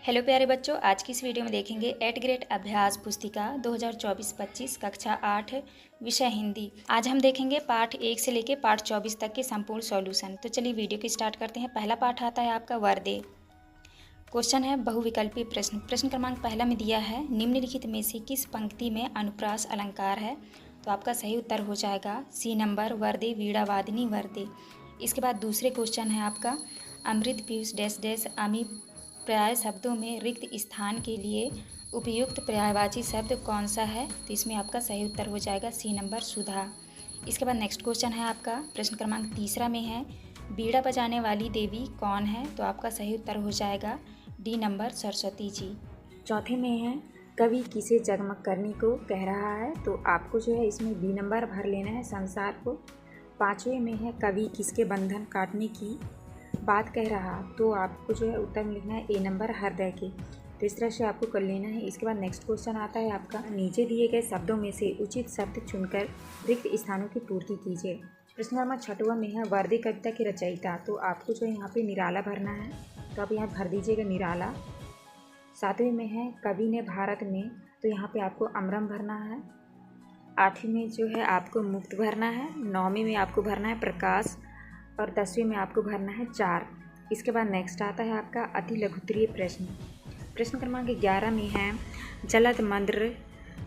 Hello प्यारे बच्चों, आज की इस वीडियो में देखेंगे 8th ग्रेड अभ्यास पुस्तिका 2024-25 कक्षा 8 विषय हिंदी। आज हम देखेंगे पाठ 1 से लेकर पाठ 24 तक के संपूर्ण सॉल्यूशन। तो चलिए वीडियो की स्टार्ट करते हैं। पहला पाठ आता है आपका वर्दे। क्वेश्चन है बहुविकल्पी प्रश्न। प्रश्न क्रमांक पहला में दिया है निम्नलिखित में से किस पंक्ति में अनुप्रास अलंकार है। तो आपका सही उत्तर हो जाएगा सी नंबर, वर्दे वीणा वादिनी वर्दे। इसके बाद दूसरे क्वेश्चन है आपका अमृत पीयूष डैश डैश अमी पर्याय शब्दों में रिक्त स्थान के लिए उपयुक्त पर्यायवाची शब्द कौन सा है। तो इसमें आपका सही उत्तर हो जाएगा सी नंबर सुधा। इसके बाद नेक्स्ट क्वेश्चन है आपका प्रश्न क्रमांक तीसरा में है बीड़ा बजाने वाली देवी कौन है। तो आपका सही उत्तर हो जाएगा डी नंबर सरस्वती जी। चौथे में है कवि किसे जगमग करने को कह रहा है। तो आपको जो है इसमें बी नंबर भर लेना है संसार को। पाँचवें में है कवि किसके बंधन काटने की बात कह रहा। तो आपको जो है उत्तर में लिखना है ए नंबर हृदय के। तो इस तरह से आपको कर लेना है। इसके बाद नेक्स्ट क्वेश्चन आता है आपका नीचे दिए गए शब्दों में से उचित शब्द चुनकर रिक्त स्थानों की पूर्ति कीजिए। प्रश्न नंबर छठवां में है वर्दे कविता के रचयिता। तो आपको जो है यहाँ पे निराला भरना है, तो आप यहाँ भर दीजिएगा निराला। सातवें में है कवि ने भारत में। तो यहाँ पे आपको अमरम भरना है। आठवीं में जो है आपको मुक्त भरना है। नौवीं में आपको भरना है प्रकाश और 10वीं में आपको भरना है 4। इसके बाद नेक्स्ट आता है आपका अति लघुत्तरीय प्रश्न। प्रश्न क्रमांक 11 में है जलद मंद्र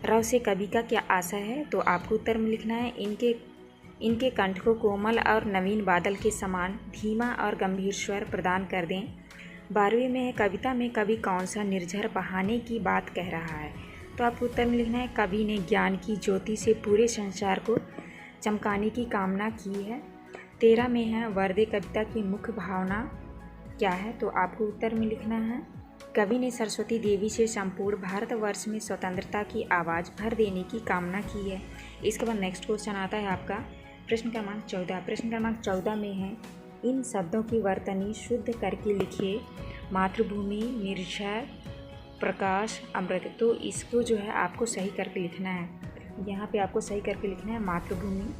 रव से कवि का क्या आशय है। तो आपको उत्तर में लिखना है इनके कंठ को कोमल और नवीन बादल के समान धीमा और गंभीर स्वर प्रदान कर दें। 12वीं में है कविता में कवि कौन सा निर्झर बहाने की बात कह रहा है। तो आपको उत्तर में लिखना है कवि ने ज्ञान की ज्योति से पूरे संसार को चमकाने की कामना की है। 13 में है वर्दे कविता की मुख्य भावना क्या है। तो आपको उत्तर में लिखना है कवि ने सरस्वती देवी से संपूर्ण भारतवर्ष में स्वतंत्रता की आवाज़ भर देने की कामना की है। इसके बाद नेक्स्ट क्वेश्चन आता है आपका प्रश्न क्रमांक 14। प्रश्न क्रमांक 14 में है इन शब्दों की वर्तनी शुद्ध करके लिखिए। मातृभूमि, निर्झर, प्रकाश, अमृत। तो इसको जो है आपको सही करके लिखना है। यहाँ पे आपको सही करके लिखना है मातृभूमि,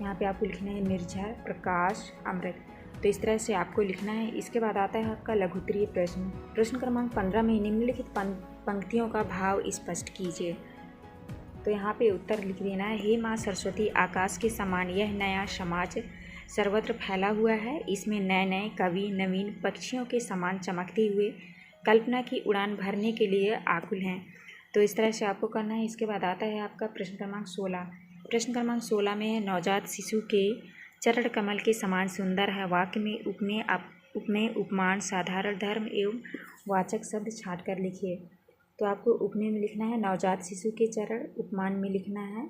यहाँ पे आपको लिखना है निर्झर, प्रकाश, अमृत। तो इस तरह से आपको लिखना है। इसके बाद आता है आपका लघुत्तरीय प्रश्न। प्रश्न क्रमांक 15 में निम्नलिखित पंक्तियों का भाव स्पष्ट कीजिए। तो यहाँ पे उत्तर लिख देना है हे माँ सरस्वती आकाश के समान यह नया समाज सर्वत्र फैला हुआ है। इसमें नए नए कवि नवीन पक्षियों के समान चमकते हुए कल्पना की उड़ान भरने के लिए आकुल हैं। तो इस तरह से आपको करना है। इसके बाद आता है आपका प्रश्न क्रमांक 16। प्रश्न क्रमांक 16 में नवजात शिशु के चरण कमल के समान सुंदर है। वाक्य में उपमेय उपमान साधारण धर्म एवं वाचक शब्द छाँट कर लिखिए। तो आपको उपमेय में लिखना है नवजात शिशु के चरण, उपमान में लिखना है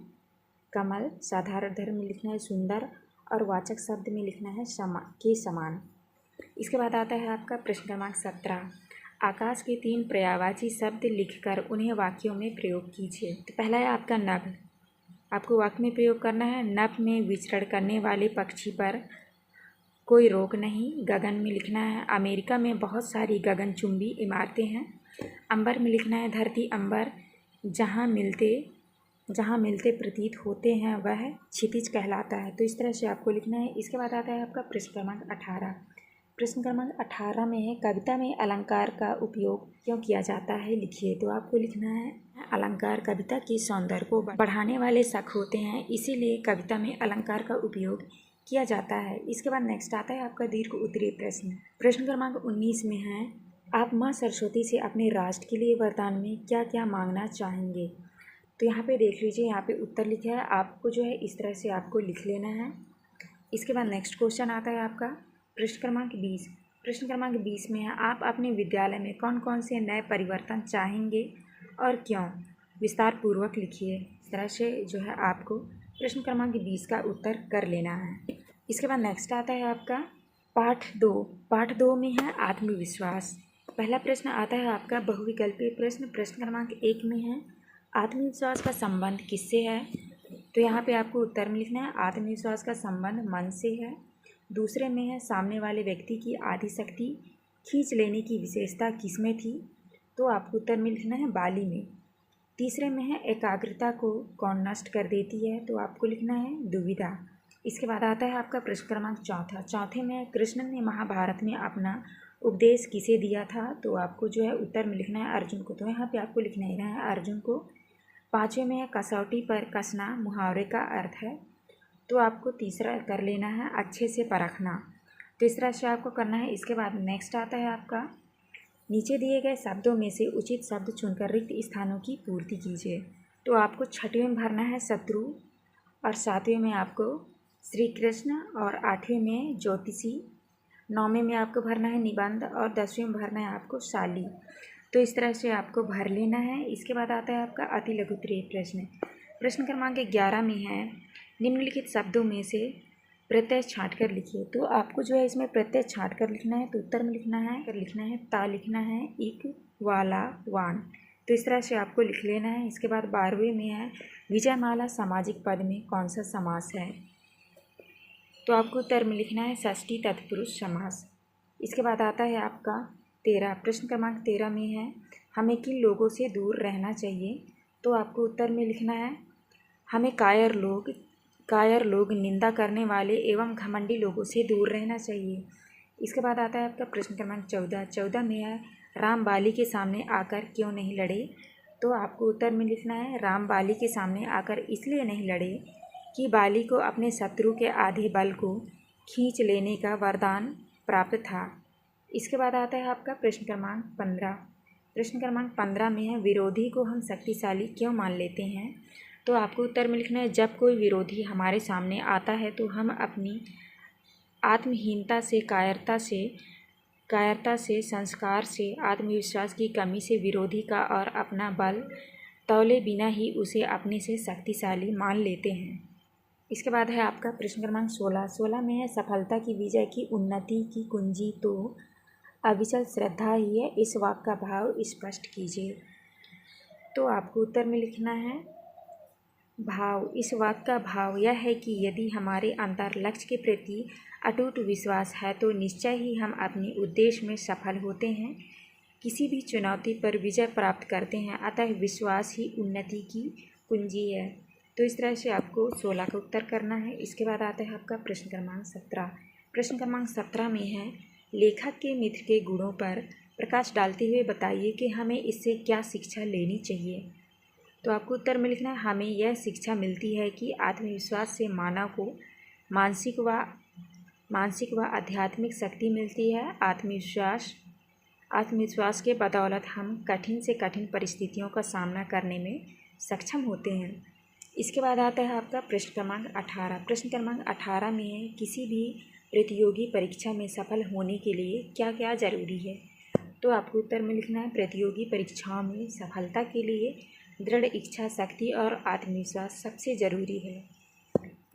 कमल, साधारण धर्म में लिखना है सुंदर और वाचक शब्द में लिखना है समान। इसके बाद आता है आपका प्रश्न क्रमांक 17। आकाश के 3 पर्यायवाची शब्द लिखकर उन्हें वाक्यों में प्रयोग कीजिए। तो पहला है आपका नभ। आपको वाक्य में प्रयोग करना है नभ में विचरण करने वाले पक्षी पर कोई रोक नहीं। गगन में लिखना है अमेरिका में बहुत सारी गगनचुंबी इमारतें हैं। अंबर में लिखना है धरती अंबर जहाँ मिलते प्रतीत होते हैं वह क्षितिज कहलाता है। तो इस तरह से आपको लिखना है। इसके बाद आता है आपका प्रश्न क्रमांक 18। प्रश्न क्रमांक 18 में है कविता में अलंकार का उपयोग क्यों किया जाता है लिखिए। तो आपको लिखना है अलंकार कविता के सौंदर्य को बढ़ाने वाले शक होते हैं, इसीलिए कविता में अलंकार का उपयोग किया जाता है। इसके बाद नेक्स्ट आता है आपका दीर्घ उत्तरीय प्रश्न। प्रश्न क्रमांक 19 में है आप माँ सरस्वती से अपने राष्ट्र के लिए वरदान में क्या क्या मांगना चाहेंगे। तो यहाँ पे देख लीजिए, यहाँ पे उत्तर लिखा है। आपको जो है इस तरह से आपको लिख लेना है। इसके बाद नेक्स्ट क्वेश्चन आता है आपका प्रश्न क्रमांक 20। प्रश्न क्रमांक 20 में है आप अपने विद्यालय में कौन कौन से नए परिवर्तन चाहेंगे और क्यों, विस्तार पूर्वक लिखिए। इस तरह से जो है आपको प्रश्न क्रमांक 20 का उत्तर कर लेना है। इसके बाद नेक्स्ट आता है आपका पाठ 2। पाठ 2 में है आत्मविश्वास। पहला प्रश्न आता है आपका बहुविकल्पीय प्रश्न। प्रश्न क्रमांक 1 में है आत्मविश्वास का संबंध किससे है। तो यहाँ पे आपको उत्तर में लिखना है आत्मविश्वास का संबंध मन से है। दूसरे में है सामने वाले व्यक्ति की आदि शक्ति खींच लेने की विशेषता किसमें थी। तो आपको उत्तर में लिखना है बाली में। तीसरे में है एकाग्रता को कौन नष्ट कर देती है। तो आपको लिखना है दुविधा। इसके बाद आता है आपका प्रश्न क्रमांक 4। चौथे में कृष्ण ने महाभारत में अपना उपदेश किसे दिया था, तो आपको जो है उत्तर में लिखना है अर्जुन को। तो यहाँ पे आपको लिखना ही है अर्जुन को। पाँचवें में है कसौटी पर कसना मुहावरे का अर्थ है। तो आपको तीसरा कर लेना है अच्छे से परखना। तीसरा से आपको करना है। इसके बाद नेक्स्ट आता है आपका नीचे दिए गए शब्दों में से उचित शब्द चुनकर रिक्त स्थानों की पूर्ति कीजिए। तो आपको छठवें में भरना है शत्रु, और सातवें में आपको श्री कृष्ण, और आठवें में ज्योतिषी, नौवें में आपको भरना है निबंध, और 10वें में भरना है आपको शाली। तो इस तरह से आपको भर लेना है। इसके बाद आता है आपका अति लघु उत्तरीय प्रश्न। प्रश्न क्रमांक 11 में है निम्नलिखित शब्दों में से प्रत्यय छाँट कर लिखिए। तो आपको जो है इसमें प्रत्यय छाँट कर लिखना है। तो उत्तर में लिखना है ता लिखना है इक वाला वान। तो इस तरह से आपको लिख लेना है। इसके बाद 12वें में है विजयमाला सामाजिक पद में कौन सा समास है। तो आपको उत्तर में लिखना है षष्ठी तत्पुरुष समास। इसके बाद आता है आपका 13। प्रश्न क्रमांक 13 में है हमें किन लोगों से दूर रहना चाहिए। तो आपको उत्तर में लिखना है हमें कायर लोग निंदा करने वाले एवं घमंडी लोगों से दूर रहना चाहिए। इसके बाद आता है आपका प्रश्न क्रमांक 14 में है राम बाली के सामने आकर क्यों नहीं लड़े। तो आपको उत्तर में लिखना है राम बाली के सामने आकर इसलिए नहीं लड़े कि बाली को अपने शत्रु के आधे बल को खींच लेने का वरदान प्राप्त था। इसके बाद आता है आपका प्रश्न क्रमांक 15। प्रश्न क्रमांक 15 में है विरोधी को हम शक्तिशाली क्यों मान लेते हैं। तो आपको उत्तर में लिखना है जब कोई विरोधी हमारे सामने आता है तो हम अपनी आत्महीनता से, कायरता से, संस्कार से, आत्मविश्वास की कमी से विरोधी का और अपना बल तौले बिना ही उसे अपने से शक्तिशाली मान लेते हैं। इसके बाद है आपका प्रश्न क्रमांक 16 में है सफलता की विजय की उन्नति की कुंजी तो अविचल श्रद्धा ही है, इस वाक्य का भाव स्पष्ट कीजिए। तो आपको उत्तर में लिखना है भाव। इस वाक्य का भाव यह है कि यदि हमारे अंतर लक्ष्य के प्रति अटूट विश्वास है तो निश्चय ही हम अपने उद्देश्य में सफल होते हैं, किसी भी चुनौती पर विजय प्राप्त करते हैं। अतः विश्वास ही उन्नति की कुंजी है। तो इस तरह से आपको 16 का उत्तर करना है। इसके बाद आता है आपका प्रश्न क्रमांक 17। प्रश्न क्रमांक 17 में है लेखक के मित्र के गुणों पर प्रकाश डालते हुए बताइए कि हमें इससे क्या शिक्षा लेनी चाहिए। तो आपको उत्तर में लिखना है हमें यह शिक्षा मिलती है कि आत्मविश्वास से मानव को मानसिक व आध्यात्मिक शक्ति मिलती है। आत्मविश्वास के बदौलत हम कठिन से कठिन परिस्थितियों का सामना करने में सक्षम होते हैं। इसके बाद आता है आपका प्रश्न क्रमांक 18। प्रश्न क्रमांक 18 में है किसी भी प्रतियोगी परीक्षा में सफल होने के लिए क्या क्या जरूरी है। तो आपको उत्तर में लिखना है प्रतियोगी परीक्षाओं में सफलता के लिए दृढ़ इच्छा शक्ति और आत्मविश्वास सबसे ज़रूरी है।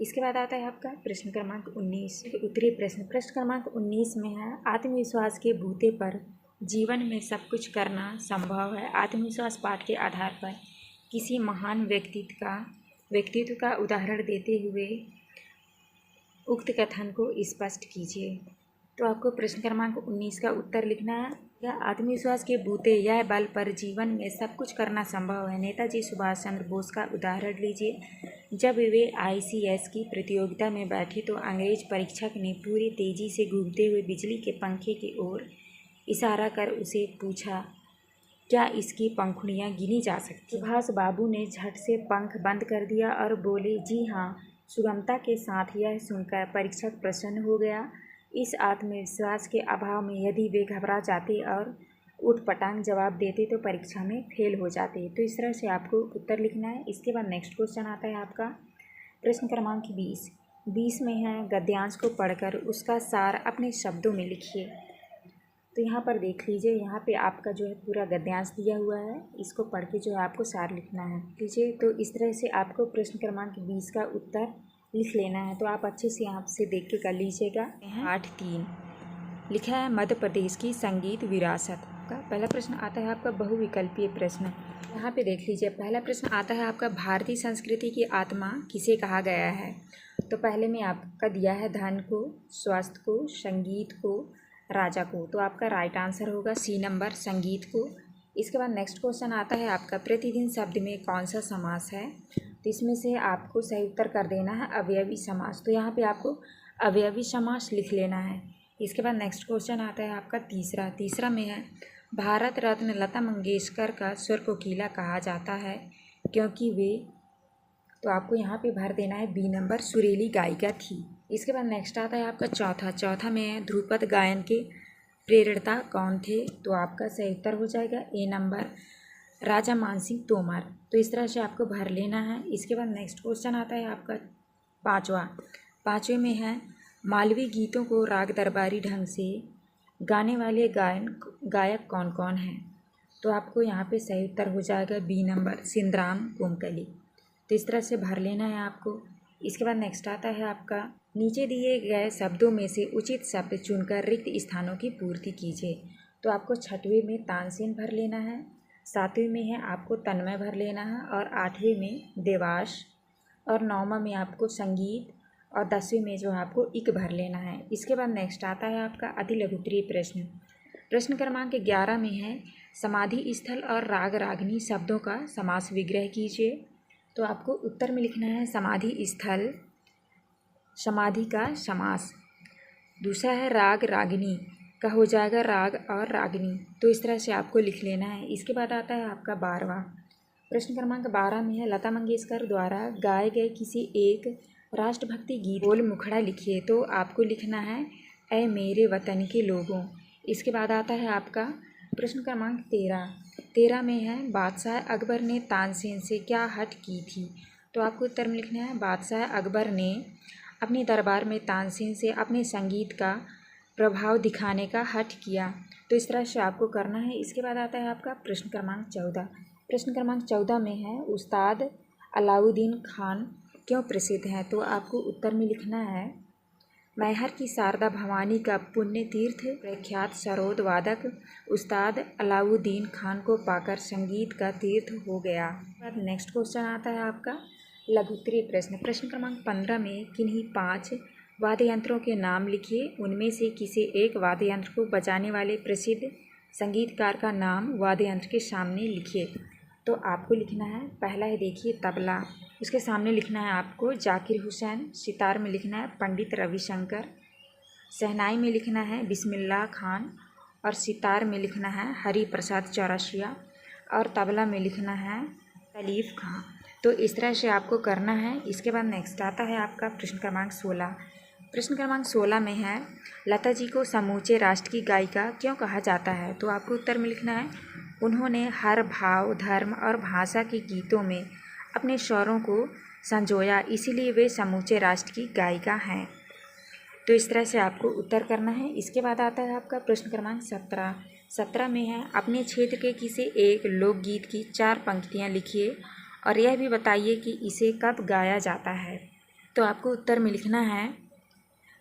इसके बाद आता है आपका प्रश्न क्रमांक 19 उत्तरीय प्रश्न। प्रश्न क्रमांक 19 में है आत्मविश्वास के बूते पर जीवन में सब कुछ करना संभव है। आत्मविश्वास पाठ के आधार पर किसी महान व्यक्तित्व का उदाहरण देते हुए उक्त कथन को स्पष्ट कीजिए। तो आपको प्रश्न क्रमांक 19 का उत्तर लिखना है आत्मविश्वास के बूते यह बल पर जीवन में सब कुछ करना संभव है। नेताजी सुभाष चंद्र बोस का उदाहरण लीजिए। जब वे ICS की प्रतियोगिता में बैठे तो अंग्रेज परीक्षक ने पूरी तेजी से घूमते हुए बिजली के पंखे की ओर इशारा कर उसे पूछा क्या इसकी पंखुड़ियाँ गिनी जा सकती। सुभाष बाबू ने झट से पंख बंद कर दिया और बोले जी हाँ। सुगमता के साथ यह सुनकर परीक्षक प्रसन्न हो गया। इस आत्मविश्वास के अभाव में यदि वे घबरा जाते और उटपटांग जवाब देते तो परीक्षा में फेल हो जाते। तो इस तरह से आपको उत्तर लिखना है। इसके बाद नेक्स्ट क्वेश्चन आता है आपका प्रश्न क्रमांक 20 में है गद्यांश को पढ़कर उसका सार अपने शब्दों में लिखिए। तो यहाँ पर देख लीजिए, यहाँ पे आपका जो है पूरा गद्यांश दिया हुआ है, इसको पढ़ के जो है आपको सार लिखना है। लीजिए, तो इस तरह से आपको प्रश्न क्रमांक 20 का उत्तर लिख लेना है। तो आप अच्छे से यहाँ से देख के कर लीजिएगा। 8.3 लिखा है मध्य प्रदेश की संगीत विरासत का पहला प्रश्न आता है आपका बहुविकल्पीय प्रश्न। यहाँ पे देख लीजिए, पहला प्रश्न आता है आपका भारतीय संस्कृति की आत्मा किसे कहा गया है। तो पहले में आपका दिया है धन को, स्वास्थ्य को, संगीत को, राजा को। तो आपका राइट आंसर होगा सी नंबर संगीत को। इसके बाद नेक्स्ट क्वेश्चन आता है आपका प्रतिदिन शब्द में कौन सा समास है। तो इसमें से आपको सही उत्तर कर देना है अवयवी समास। तो यहाँ पे आपको अवयवी समास लिख लेना है। इसके बाद नेक्स्ट क्वेश्चन आता है आपका तीसरा में है भारत रत्न लता मंगेशकर का स्वर कोकिला कहा जाता है क्योंकि वे, तो आपको यहाँ पे भर देना है बी नंबर, सुरीली गायिका थी। इसके बाद नेक्स्ट आता है आपका चौथा में है ध्रुपद गायन के प्रेरणता कौन थे, तो आपका सही उत्तर हो जाएगा ए नंबर, राजा मानसिंह तोमर। तो इस तरह से आपको भर लेना है। इसके बाद नेक्स्ट क्वेश्चन आता है आपका पाँचवें में है मालवी गीतों को राग दरबारी ढंग से गाने वाले गायक कौन कौन हैं, तो आपको यहाँ पे सही उत्तर हो जाएगा बी नंबर, सिंधराम कोमकली। तो इस तरह से भर लेना है आपको। इसके बाद नेक्स्ट आता है आपका नीचे दिए गए शब्दों में से उचित शब्द चुनकर रिक्त स्थानों की पूर्ति कीजिए। तो आपको छठवें में तानसेन भर लेना है, सातवें में है आपको तन्मय भर लेना है, और आठवें में देवास, और नौवां में आपको संगीत, और 10वें में जो है आपको इक भर लेना है। इसके बाद नेक्स्ट आता है आपका अति लघुत्तरीय प्रश्न क्रमांक 11 में है समाधि स्थल और राग रागनी शब्दों का समास विग्रह कीजिए। तो आपको उत्तर में लिखना है समाधि स्थल, समाधि का समास। दूसरा है राग रागिनी का हो जाएगा राग और रागिनी। तो इस तरह से आपको लिख लेना है। इसके बाद आता है आपका 12वां प्रश्न क्रमांक 12 में है लता मंगेशकर द्वारा गाए गए किसी एक राष्ट्रभक्ति गीत बोल मुखड़ा लिखिए। तो आपको लिखना है ऐ मेरे वतन के लोगों। इसके बाद आता है आपका प्रश्न क्रमांक 13 में है बादशाह अकबर ने तानसेन से क्या हट की थी। तो आपको उत्तर में लिखना है बादशाह अकबर ने अपने दरबार में तानसेन से अपने संगीत का प्रभाव दिखाने का हट किया। तो इस तरह से आपको करना है। इसके बाद आता है आपका प्रश्न क्रमांक 14 में है उस्ताद अलाउद्दीन खान क्यों प्रसिद्ध हैं। तो आपको उत्तर में लिखना है मैहर की शारदा भवानी का पुण्य तीर्थ प्रख्यात सरोद वादक उस्ताद अलाउद्दीन खान को पाकर संगीत का तीर्थ हो गया। बाद नेक्स्ट क्वेश्चन आता है आपका लघुत्तरीय प्रश्न क्रमांक 15 में किन्हीं 5 वाद्य यंत्रों के नाम लिखिए। उनमें से किसी एक वाद्य यंत्र को बजाने वाले प्रसिद्ध संगीतकार का नाम वाद्य यंत्र के सामने लिखिए। तो आपको लिखना है पहला है देखिए तबला, उसके सामने लिखना है आपको जाकिर हुसैन, सितार में लिखना है पंडित रविशंकर, शहनाई में लिखना है बिस्मिल्लाह खान, और सितार में लिखना है हरि प्रसाद चौरसिया, और तबला में लिखना है तलीफ खां। तो इस तरह से आपको करना है। इसके बाद नेक्स्ट आता है आपका प्रश्न क्रमांक 16 में है लता जी को समूचे राष्ट्र की गायिका क्यों कहा जाता है। तो आपको उत्तर में लिखना है उन्होंने हर भाव, धर्म और भाषा के गीतों में अपने स्वरों को संजोया, इसीलिए वे समूचे राष्ट्र की गायिका हैं। तो इस तरह से आपको उत्तर करना है। इसके बाद आता है आपका प्रश्न क्रमांक 17 में है अपने क्षेत्र के किसी एक लोकगीत की 4 पंक्तियाँ लिखिए और यह भी बताइए कि इसे कब गाया जाता है। तो आपको उत्तर में लिखना है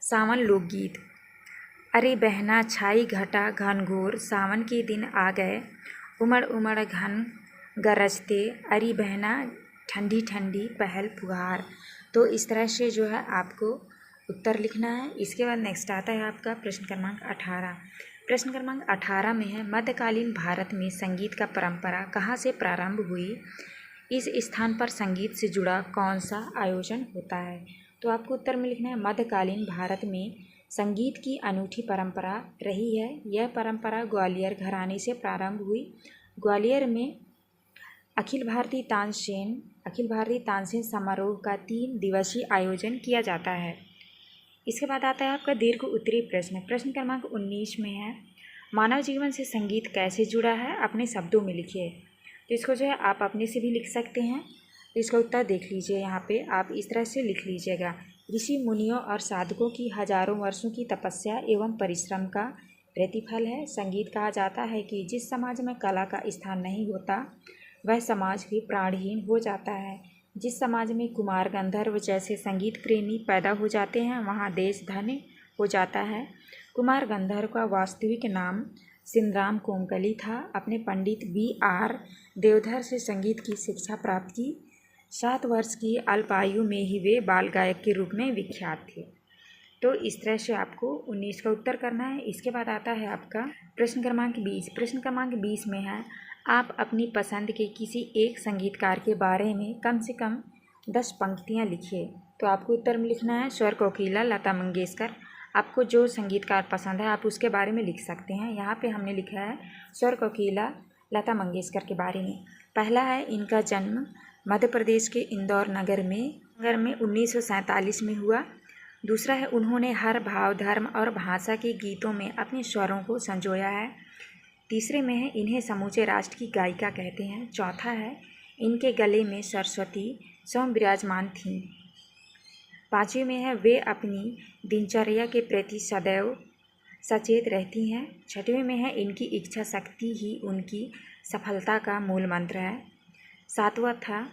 सावन लोकगीत। अरे बहना छाई घटा घनघोर, सावन के दिन आ गए, उमड़ उमड़ घन गरजते, अरे बहना ठंडी ठंडी पहल फुहार। तो इस तरह से जो है आपको उत्तर लिखना है। इसके बाद नेक्स्ट आता है आपका प्रश्न क्रमांक 18 में है मध्यकालीन भारत में संगीत का परंपरा कहाँ से प्रारंभ हुई, इस स्थान पर संगीत से जुड़ा कौन सा आयोजन होता है। तो आपको उत्तर में लिखना है मध्यकालीन भारत में संगीत की अनूठी परंपरा रही है। यह परंपरा ग्वालियर घराने से प्रारंभ हुई। ग्वालियर में अखिल भारतीय तानसेन समारोह का 3 दिवसीय आयोजन किया जाता है। इसके बाद आता है आपका दीर्घ उत्तरीय प्रश्न क्रमांक 19 में है मानव जीवन से संगीत कैसे जुड़ा है, अपने शब्दों में लिखिए। तो इसको जो है आप अपने से भी लिख सकते हैं। तो इसका उत्तर देख लीजिए, यहाँ पे आप इस तरह से लिख लीजिएगा। ऋषि मुनियों और साधकों की हजारों वर्षों की तपस्या एवं परिश्रम का प्रतिफल है। संगीत कहा जाता है कि जिस समाज में कला का स्थान नहीं होता वह समाज भी प्राणहीन हो जाता है। जिस समाज में कुमार गंधर्व जैसे संगीत प्रेमी पैदा हो जाते हैं वहाँ देश धन्य हो जाता है। कुमार गंधर्व का वास्तविक नाम सिंधराम कोमकली था। अपने पंडित B.R. देवधर से संगीत की शिक्षा प्राप्त की। 7 वर्ष की अल्प आयु में ही वे बाल गायक के रूप में विख्यात थे। तो इस तरह से आपको 19 का उत्तर करना है। इसके बाद आता है आपका प्रश्न क्रमांक 20 में है आप अपनी पसंद के किसी एक संगीतकार के बारे में कम से कम 10 पंक्तियाँ लिखिए। तो आपको उत्तर में लिखना है स्वर कोकिला लता मंगेशकर। आपको जो संगीतकार पसंद है आप उसके बारे में लिख सकते हैं। यहाँ पे हमने लिखा है स्वर कोकिला लता मंगेशकर के बारे में। पहला है इनका जन्म मध्य प्रदेश के इंदौर नगर में 1947 में हुआ। दूसरा है उन्होंने हर भाव, धर्म और भाषा के गीतों में अपने स्वरों को संजोया है। तीसरे में है इन्हें समूचे राष्ट्र की गायिका कहते हैं। चौथा है इनके गले में सरस्वती स्वयं विराजमान थीं। पाँचवें में है वे अपनी दिनचर्या के प्रति सदैव सचेत रहती हैं। छठवें में है इनकी इच्छा शक्ति ही उनकी सफलता का मूल मंत्र है। सातवां था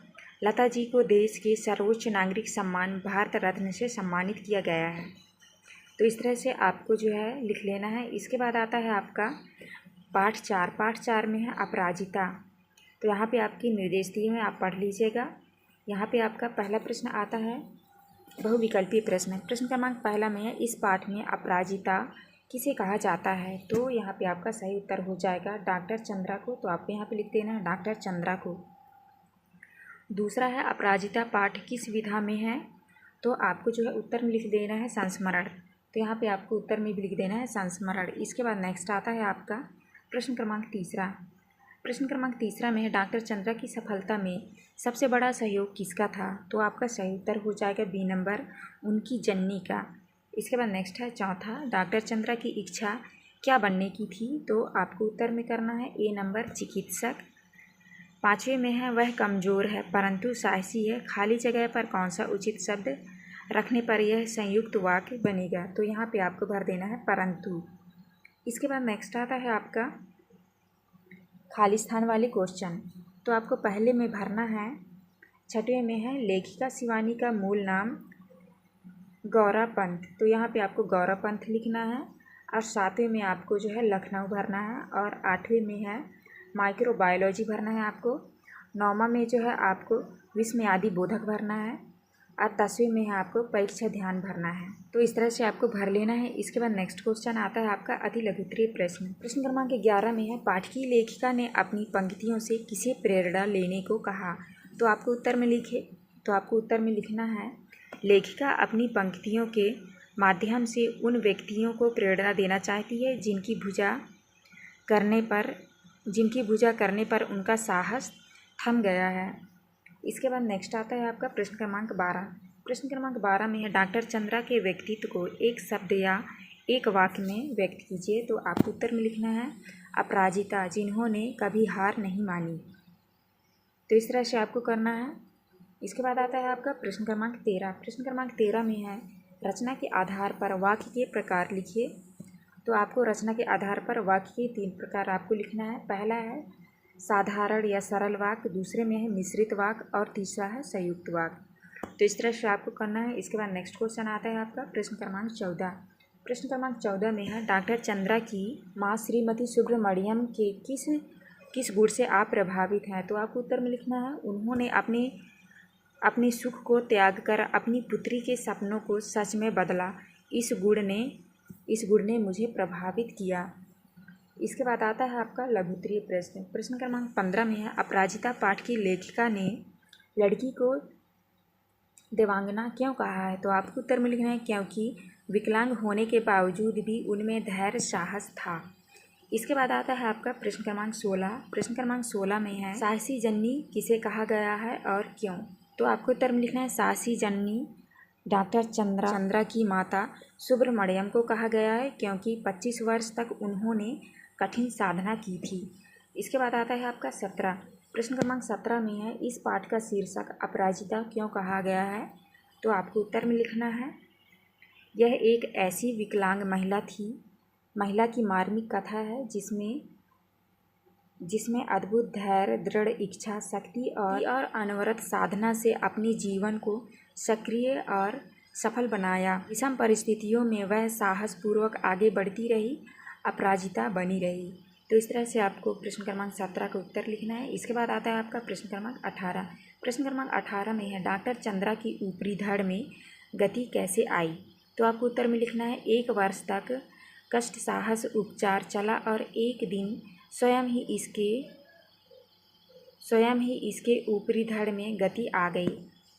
लता जी को देश के सर्वोच्च नागरिक सम्मान भारत रत्न से सम्मानित किया गया है। तो इस तरह से आपको जो है लिख लेना है। इसके बाद आता है आपका पाठ 4। पाठ 4 में है अपराजिता। तो यहाँ पे आपकी निर्देश दिए हुए आप पढ़ लीजिएगा। यहाँ पे आपका पहला प्रश्न आता है बहुविकल्पीय प्रश्न। प्रश्न क्रमांक पहला में है इस पाठ में अपराजिता किसे कहा जाता है। तो यहाँ पे आपका सही उत्तर हो जाएगा डॉक्टर चंद्रा को। तो आप यहाँ पे लिख देना है डॉक्टर चंद्रा को। दूसरा है अपराजिता पाठ किस विधा में है। तो आपको जो है उत्तर में लिख देना है संस्मरण। तो यहाँ पे आपको उत्तर में भी लिख देना है संस्मरण। इसके बाद नेक्स्ट आता है आपका प्रश्न क्रमांक तीसरा। प्रश्न क्रमांक तीसरा में है डॉक्टर चंद्रा की सफलता में सबसे बड़ा सहयोग किसका था। तो आपका सही उत्तर हो जाएगा बी नंबर उनकी जननी का। इसके बाद नेक्स्ट है चौथा डॉक्टर चंद्रा की इच्छा क्या बनने की थी। तो आपको उत्तर में करना है ए नंबर चिकित्सक। पाँचवें में है वह कमज़ोर है परंतु साहसी है, खाली जगह पर कौन सा उचित शब्द रखने पर यह संयुक्त वाक्य बनेगा। तो यहाँ पे आपको भर देना है परंतु। इसके बाद नेक्स्ट आता है आपका खाली स्थान वाले क्वेश्चन। तो आपको पहले में भरना है। छठवें में है लेखिका शिवानी का मूल नाम गौरा पंत। तो यहाँ पे आपको गौरा पंत लिखना है। और सातवें में आपको जो है लखनऊ भरना है। और आठवें में है माइक्रोबायोलॉजी भरना है आपको। नौमा में जो है आपको विस्मयादि बोधक भरना है। और 10वें में है आपको परीक्षा ध्यान भरना है। तो इस तरह से आपको भर लेना है। इसके बाद नेक्स्ट क्वेश्चन आता है आपका अति लघुत्तरीय प्रश्न। प्रश्न क्रमांक 11 में है पाठकीय लेखिका ने अपनी पंक्तियों से किसे प्रेरणा लेने को कहा। तो आपको उत्तर में लिखना है लेखिका अपनी पंक्तियों के माध्यम से उन व्यक्तियों को प्रेरणा देना चाहती है जिनकी भुजा करने पर उनका साहस थम गया है। इसके बाद नेक्स्ट आता है आपका प्रश्न क्रमांक 12। प्रश्न क्रमांक 12 में है डॉक्टर चंद्रा के व्यक्तित्व को एक शब्द या एक वाक्य में व्यक्त कीजिए। तो आपको उत्तर में लिखना है अपराजिता जिन्होंने कभी हार नहीं मानी। तो इस तरह से आपको करना है। इसके बाद आता है आपका प्रश्न क्रमांक 13। प्रश्न क्रमांक 13 में है रचना के आधार पर वाक्य के प्रकार लिखिए। तो आपको रचना के आधार पर वाक्य के 3 प्रकार आपको लिखना है। पहला है साधारण या सरल वाक्य, दूसरे में है मिश्रित वाक्य और तीसरा है संयुक्त वाक्य। तो इस तरह से आपको करना है। इसके बाद नेक्स्ट क्वेश्चन आता है आपका प्रश्न क्रमांक 14। प्रश्न क्रमांक 14 में है डॉक्टर चंद्रा की माँ श्रीमती सुब्रमण्यम के किस गुण से आप प्रभावित हैं। तो आपको उत्तर में लिखना है उन्होंने अपने सुख को त्याग कर अपनी पुत्री के सपनों को सच में बदला। इस गुण ने मुझे प्रभावित किया। इसके बाद आता है आपका लघुत्तरीय प्रश्न। प्रश्न क्रमांक 15 में है अपराजिता पाठ की लेखिका ने लड़की को देवांगना क्यों कहा है। तो आपको उत्तर में लिखना है क्योंकि विकलांग होने के बावजूद भी उनमें धैर्य साहस था। इसके बाद आता है आपका प्रश्न क्रमांक 16। प्रश्न क्रमांक 16 में है साहसी जननी किसे कहा गया है और क्यों। तो आपको उत्तर में लिखना है साहसी जननी डॉक्टर चंद्रा की माता सुब्रमण्यम को कहा गया है क्योंकि 25 वर्ष तक उन्होंने कठिन साधना की थी। इसके बाद आता है आपका 17। प्रश्न क्रमांक 17 में है इस पाठ का शीर्षक अपराजिता क्यों कहा गया है। तो आपको उत्तर में लिखना है यह एक ऐसी विकलांग महिला की मार्मिक कथा है जिसमें अद्भुत धैर्य, दृढ़ इच्छा शक्ति और अनवरत साधना से अपने जीवन को सक्रिय और सफल बनाया। विषम परिस्थितियों में वह साहसपूर्वक आगे बढ़ती रही, अपराजिता बनी रही। तो इस तरह से आपको प्रश्न क्रमांक 17 का उत्तर लिखना है। इसके बाद आता है आपका प्रश्न क्रमांक 18। प्रश्न क्रमांक 18 में है डॉक्टर चंद्रा की ऊपरी धड़ में गति कैसे आई। तो आपको उत्तर में लिखना है 1 वर्ष तक कष्ट साहस उपचार चला और एक दिन स्वयं ही इसके ऊपरी धड़ में गति आ गई।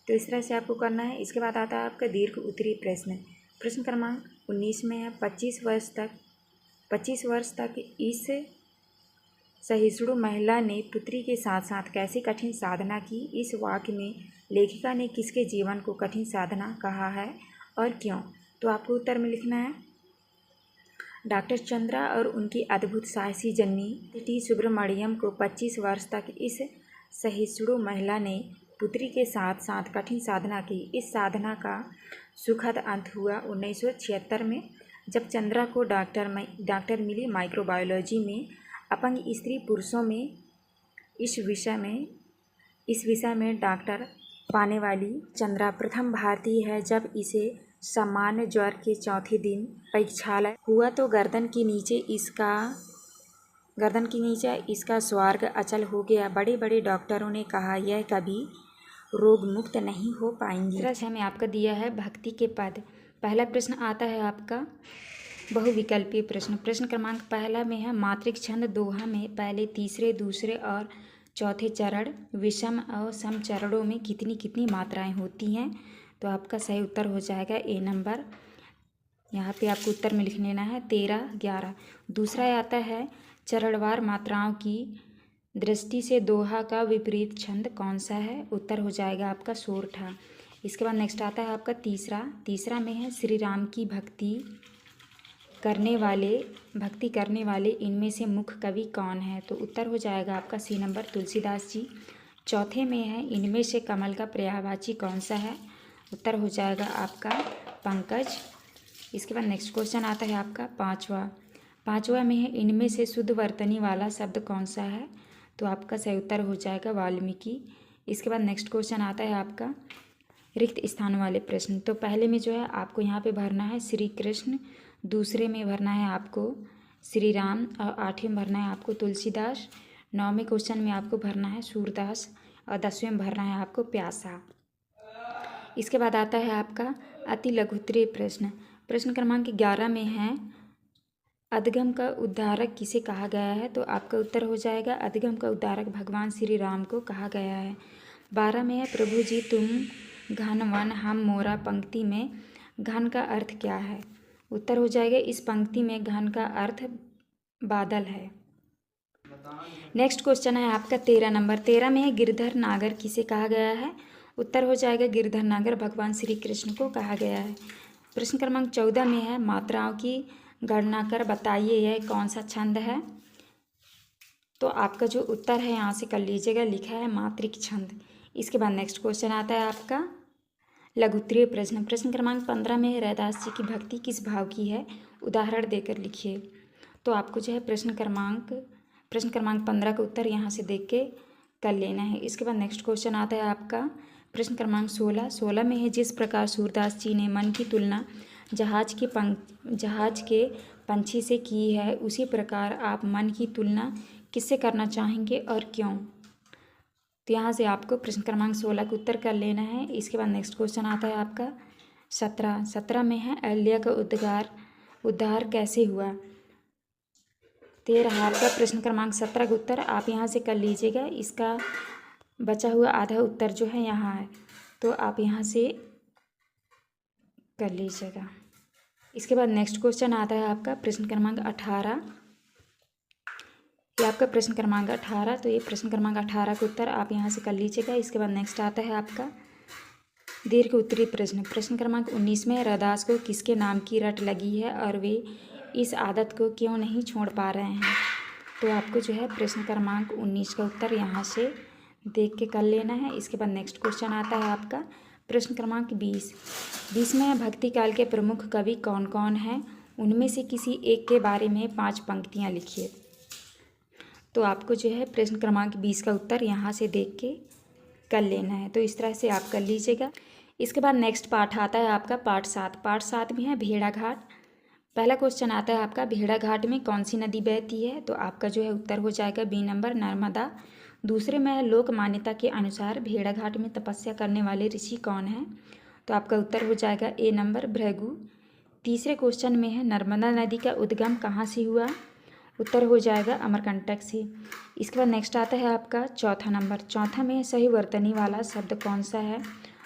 तो इस तरह से आपको करना है। इसके बाद आता है आपका दीर्घ उत्तरीय प्रश्न। प्रश्न क्रमांक 19 में है 25 वर्ष तक इस सहिष्णु महिला ने पुत्री के साथ साथ कैसी कठिन साधना की। इस वाक्य में लेखिका ने किसके जीवन को कठिन साधना कहा है और क्यों। तो आपको उत्तर में लिखना है डॉक्टर चंद्रा और उनकी अद्भुत साहसी जननी टी सुब्रमण्यम को 25 वर्ष तक इस सहिष्णु महिला ने पुत्री के साथ साथ कठिन साधना की। इस साधना का सुखद अंत हुआ 1976 में, जब चंद्रा को डॉक्टर मिली माइक्रोबायोलॉजी में अपंग स्त्री पुरुषों में इस विषय में डॉक्टर पाने वाली चंद्रा प्रथम भारतीय है। जब इसे सामान्य ज्वर के चौथे दिन परीक्षालय हुआ तो गर्दन के नीचे इसका स्वार्ग अचल हो गया। बड़े बड़े डॉक्टरों ने कहा यह कभी रोग मुक्त नहीं हो पाएंगी। प्रश्न में आपका दिया है भक्ति के पद। पहला प्रश्न आता है आपका बहुविकल्पीय प्रश्न। प्रश्न क्रमांक पहला में है मात्रिक छंद दोहा में पहले, तीसरे, दूसरे और चौथे चरण विषम और सम चरणों में कितनी कितनी मात्राएं होती हैं। तो आपका सही उत्तर हो जाएगा ए नंबर। यहाँ पे आपको उत्तर में लिख लेना है 13, 11। दूसरा आता है चरणवार मात्राओं की दृष्टि से दोहा का विपरीत छंद कौन सा है। उत्तर हो जाएगा आपका सोरठा। इसके बाद नेक्स्ट आता है आपका तीसरा में है श्री राम की भक्ति करने वाले इनमें से मुख्य कवि कौन है। तो उत्तर हो जाएगा आपका सी नंबर तुलसीदास जी। चौथे में है इनमें से कमल का पर्यायवाची कौन सा है। उत्तर हो जाएगा आपका पंकज। इसके बाद नेक्स्ट क्वेश्चन आता है आपका पांचवा में है इनमें से शुद्ध वर्तनी वाला शब्द कौन सा है। तो आपका सही उत्तर हो जाएगा वाल्मीकि। इसके बाद नेक्स्ट क्वेश्चन आता है आपका रिक्त स्थान वाले प्रश्न। तो पहले में जो है आपको यहाँ पे भरना है श्री कृष्ण, दूसरे में भरना है आपको श्री राम और 8वें में भरना है आपको तुलसीदास, 9वें क्वेश्चन में आपको भरना है सूरदास और 10वें में भरना है आपको प्यासा। इसके बाद आता है आपका अति लघुत्तरीय प्रश्न। प्रश्न क्रमांक 11 में है अधगम का उद्धारक किसे कहा गया है। तो आपका उत्तर हो जाएगा अधगम का उद्धारक भगवान श्री राम को कहा गया है। 12 में है प्रभु जी तुम घन वन हम मोरा, पंक्ति में घन का अर्थ क्या है। उत्तर हो जाएगा इस पंक्ति में घन का अर्थ बादल है। नेक्स्ट क्वेश्चन है आपका 13 नंबर। 13 में है गिरधर नागर किसे कहा गया है। उत्तर हो जाएगा गिरधर नागर भगवान श्री कृष्ण को कहा गया है। प्रश्न क्रमांक 14 में है मात्राओं की गणना कर बताइए यह कौन सा छंद है। तो आपका जो उत्तर है यहाँ से कर लीजिएगा, लिखा है मात्रिक छंद। इसके बाद नेक्स्ट क्वेश्चन आता है आपका लघुत्तरीय प्रश्न। प्रश्न क्रमांक 15 में रैदास जी की भक्ति किस भाव की है, उदाहरण देकर लिखिए। तो आपको जो है प्रश्न क्रमांक 15 का उत्तर यहाँ से देख के कर लेना है। इसके बाद नेक्स्ट क्वेश्चन आता है आपका प्रश्न क्रमांक 16 में है जिस प्रकार सूरदास जी ने मन की तुलना जहाज के पंछी से की है उसी प्रकार आप मन की तुलना किससे करना चाहेंगे और क्यों। तो यहाँ से आपको प्रश्न क्रमांक 16 का उत्तर कर लेना है। इसके बाद नेक्स्ट क्वेश्चन आता है आपका 17 में है अहल्या का उद्धार कैसे हुआ। तो ये रहा आपका प्रश्न क्रमांक 17 का उत्तर, आप यहाँ से कर लीजिएगा। इसका बचा हुआ आधा उत्तर जो है यहाँ है, तो आप यहाँ से कर लीजिएगा। इसके बाद नेक्स्ट क्वेश्चन आता है आपका प्रश्न क्रमांक 18। ये आपका प्रश्न क्रमांक 18, तो ये प्रश्न क्रमांक 18 का उत्तर आप यहाँ से कर लीजिएगा। इसके बाद नेक्स्ट आता है आपका दीर्घ उत्तरीय प्रश्न। प्रश्न क्रमांक 19 में रैदास को किसके नाम की रट लगी है और वे इस आदत को क्यों नहीं छोड़ पा रहे हैं। तो आपको जो है प्रश्न क्रमांक 19 का उत्तर यहाँ से देख के कर लेना है। इसके बाद नेक्स्ट क्वेश्चन आता है आपका प्रश्न क्रमांक 20 में भक्ति काल के प्रमुख कवि कौन कौन हैं, उनमें से किसी एक के बारे में 5 पंक्तियाँ लिखिए। तो आपको जो है प्रश्न क्रमांक 20 का उत्तर यहाँ से देख के कर लेना है। तो इस तरह से आप कर लीजिएगा। इसके बाद नेक्स्ट पार्ट आता है आपका पार्ट 7 में है भेड़ा घाट। पहला क्वेश्चन आता है आपका भेड़ा घाट में कौन सी नदी बहती है। तो आपका जो है उत्तर हो जाएगा बी नंबर नर्मदा। दूसरे में है लोक मान्यता के अनुसार भेड़ा घाट में तपस्या करने वाले ऋषि कौन हैं। तो आपका उत्तर हो जाएगा ए नंबर भृगु। तीसरे क्वेश्चन में है नर्मदा नदी का उद्गम कहाँ से हुआ। उत्तर हो जाएगा अमरकंटक से। इसके बाद नेक्स्ट आता है आपका चौथा नंबर। चौथा में सही वर्तनी वाला शब्द कौन सा है।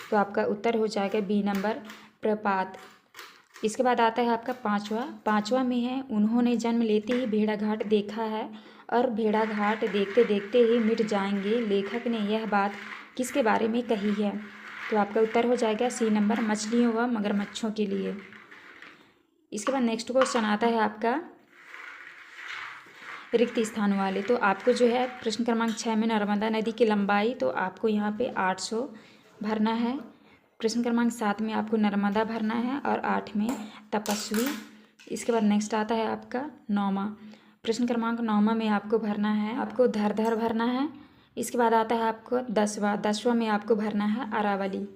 तो आपका उत्तर हो जाएगा बी नंबर प्रपात। इसके बाद आता है आपका पाँचवा में है, उन्होंने जन्म लेते ही भेड़ाघाट देखा है और भेड़ाघाट देखते देखते ही मिट जाएंगे। लेखक ने यह बात किसके बारे में कही है? तो आपका उत्तर हो जाएगा सी नंबर, मछलियों व मगरमच्छों के लिए। इसके बाद नेक्स्ट क्वेश्चन आता है आपका रिक्त स्थान वाले। तो आपको जो है प्रश्न क्रमांक 6 में नर्मदा नदी की लंबाई, तो आपको यहाँ पे 800 भरना है। प्रश्न क्रमांक 7 में आपको नर्मदा भरना है और 8 में तपस्वी। इसके बाद नेक्स्ट आता है आपका 9वां। प्रश्न क्रमांक 9वां में आपको भरना है, आपको धर भरना है। इसके बाद आता है आपको 10वां में आपको भरना है अरावली।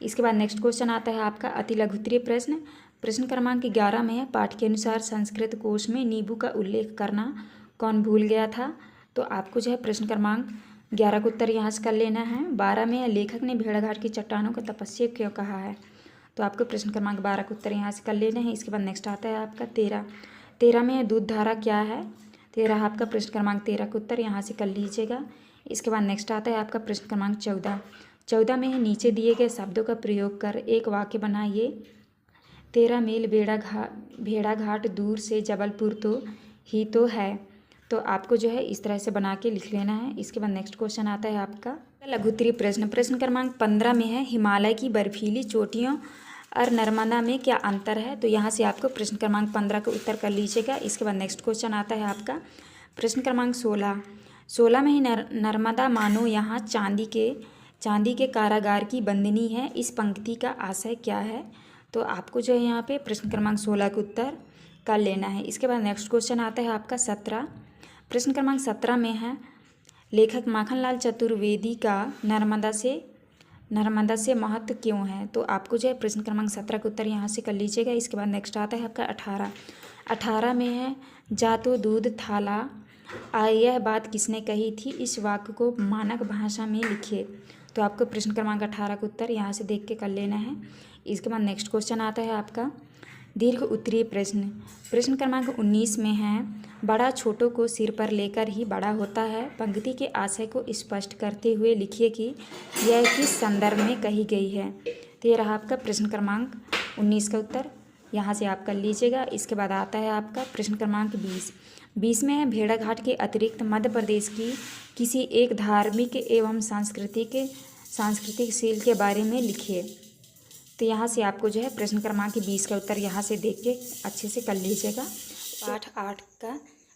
इसके बाद नेक्स्ट क्वेश्चन आता है आपका अति लघुत्तरीय प्रश्न। प्रश्न क्रमांक 11 में है, पाठ के अनुसार संस्कृत कोश में नींबू का उल्लेख करना कौन भूल गया था? तो आपको जो है प्रश्न क्रमांक 11 का उत्तर यहाँ से कर लेना है। 12 में है, लेखक ने भेड़ाघाट की चट्टानों को तपस्या क्यों कहा है? तो आपको प्रश्न क्रमांक 12 का उत्तर यहाँ से कर लेना है। इसके बाद नेक्स्ट आता है आपका 13 में है, दूध धारा क्या है? 13 आपका प्रश्न क्रमांक 13 का उत्तर यहाँ से कर लीजिएगा। इसके बाद नेक्स्ट आता है आपका प्रश्न क्रमांक 14 में है, नीचे दिए गए शब्दों का प्रयोग कर एक वाक्य बनाइए। 13 मील भेड़ाघाट दूर से जबलपुर तो ही तो है। तो आपको जो है इस तरह से बना के लिख लेना है। इसके बाद नेक्स्ट क्वेश्चन आता है आपका लघुत्तरीय प्रश्न। प्रश्न क्रमांक 15 में है, हिमालय की बर्फीली चोटियों और नर्मदा में क्या अंतर है? तो यहाँ से आपको प्रश्न क्रमांक 15 का उत्तर कर लीजिएगा। इसके बाद नेक्स्ट क्वेश्चन आता है आपका प्रश्न क्रमांक 16 में ही नर्मदा मानो यहाँ चांदी के कारागार की बंदिनी है। इस पंक्ति का आशय क्या है? तो आपको जो है यहाँ पे प्रश्न क्रमांक 16 का उत्तर कर लेना है। इसके बाद नेक्स्ट क्वेश्चन आता है आपका 17। प्रश्न क्रमांक 17 में है, लेखक माखनलाल चतुर्वेदी का नर्मदा से महत्व क्यों है? तो आपको जो है प्रश्न क्रमांक 17 का उत्तर यहाँ से कर लीजिएगा। इसके बाद नेक्स्ट आता है आपका 18 में है, जा तो दूध थाला यह बात किसने कही थी? इस वाक्य को मानक भाषा में लिखिए। तो आपको प्रश्न क्रमांक 18 का उत्तर यहाँ से देख के कर लेना है। इसके बाद नेक्स्ट क्वेश्चन आता है आपका दीर्घ उत्तरीय प्रश्न। प्रश्न क्रमांक 19 में है, बड़ा छोटों को सिर पर लेकर ही बड़ा होता है। पंक्ति के आशय को स्पष्ट करते हुए लिखिए कि यह किस संदर्भ में कही गई है। तो ये रहा आपका प्रश्न क्रमांक 19 का उत्तर, यहाँ से आप कर लीजिएगा। इसके बाद आता है आपका प्रश्न क्रमांक 20 में है, भेड़ाघाट के अतिरिक्त मध्य प्रदेश की किसी एक धार्मिक एवं सांस्कृतिक शील के बारे में लिखिए। तो यहाँ से आपको जो है प्रश्न क्रमांक 20 का उत्तर यहाँ से देख के अच्छे से कर लीजिएगा। पाठ 8 का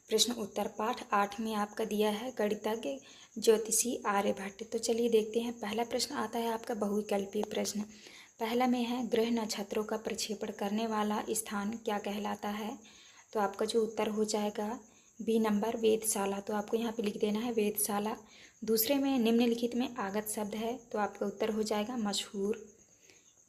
प्रश्न उत्तर। पाठ 8 में आपका दिया है गणितज्ञ ज्योतिषी आर्यभट्ट। तो चलिए देखते हैं। पहला प्रश्न आता है आपका बहुविकल्पीय प्रश्न। पहला में है, ग्रह नक्षत्रों का प्रक्षेपण करने वाला स्थान क्या कहलाता है? तो आपका जो उत्तर हो जाएगा बी नंबर, वेधशाला। तो आपको यहाँ पे लिख देना है वेधशाला। दूसरे में निम्नलिखित में आगत शब्द है, तो आपका उत्तर हो जाएगा मशहूर।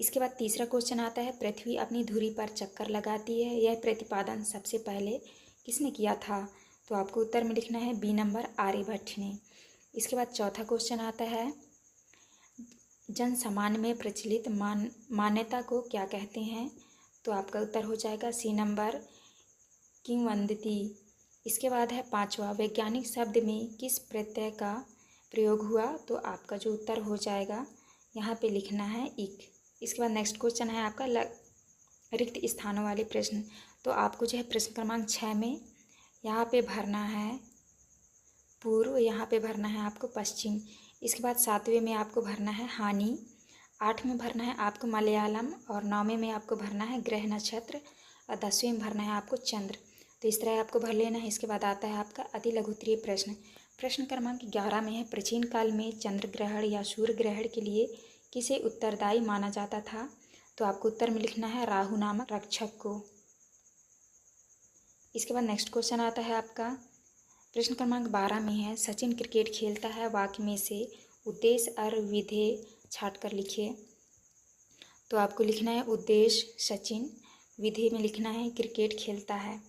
इसके बाद तीसरा क्वेश्चन आता है, पृथ्वी अपनी धुरी पर चक्कर लगाती है, यह प्रतिपादन सबसे पहले किसने किया था? तो आपको उत्तर में लिखना है बी नंबर, आर्यभट्ट ने। इसके बाद चौथा क्वेश्चन आता है, जन सामान्य में प्रचलित मान्यता को क्या कहते हैं? तो आपका उत्तर हो जाएगा सी नंबर, किंवदंती। इसके बाद है पांचवा, वैज्ञानिक शब्द में किस प्रत्यय का प्रयोग हुआ? तो आपका जो उत्तर हो जाएगा यहाँ पे लिखना है इक। इसके बाद नेक्स्ट क्वेश्चन है आपका रिक्त स्थानों वाले प्रश्न। तो आपको जो है प्रश्न क्रमांक 6 में यहाँ पे भरना है पूर्व, यहाँ पे भरना है आपको पश्चिम। इसके बाद 7वें में आपको भरना है हानि, 8 में भरना है आपको मलयालम और 9वें में आपको भरना है ग्रह नक्षत्र और 10वें में भरना है आपको चंद्र। तो इस तरह आपको भर लेना है। इसके बाद आता है आपका अति लघुत्तरीय प्रश्न। प्रश्न क्रमांक 11 में है, प्राचीन काल में चंद्र ग्रहण या सूर्य ग्रहण के लिए किसे उत्तरदायी माना जाता था? तो आपको उत्तर में लिखना है राहु नामक रक्षक को। इसके बाद नेक्स्ट क्वेश्चन आता है आपका प्रश्न क्रमांक 12 में है, सचिन क्रिकेट खेलता है, वाक्य में से उद्देश्य और विधेय छाट कर लिखिए। तो आपको लिखना है उद्देश्य सचिन, विधेय में लिखना है क्रिकेट खेलता है।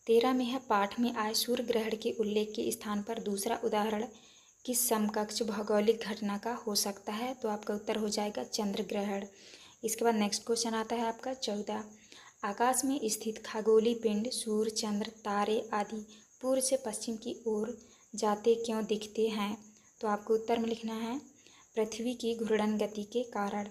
13 में है, पाठ में आए सूर्य ग्रहण के उल्लेख के स्थान पर दूसरा उदाहरण किस समकक्ष भौगोलिक घटना का हो सकता है? तो आपका उत्तर हो जाएगा चंद्र ग्रहण। इसके बाद नेक्स्ट क्वेश्चन आता है आपका 14, आकाश में स्थित खगोलीय पिंड सूर्य, चंद्र, तारे आदि पूर्व से पश्चिम की ओर जाते क्यों दिखते हैं? तो आपको उत्तर में लिखना है पृथ्वी की घूर्णन गति के कारण।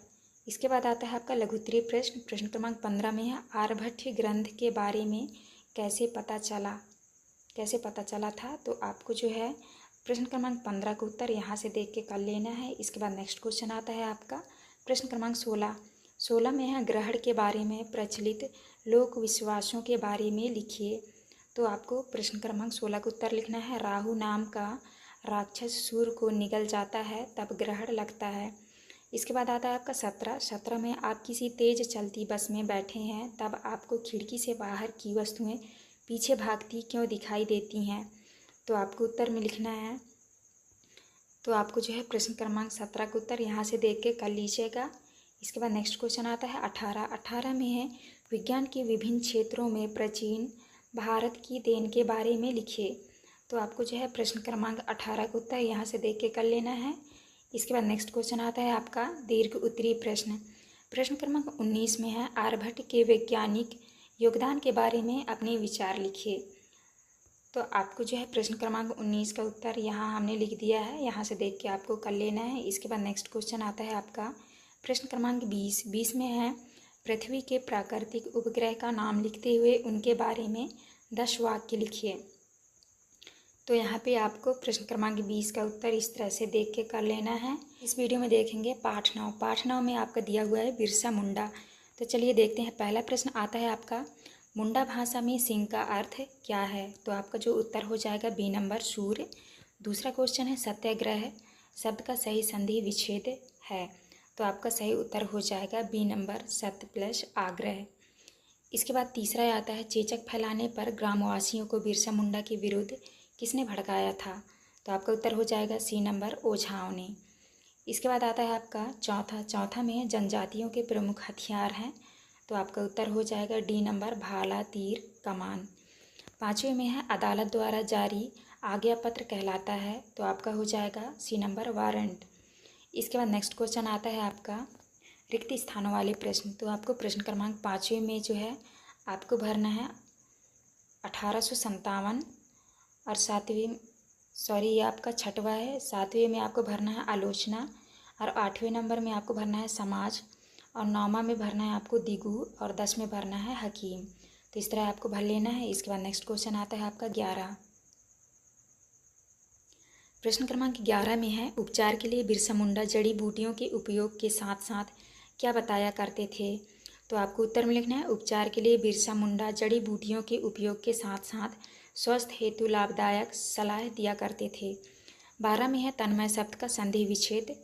इसके बाद आता है आपका लघुत्तरीय प्रश्न। प्रश्न क्रमांक 15 में है आर्यभट्ट ग्रंथ के बारे में कैसे पता चला था। तो आपको जो है प्रश्न क्रमांक 15 का उत्तर यहाँ से देख के कर लेना है। इसके बाद नेक्स्ट क्वेश्चन आता है आपका प्रश्न क्रमांक 16 में है ग्रहण के बारे में प्रचलित लोक विश्वासों के बारे में लिखिए। तो आपको प्रश्न क्रमांक 16 का उत्तर लिखना है। राहु नाम का राक्षस सूर्य को निगल जाता है तब ग्रहण लगता है। इसके बाद आता है आपका 17 में आप किसी तेज चलती बस में बैठे हैं तब आपको खिड़की से बाहर की वस्तुएं पीछे भागती क्यों दिखाई देती हैं। तो आपको उत्तर में लिखना है। तो आपको जो है प्रश्न क्रमांक 17 का उत्तर यहाँ से देख के कर लीजिएगा। इसके बाद नेक्स्ट क्वेश्चन आता है 18 में है विज्ञान के विभिन्न क्षेत्रों में प्राचीन भारत की देन के बारे में लिखिए। तो आपको जो है प्रश्न क्रमांक 18 का उत्तर यहाँ से देख के कर लेना है। इसके बाद नेक्स्ट क्वेश्चन आता है आपका दीर्घ उत्तरीय प्रश्न। प्रश्न क्रमांक 19 में है आर्यभट्ट के वैज्ञानिक योगदान के बारे में अपने विचार लिखिए। तो आपको जो है प्रश्न क्रमांक 19 का उत्तर यहाँ हमने लिख दिया है, यहाँ से देख के आपको कर लेना है। इसके बाद नेक्स्ट क्वेश्चन आता है आपका प्रश्न क्रमांक 20 में है पृथ्वी के प्राकृतिक उपग्रह का नाम लिखते हुए उनके बारे में 10 वाक्य लिखिए। तो यहाँ पे आपको प्रश्न क्रमांक 20 का उत्तर इस तरह से देख के कर लेना है। इस वीडियो में देखेंगे पाठ 9 में आपका दिया हुआ है बिरसा मुंडा। तो चलिए देखते हैं। पहला प्रश्न आता है आपका मुंडा भाषा में सिंह का अर्थ क्या है। तो आपका जो उत्तर हो जाएगा बी नंबर सूर्य। दूसरा क्वेश्चन है सत्याग्रह शब्द का सही संधि विच्छेद है। तो आपका सही उत्तर हो जाएगा बी नंबर सत्य प्लस आग्रह। इसके बाद तीसरा आता है चेचक फैलाने पर ग्रामवासियों को बिरसा मुंडा के विरुद्ध किसने भड़काया था। तो आपका उत्तर हो जाएगा सी नंबर ओझाओं ने। इसके बाद आता है आपका चौथा में जनजातियों के प्रमुख हथियार हैं। तो आपका उत्तर हो जाएगा डी नंबर भाला तीर कमान। पाँचवें में है अदालत द्वारा जारी आज्ञा पत्र कहलाता है। तो आपका हो जाएगा सी नंबर वारंट। इसके बाद नेक्स्ट क्वेश्चन आता है आपका रिक्त स्थानों वाले प्रश्न। तो आपको प्रश्न क्रमांक 5वें में जो है आपको भरना है 1857 और ये आपका 6वां है। 7वें में आपको भरना है आलोचना और 8वें नंबर में आपको भरना है समाज और 9वां में भरना है आपको दिगु और 10 में भरना है हकीम। तो इस तरह आपको भर लेना है। इसके बाद नेक्स्ट क्वेश्चन आता है आपका 11। प्रश्न क्रमांक 11 में है उपचार के लिए बिरसा मुंडा जड़ी बूटियों के उपयोग के साथ साथ क्या बताया करते थे। तो आपको उत्तर में लिखना है उपचार के लिए बिरसा मुंडा जड़ी बूटियों के उपयोग के साथ साथ स्वास्थ्य हेतु लाभदायक सलाह दिया करते थे। 12 में है तन्मय शब्द का संधि विच्छेद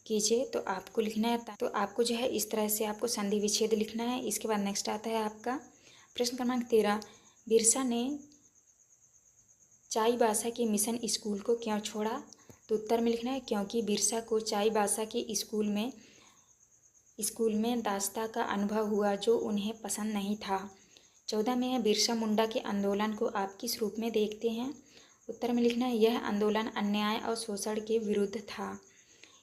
कीजिए। तो आपको लिखना है। तो आपको जो है इस तरह से आपको संधि विच्छेद लिखना है। इसके बाद नेक्स्ट आता है आपका प्रश्न क्रमांक 13 बिरसा ने चाईबासा के मिशन स्कूल को क्यों छोड़ा। तो उत्तर में लिखना है क्योंकि बिरसा को चाईबासा के स्कूल में दास्ता का अनुभव हुआ जो उन्हें पसंद नहीं था। 14 में है बिरसा मुंडा के आंदोलन को आप किस रूप में देखते हैं। उत्तर में लिखना है यह आंदोलन अन्याय और शोषण के विरुद्ध था।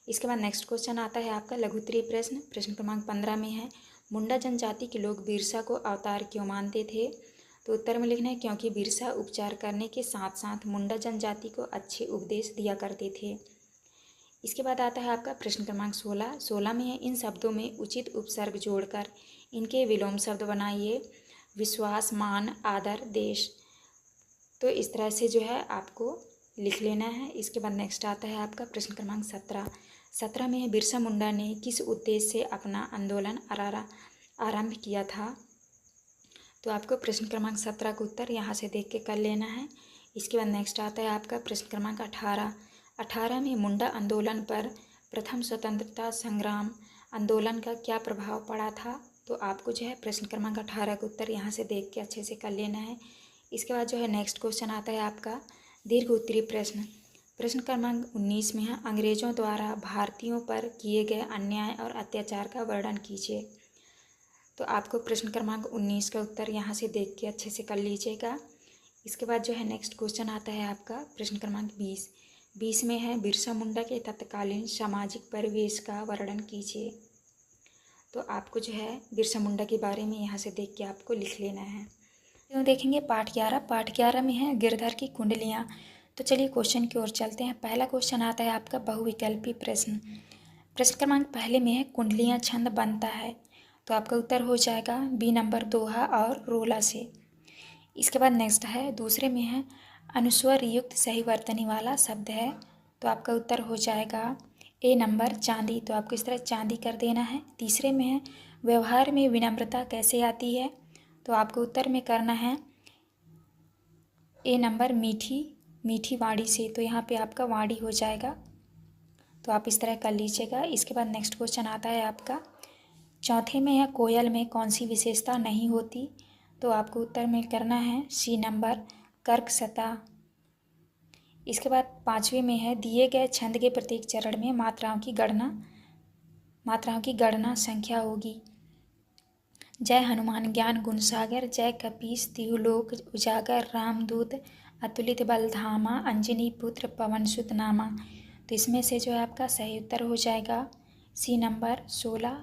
इसके बाद नेक्स्ट क्वेश्चन आता है आपका लघुत्तरीय प्रश्न। प्रश्न क्रमांक 15 में है मुंडा जनजाति के लोग बिरसा को अवतार क्यों मानते थे। तो उत्तर में लिखना है क्योंकि बिरसा उपचार करने के साथ साथ मुंडा जनजाति को अच्छे उपदेश दिया करते थे। इसके बाद आता है आपका प्रश्न क्रमांक 16 में है इन शब्दों में उचित उपसर्ग जोड़कर इनके विलोम शब्द बनाइए। विश्वास मान आदर देश। तो इस तरह से जो है आपको लिख लेना है। इसके बाद नेक्स्ट आता है आपका प्रश्न क्रमांक 17 में है बिरसा मुंडा ने किस उद्देश्य से अपना आंदोलन आरंभ किया था। तो आपको प्रश्न क्रमांक 17 का उत्तर यहाँ से देख के कर लेना है। इसके बाद नेक्स्ट आता है आपका प्रश्न क्रमांक 18 में मुंडा आंदोलन पर प्रथम स्वतंत्रता संग्राम आंदोलन का क्या प्रभाव पड़ा था। तो आपको जो है प्रश्न क्रमांक 18 का उत्तर यहाँ से देख के अच्छे से कर लेना है। इसके बाद जो है नेक्स्ट क्वेश्चन आता है आपका दीर्घ उत्तरीय प्रश्न। प्रश्न क्रमांक 19 में है अंग्रेजों द्वारा भारतीयों पर किए गए अन्याय और अत्याचार का वर्णन कीजिए। तो आपको प्रश्न क्रमांक 19 का उत्तर यहाँ से देख के अच्छे से कर लीजिएगा। इसके बाद जो है नेक्स्ट क्वेश्चन आता है आपका प्रश्न क्रमांक 20 में है बिरसा मुंडा के तत्कालीन सामाजिक परिवेश का वर्णन कीजिए। तो आपको जो है बिरसा मुंडा के बारे में यहाँ से देख के आपको लिख लेना है। तो देखेंगे पाठ 11 में है गिरधर की कुंडलियाँ। तो चलिए क्वेश्चन की ओर चलते हैं। पहला क्वेश्चन आता है आपका बहुविकल्पी प्रश्न। प्रश्न क्रमांक पहले में है कुंडलियाँ छंद बनता है, तो आपका उत्तर हो जाएगा बी नंबर दोहा और रोला से। इसके बाद नेक्स्ट है दूसरे में है अनुस्वर युक्त सही वर्तनी वाला शब्द है, तो आपका उत्तर हो जाएगा ए नंबर चांदी, तो आपको इस तरह चांदी कर देना है। तीसरे में है व्यवहार में विनम्रता कैसे आती है, तो आपको उत्तर में करना है ए नंबर मीठी मीठी वाणी से, तो यहाँ पे आपका वाणी हो जाएगा, तो आप इस तरह कर लीजिएगा। इसके बाद नेक्स्ट क्वेश्चन आता है आपका चौथे में है कोयल में कौन सी विशेषता नहीं होती, तो आपको उत्तर में करना है सी नंबर कर्कशता। इसके बाद पाँचवें में है दिए गए छंद के प्रत्येक चरण में मात्राओं की गणना संख्या होगी। जय हनुमान ज्ञान गुण सागर, जय कपीस तिहुलोक उजागर, रामदूत अतुलित बलधामा, अंजनी पुत्र पवन सुत नामा, तो इसमें से जो है आपका सही उत्तर हो जाएगा सी नंबर 16।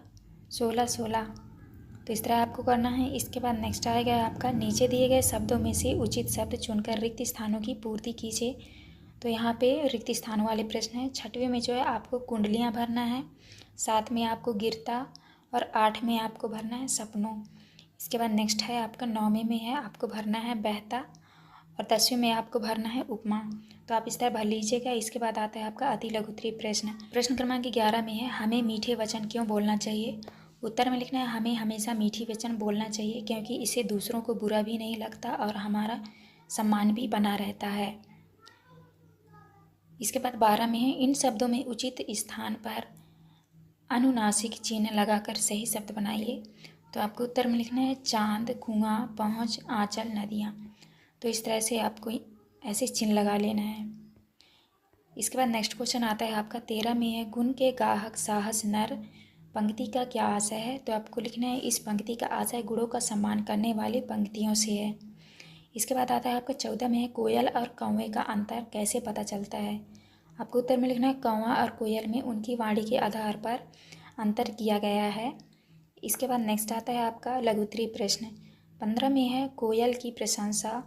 तो इस तरह आपको करना है। इसके बाद नेक्स्ट आएगा आपका नीचे दिए गए शब्दों में से उचित शब्द चुनकर रिक्त स्थानों की पूर्ति कीजिए, तो यहाँ पे रिक्त स्थानों वाले प्रश्न हैं। छठवें में जो है आपको कुंडलियाँ भरना है, सात में आपको गिरता और आठ में आपको भरना है सपनों। इसके बाद नेक्स्ट है आपका नौवें में है आपको भरना है बहता और 10वें में आपको भरना है उपमा, तो आप इस तरह भर लीजिएगा। इसके बाद आता है आपका अति लघुत्तरीय प्रश्न। प्रश्न क्रमांक 11 में है हमें मीठे वचन क्यों बोलना चाहिए, उत्तर में लिखना है हमें हमेशा मीठी वचन बोलना चाहिए क्योंकि इससे दूसरों को बुरा भी नहीं लगता और हमारा सम्मान भी बना रहता है। इसके बाद 12 में है इन शब्दों में उचित स्थान पर अनुनासिक चिन्ह लगाकर सही शब्द बनाइए, तो आपको उत्तर में लिखना है चांद, कुआं, पहुँच, आंचल, नदियाँ, तो इस तरह से आपको ऐसे चिन्ह लगा लेना है। इसके बाद नेक्स्ट क्वेश्चन आता है आपका 13 में है गुण के गाहक साहस नर पंक्ति का क्या आशय है, तो आपको लिखना है इस पंक्ति का आशय गुणों का सम्मान करने वाली पंक्तियों से है। इसके बाद आता है आपका 14 में है कोयल और कौवे का अंतर कैसे पता चलता है, आपको उत्तर में लिखना है कौवा और कोयल में उनकी वाणी के आधार पर अंतर किया गया है। इसके बाद नेक्स्ट आता है आपका लघुत्तरीय प्रश्न। 15 में है कोयल की प्रशंसा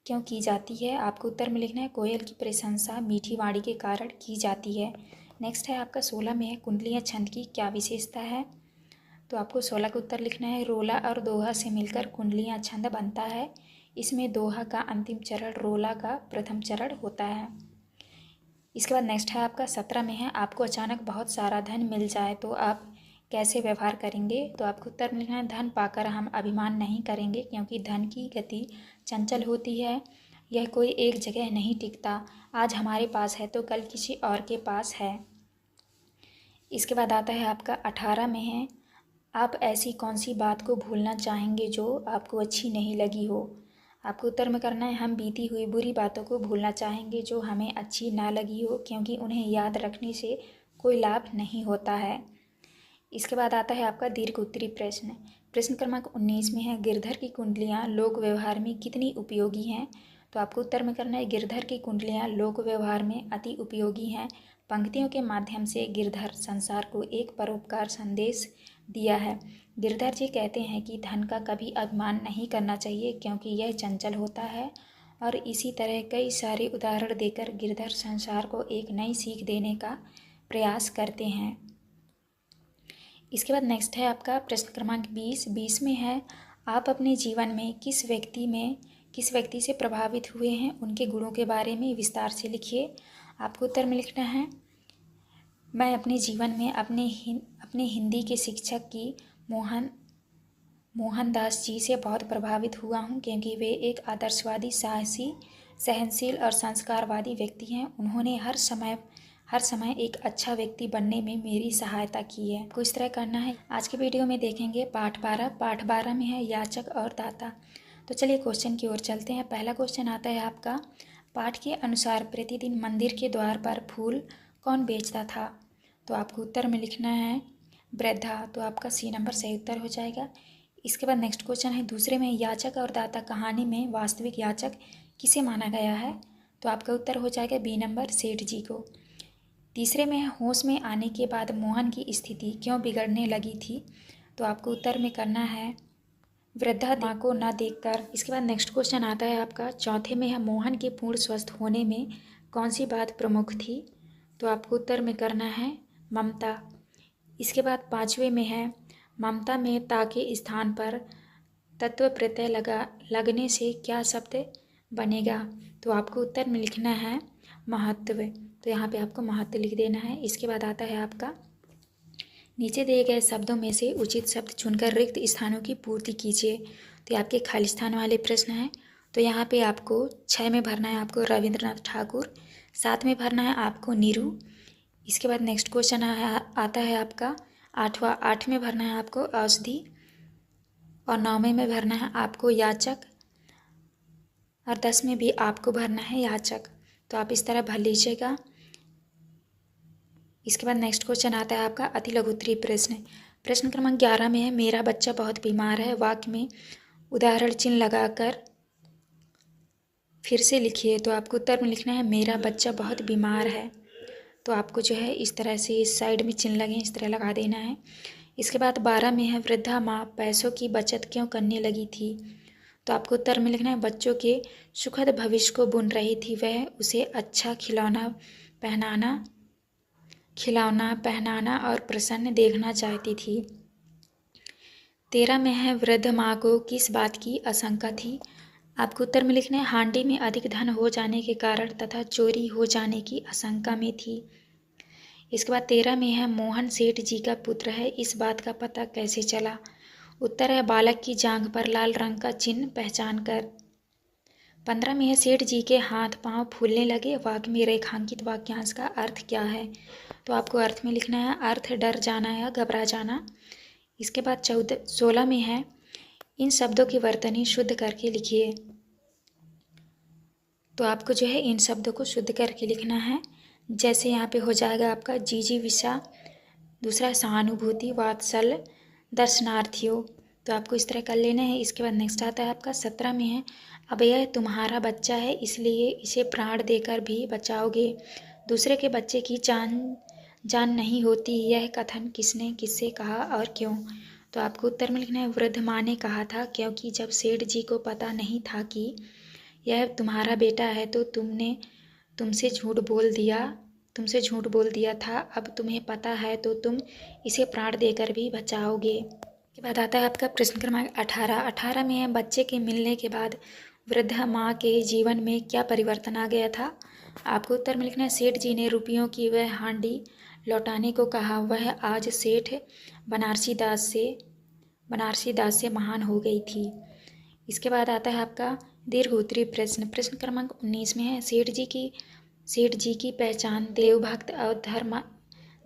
क्यों की जाती है, आपको उत्तर में लिखना है कोयल की प्रशंसा मीठी वाणी के कारण की जाती है। नेक्स्ट है आपका 16 में है कुंडलियाँ छंद की क्या विशेषता है, तो आपको 16 का उत्तर लिखना है रोला और दोहा से मिलकर कुंडलियाँ छंद बनता है। इसमें दोहा का अंतिम चरण रोला का प्रथम चरण होता है। इसके बाद नेक्स्ट है आपका 17 में है आपको अचानक बहुत सारा धन मिल जाए तो आप कैसे व्यवहार करेंगे, तो आपको उत्तर में लिखना है धन पाकर हम अभिमान नहीं करेंगे क्योंकि धन की गति चंचल होती है, यह कोई एक जगह नहीं टिकता, आज हमारे पास है तो कल किसी और के पास है। इसके बाद आता है आपका 18 में है आप ऐसी कौन सी बात को भूलना चाहेंगे जो आपको अच्छी नहीं लगी हो, आपको उत्तर में करना है हम बीती हुई बुरी बातों को भूलना चाहेंगे जो हमें अच्छी ना लगी हो क्योंकि उन्हें याद रखने से कोई लाभ नहीं होता है। इसके बाद आता है आपका दीर्घ उत्तरीय प्रश्न। प्रश्न क्रमांक 19 में है गिरधर की कुंडलियाँ लोक व्यवहार में कितनी उपयोगी हैं, तो आपको उत्तर में करना है गिरधर की कुंडलियाँ लोक व्यवहार में अति उपयोगी हैं। पंक्तियों के माध्यम से गिरधर संसार को एक परोपकार संदेश दिया है। गिरधर जी कहते हैं कि धन का कभी अभिमान नहीं करना चाहिए क्योंकि यह चंचल होता है, और इसी तरह कई सारे उदाहरण देकर गिरधर संसार को एक नई सीख देने का प्रयास करते हैं। इसके बाद नेक्स्ट है आपका प्रश्न क्रमांक 20 में है आप अपने जीवन में किस व्यक्ति से प्रभावित हुए हैं, उनके गुणों के बारे में विस्तार से लिखिए। आपको उत्तर में लिखना है मैं अपने जीवन में अपने हिंदी के शिक्षक की मोहनदास जी से बहुत प्रभावित हुआ हूँ क्योंकि वे एक आदर्शवादी, साहसी, सहनशील और संस्कारवादी व्यक्ति हैं। उन्होंने हर समय एक अच्छा व्यक्ति बनने में मेरी सहायता की है। आपको इस तरह करना है। आज के वीडियो में देखेंगे पाठ 12 में है याचक और दाता। तो चलिए क्वेश्चन की ओर चलते हैं। पहला क्वेश्चन आता है आपका पाठ के अनुसार प्रतिदिन मंदिर के द्वार पर फूल कौन बेचता था, तो आपको उत्तर में लिखना है वृद्धा, तो आपका सी नंबर सही उत्तर हो जाएगा। इसके बाद नेक्स्ट क्वेश्चन है दूसरे में याचक और दाता कहानी में वास्तविक याचक किसे माना गया है, तो आपका उत्तर हो जाएगा बी नंबर सेठ जी को। तीसरे में है होश में आने के बाद मोहन की स्थिति क्यों बिगड़ने लगी थी, तो आपको उत्तर में करना है वृद्धा माँ को न देखकर। इसके बाद नेक्स्ट क्वेश्चन आता है आपका चौथे में है मोहन के पूर्ण स्वस्थ होने में कौन सी बात प्रमुख थी, तो आपको उत्तर में करना है ममता। इसके बाद 5वें में है ममता में ता के स्थान पर तत्व प्रत्यय लगने से क्या शब्द बनेगा। तो आपको उत्तर में लिखना है महत्व। तो यहाँ पे आपको महत्व लिख देना है। इसके बाद आता है आपका नीचे दिए गए शब्दों में से उचित शब्द चुनकर रिक्त स्थानों की पूर्ति कीजिए। तो ये आपके खाली स्थान वाले प्रश्न हैं। तो यहाँ पे आपको 6 में भरना है आपको रविंद्रनाथ ठाकुर, 7 में भरना है आपको नीरू। इसके बाद नेक्स्ट क्वेश्चन आता है आपका 8 में भरना है आपको औषधि और 9वें में भरना है आपको याचक और 10 में भी आपको भरना है याचक। तो आप इस तरह भर लीजिएगा। इसके बाद नेक्स्ट क्वेश्चन आता है आपका अति लघु उत्तरीय प्रश्न। प्रश्न क्रमांक 11 में है मेरा बच्चा बहुत बीमार है। वाक्य में उदाहरण चिन्ह लगाकर फिर से लिखिए। तो आपको उत्तर में लिखना है मेरा बच्चा बहुत बीमार है। तो आपको जो है इस तरह से इस साइड में चिन्ह लगे इस तरह लगा देना है। इसके बाद 12 में है वृद्धा माँ पैसों की बचत क्यों करने लगी थी। तो आपको उत्तर में लिखना है बच्चों के सुखद भविष्य को बुन रही थी। वह उसे अच्छा खिलौना पहनाना और प्रसन्न देखना चाहती थी। 13 में है वृद्ध माँ को किस बात की आशंका थी। आपको उत्तर में लिखना है हांडी में अधिक धन हो जाने के कारण तथा चोरी हो जाने की आशंका में थी। इसके बाद 13 में है मोहन सेठ जी का पुत्र है, इस बात का पता कैसे चला। उत्तर है बालक की जांघ पर लाल रंग का चिन्ह पहचान कर। 15 में है सेठ जी के हाथ पांव फूलने लगे। वाक्य में रेखांकित वाक्यांश का अर्थ क्या है। तो आपको अर्थ में लिखना है अर्थ डर जाना या घबरा जाना। इसके बाद 16 में है इन शब्दों की वर्तनी शुद्ध करके लिखिए। तो आपको जो है इन शब्दों को शुद्ध करके लिखना है। जैसे यहाँ पे हो जाएगा आपका जिजीविषा, दूसरा सहानुभूति, वात्सल्य, दर्शनार्थियों। तो आपको इस तरह कर लेना है। इसके बाद नेक्स्ट आता है आपका 17 में है अब यह तुम्हारा बच्चा है इसलिए इसे प्राण देकर भी बचाओगे। दूसरे के बच्चे की जान नहीं होती। यह कथन किसने किससे कहा और क्यों। तो आपको उत्तर में लिखना है वृद्ध माँ ने कहा था क्योंकि जब सेठ जी को पता नहीं था कि यह तुम्हारा बेटा है तो तुमसे झूठ बोल दिया था। अब तुम्हें पता है तो तुम इसे प्राण देकर भी बचाओगे। के बाद आता है आपका प्रश्न क्रमांक 18 में है बच्चे के मिलने के बाद वृद्धा माँ के जीवन में क्या परिवर्तन आ गया था। आपको उत्तर में लिखना है सेठ जी ने रुपयों की वह हांडी लौटाने को कहा। वह आज सेठ बनारसी दास से महान हो गई थी। इसके बाद आता है आपका दीर्घ उत्तरीय प्रश्न। प्रश्न क्रमांक 19 में है सेठ जी की पहचान देवभक्त और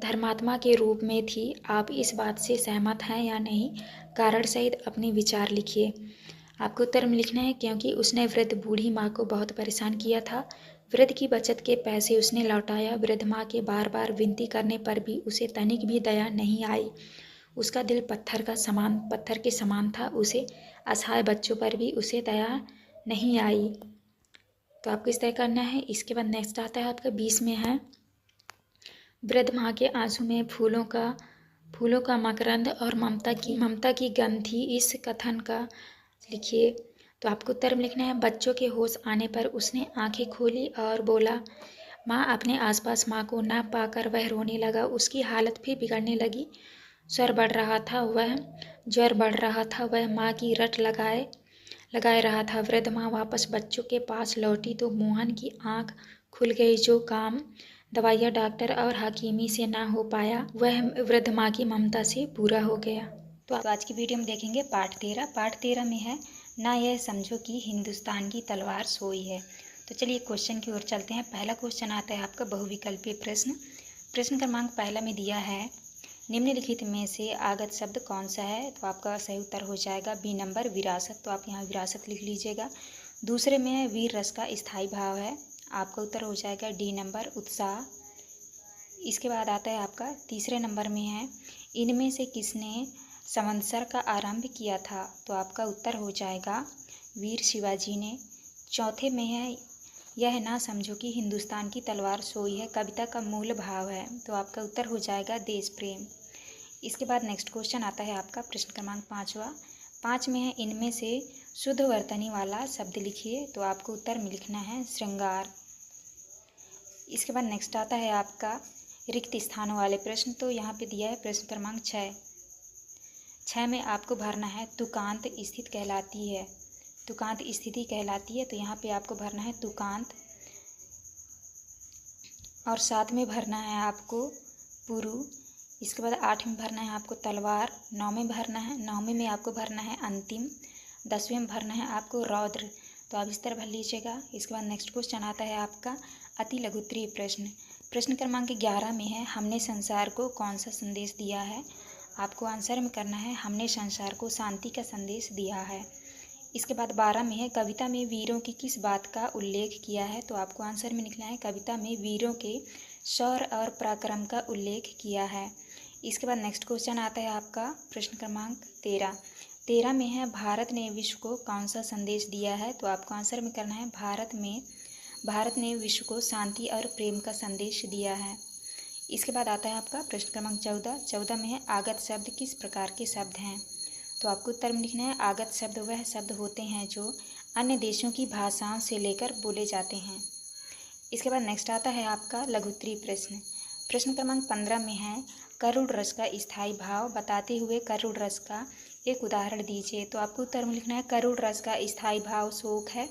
धर्मात्मा के रूप में थी। आप इस बात से सहमत हैं या नहीं, कारण सहित अपने विचार लिखिए। आपको उत्तर में लिखना है क्योंकि उसने वृद्ध बूढ़ी माँ को बहुत परेशान किया था। वृद्ध की बचत के पैसे उसने लौटाया। वृद्ध माँ के बार बार विनती करने पर भी उसे तनिक भी दया नहीं आई। उसका दिल पत्थर के समान था। उसे असहाय बच्चों पर भी उसे दया नहीं आई। तो आपको इस तरह करना है। इसके बाद नेक्स्ट आता है आपका 20 में है वृद्ध माँ के आंसू में फूलों का मकरंद और ममता की गंध थी। इस कथन का लिखिए। तो आपको उत्तर में लिखना है बच्चों के होश आने पर उसने आंखें खोली और बोला माँ। अपने आसपास माँ को न पाकर वह रोने लगा। उसकी हालत फिर बिगड़ने लगी। ज्वर बढ़ रहा था। वह माँ की रट लगाए रहा था। वृद्ध माँ वापस बच्चों के पास लौटी तो मोहन की आंख खुल गई। जो काम दवाइयाँ डॉक्टर और हकीमी से ना हो पाया वह वृद्ध माँ की ममता से पूरा हो गया। तो आज की वीडियो में देखेंगे पाठ 13 में है ना यह समझो कि हिंदुस्तान की तलवार सोई है। तो चलिए क्वेश्चन की ओर चलते हैं। पहला क्वेश्चन आता है आपका बहुविकल्पीय प्रश्न क्रमांक पहला में दिया है निम्नलिखित में से आगत शब्द कौन सा है। तो आपका सही उत्तर हो जाएगा बी नंबर विरासत। तो आप यहाँ विरासत लिख लीजिएगा। दूसरे में है वीर रस का स्थायी भाव है। आपका उत्तर हो जाएगा डी नंबर उत्साह। इसके बाद आता है आपका तीसरे नंबर में है इनमें से किसने संवत्सर का आरंभ किया था। तो आपका उत्तर हो जाएगा वीर शिवाजी ने। चौथे में है यह ना समझो कि हिंदुस्तान की तलवार सोई है कविता का मूल भाव है। तो आपका उत्तर हो जाएगा देश प्रेम। इसके बाद नेक्स्ट क्वेश्चन आता है आपका प्रश्न क्रमांक 5 में है इनमें से शुद्ध वर्तनी वाला शब्द लिखिए। तो आपको उत्तर में लिखना है श्रृंगार। इसके बाद नेक्स्ट आता है आपका रिक्त स्थानों वाले प्रश्न। तो यहाँ पे दिया है प्रश्न क्रमांक 6 में आपको भरना है तुकांत स्थिति कहलाती है। तुकांत स्थिति कहलाती है, तो यहाँ पे आपको भरना है तुकांत। और 7 में भरना है आपको पुरु। इसके बाद 8 में भरना है आपको तलवार। 9 में भरना है, 9वें में आपको भरना है अंतिम। 10वें में भरना है आपको रौद्र। तो आप इस तरह भर लीजिएगा। इसके बाद नेक्स्ट क्वेश्चन आता है आपका अति लघुत्तरीय प्रश्न। प्रश्न क्रमांक 11 में है हमने संसार को कौन सा संदेश दिया है। आपको आंसर में करना है हमने संसार को शांति का संदेश दिया है। इसके बाद 12 में है कविता में वीरों की किस बात का उल्लेख किया है। तो आपको आंसर में लिखना है कविता में वीरों के शौर्य और पराक्रम का उल्लेख किया है। इसके बाद नेक्स्ट क्वेश्चन आता है आपका प्रश्न क्रमांक 13 में है भारत ने विश्व को कौन सा संदेश दिया है। तो आपको आंसर में करना है भारत ने विश्व को शांति और प्रेम का संदेश दिया है। इसके बाद आता है आपका प्रश्न क्रमांक 14 में है आगत शब्द किस प्रकार के शब्द हैं। तो आपको उत्तर में लिखना है आगत शब्द वह शब्द होते हैं जो अन्य देशों की भाषाओं से लेकर बोले जाते हैं। इसके बाद नेक्स्ट आता है आपका लघुत्तरीय प्रश्न। प्रश्न क्रमांक 15 में है करुण रस का स्थायी भाव बताते हुए करुण रस का एक उदाहरण दीजिए। तो आपको उत्तर में लिखना है करुण रस का स्थायी भाव शोक है।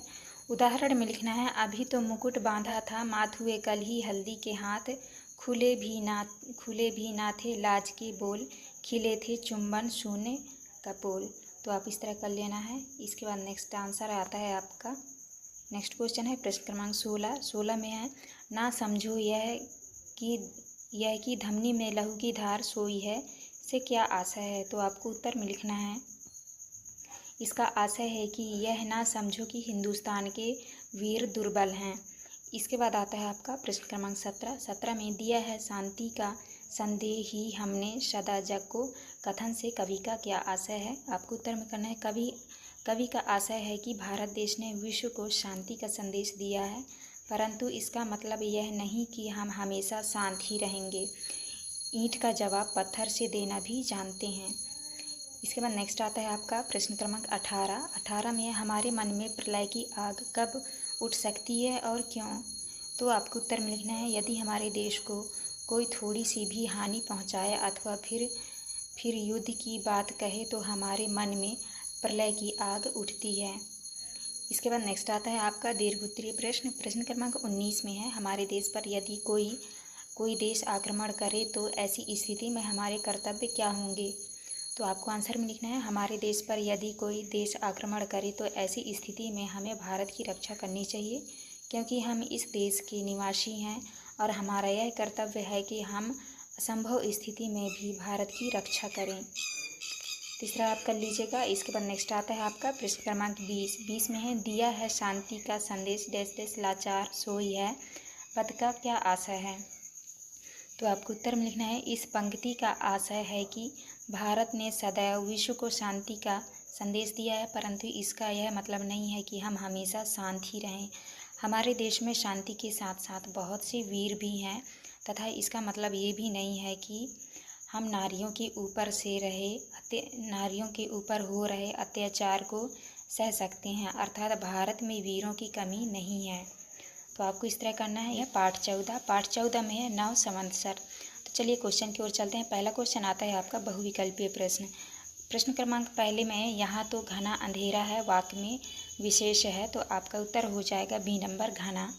उदाहरण में लिखना है अभी तो मुकुट बांधा था माथुए कल ही हल्दी के हाथ, खुले भी ना थे लाज के बोल, खिले थे चुंबन शून्य कपोल। तो आप इस तरह कर लेना है। इसके बाद नेक्स्ट आंसर आता है आपका नेक्स्ट क्वेश्चन है प्रश्न क्रमांक 16 में है ना समझो यह कि धमनी में लहू की धार सोई है से क्या आशय है। तो आपको उत्तर में लिखना है इसका आशय है कि यह ना समझो कि हिंदुस्तान के वीर दुर्बल हैं। इसके बाद आता है आपका प्रश्न क्रमांक 17 में दिया है शांति का संदेह ही हमने सदा जग को कथन से कवि का क्या आशय है। आपको उत्तर में करना है कवि का आशय है कि भारत देश ने विश्व को शांति का संदेश दिया है, परंतु इसका मतलब यह नहीं कि हम हमेशा शांत ही रहेंगे। ईंट का जवाब पत्थर से देना भी जानते हैं। इसके बाद नेक्स्ट आता है आपका प्रश्न क्रमांक 18 में हमारे मन में प्रलय की आग कब उठ सकती है और क्यों। तो आपको उत्तर में लिखना है यदि हमारे देश को कोई थोड़ी सी भी हानि पहुंचाए अथवा फिर युद्ध की बात कहे तो हमारे मन में प्रलय की आग उठती है। इसके बाद नेक्स्ट आता है आपका दीर्घोत्तरीय प्रश्न। प्रश्न क्रमांक 19 में है हमारे देश पर यदि कोई देश आक्रमण करे तो ऐसी स्थिति में हमारे कर्तव्य क्या होंगे। तो आपको आंसर में लिखना है हमारे देश पर यदि कोई देश आक्रमण करे तो ऐसी स्थिति में हमें भारत की रक्षा करनी चाहिए, क्योंकि हम इस देश के निवासी हैं और हमारा यह कर्तव्य है कि हम असंभव स्थिति में भी भारत की रक्षा करें। तीसरा आप कर लीजिएगा। इसके बाद नेक्स्ट आता है आपका प्रश्न क्रमांक 20 में है दिया है शांति का संदेश डैश डैश लाचार सोई है पद का क्या आशय है। तो आपको उत्तर में लिखना है इस पंक्ति का आशय है कि भारत ने सदैव विश्व को शांति का संदेश दिया है, परंतु इसका यह मतलब नहीं है कि हम हमेशा शांत ही रहें। हमारे देश में शांति के साथ साथ बहुत से वीर भी हैं तथा इसका मतलब ये भी नहीं है कि हम नारियों के ऊपर हो रहे अत्याचार को सह सकते हैं, अर्थात भारत में वीरों की कमी नहीं है। तो आपको इस तरह करना है। यह पाठ 14 में है नव संवत्सर। तो चलिए क्वेश्चन की ओर चलते हैं। पहला क्वेश्चन आता है आपका बहुविकल्पीय प्रश्न। प्रश्न क्रमांक पहले में है यहाँ तो घना अंधेरा है वाक्य में विशेष है, तो आपका उत्तर हो जाएगा बी नंबर घना।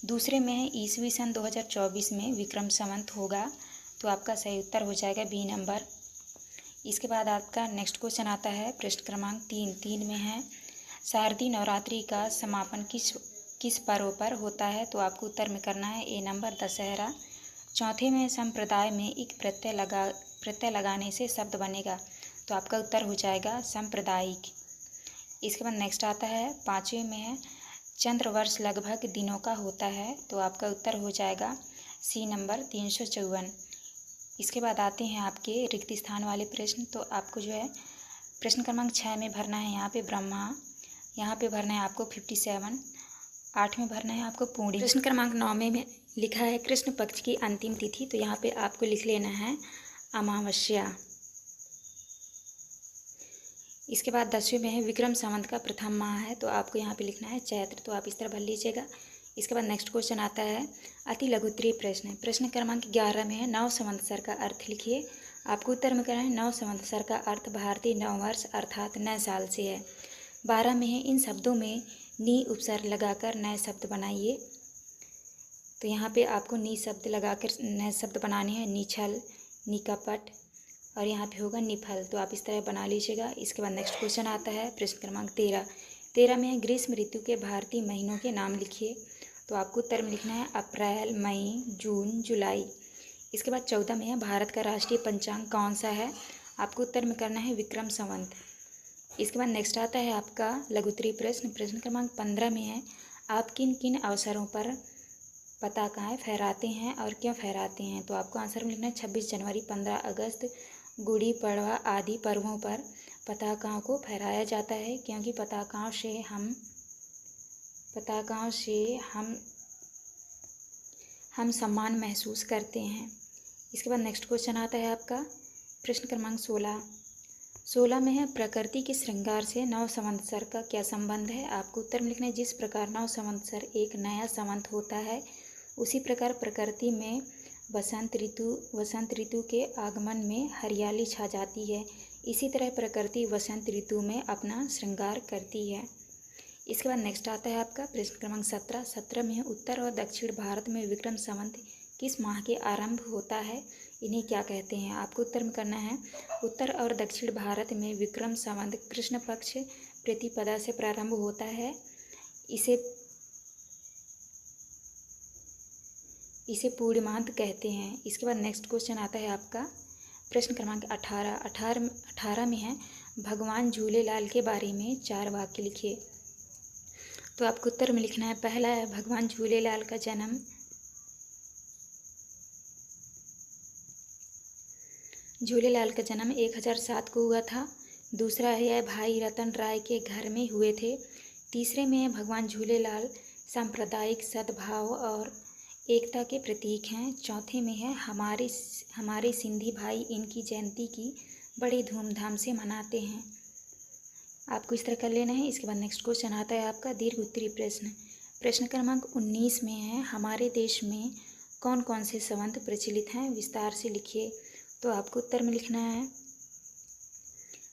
दूसरे में है ईस्वी सन 2024 में विक्रम संवत होगा, तो आपका सही उत्तर हो जाएगा बी नंबर। इसके बाद आपका नेक्स्ट क्वेश्चन आता है प्रश्न क्रमांक 3 में है शारदीय नवरात्रि का समापन किस पर्व पर होता है। तो आपको उत्तर में करना है ए नंबर दशहरा। चौथे में संप्रदाय में एक प्रत्यय लगाने से शब्द बनेगा, तो आपका उत्तर हो जाएगा सांप्रदायिक। इसके बाद नेक्स्ट आता है 5वें में है चंद्रवर्ष लगभग दिनों का होता है, तो आपका उत्तर हो जाएगा सी नंबर 354। इसके बाद आते हैं आपके रिक्त स्थान वाले प्रश्न। तो आपको जो है प्रश्न क्रमांक 6 में भरना है यहाँ पे ब्रह्मा, यहाँ पे भरना है आपको 57, 8 में भरना है आपको पूर्णी। प्रश्न क्रमांक 9 में लिखा है कृष्ण पक्ष की अंतिम तिथि, तो यहाँ पे आपको लिख लेना है अमावस्या। इसके बाद 10वें में है विक्रम संवत का प्रथम माह है, तो आपको यहाँ पे लिखना है चैत्र, तो आप इस तरह भर लीजिएगा। इसके बाद नेक्स्ट क्वेश्चन आता है अति लघु उत्तरीय प्रश्न। प्रश्न क्रमांक 11 में है नव संवत्सर का अर्थ लिखिए। आपको उत्तर में करना है नव संवत्सर का अर्थ भारतीय नववर्ष अर्थात नए साल से है। 12 में है इन शब्दों में नी उपसर्ग लगाकर नए शब्द बनाइए। तो यहाँ पे आपको नी शब्द लगाकर नए शब्द बनाने हैं, निछल, निकपट और यहाँ पे होगा निफल। तो आप इस तरह बना लीजिएगा। इसके बाद नेक्स्ट क्वेश्चन आता है प्रश्न क्रमांक 13 में है ग्रीष्म ऋतु के भारतीय महीनों के नाम लिखिए। तो आपको उत्तर में लिखना है अप्रैल, मई, जून, जुलाई। इसके बाद 14 में है भारत का राष्ट्रीय पंचांग कौन सा है। आपको उत्तर में करना है विक्रम संवत। इसके बाद नेक्स्ट आता है आपका लघु उत्तरीय प्रश्न। प्रश्न क्रमांक 15 में है आप किन किन अवसरों पर पताकाएँ फहराते हैं और क्यों फहराते हैं। तो आपको आंसर में लिखना है 26 जनवरी, 15 अगस्त, गुड़ी पड़वा आदि पर्वों पर पताकाओं को फहराया जाता है, क्योंकि पताकाओं से हम सम्मान महसूस करते हैं। इसके बाद नेक्स्ट क्वेश्चन आता है आपका प्रश्न क्रमांक 16 में है प्रकृति के श्रृंगार से नव संवत्सर का क्या संबंध है। आपको उत्तर में लिखना है जिस प्रकार नव संवत्सर एक नया संवत होता है, उसी प्रकार प्रकृति में वसंत ऋतु के आगमन में हरियाली छा जाती है। इसी तरह प्रकृति वसंत ऋतु में अपना श्रृंगार करती है। इसके बाद नेक्स्ट आता है आपका प्रश्न क्रमांक 17 में है उत्तर और दक्षिण भारत में विक्रम संवत किस माह के आरंभ होता है, इन्हें क्या कहते हैं। आपको उत्तर में करना है उत्तर और दक्षिण भारत में विक्रम संवत कृष्ण पक्ष प्रतिपदा से प्रारंभ होता है। इसे पूर्णिमांत कहते हैं। इसके बाद नेक्स्ट क्वेश्चन आता है आपका प्रश्न क्रमांक 18 में है भगवान झूलेलाल के बारे में 4 वाक्य लिखिए। तो आपको उत्तर में लिखना है पहला है भगवान झूलेलाल का जन्म झूलेलाल का जन्म 1007 को हुआ था। दूसरा है यह भाई रतन राय के घर में हुए थे। तीसरे में है भगवान झूलेलाल सांप्रदायिक सद्भाव और एकता के प्रतीक हैं। चौथे में है हमारे सिंधी भाई इनकी जयंती की बड़े धूमधाम से मनाते हैं। आपको इस तरह कर लेना है। इसके बाद नेक्स्ट क्वेश्चन आता है आपका दीर्घ उत्तरीय प्रश्न। प्रश्न क्रमांक 19 में है हमारे देश में कौन कौन से संवत प्रचलित हैं, विस्तार से लिखिए। तो आपको उत्तर में लिखना है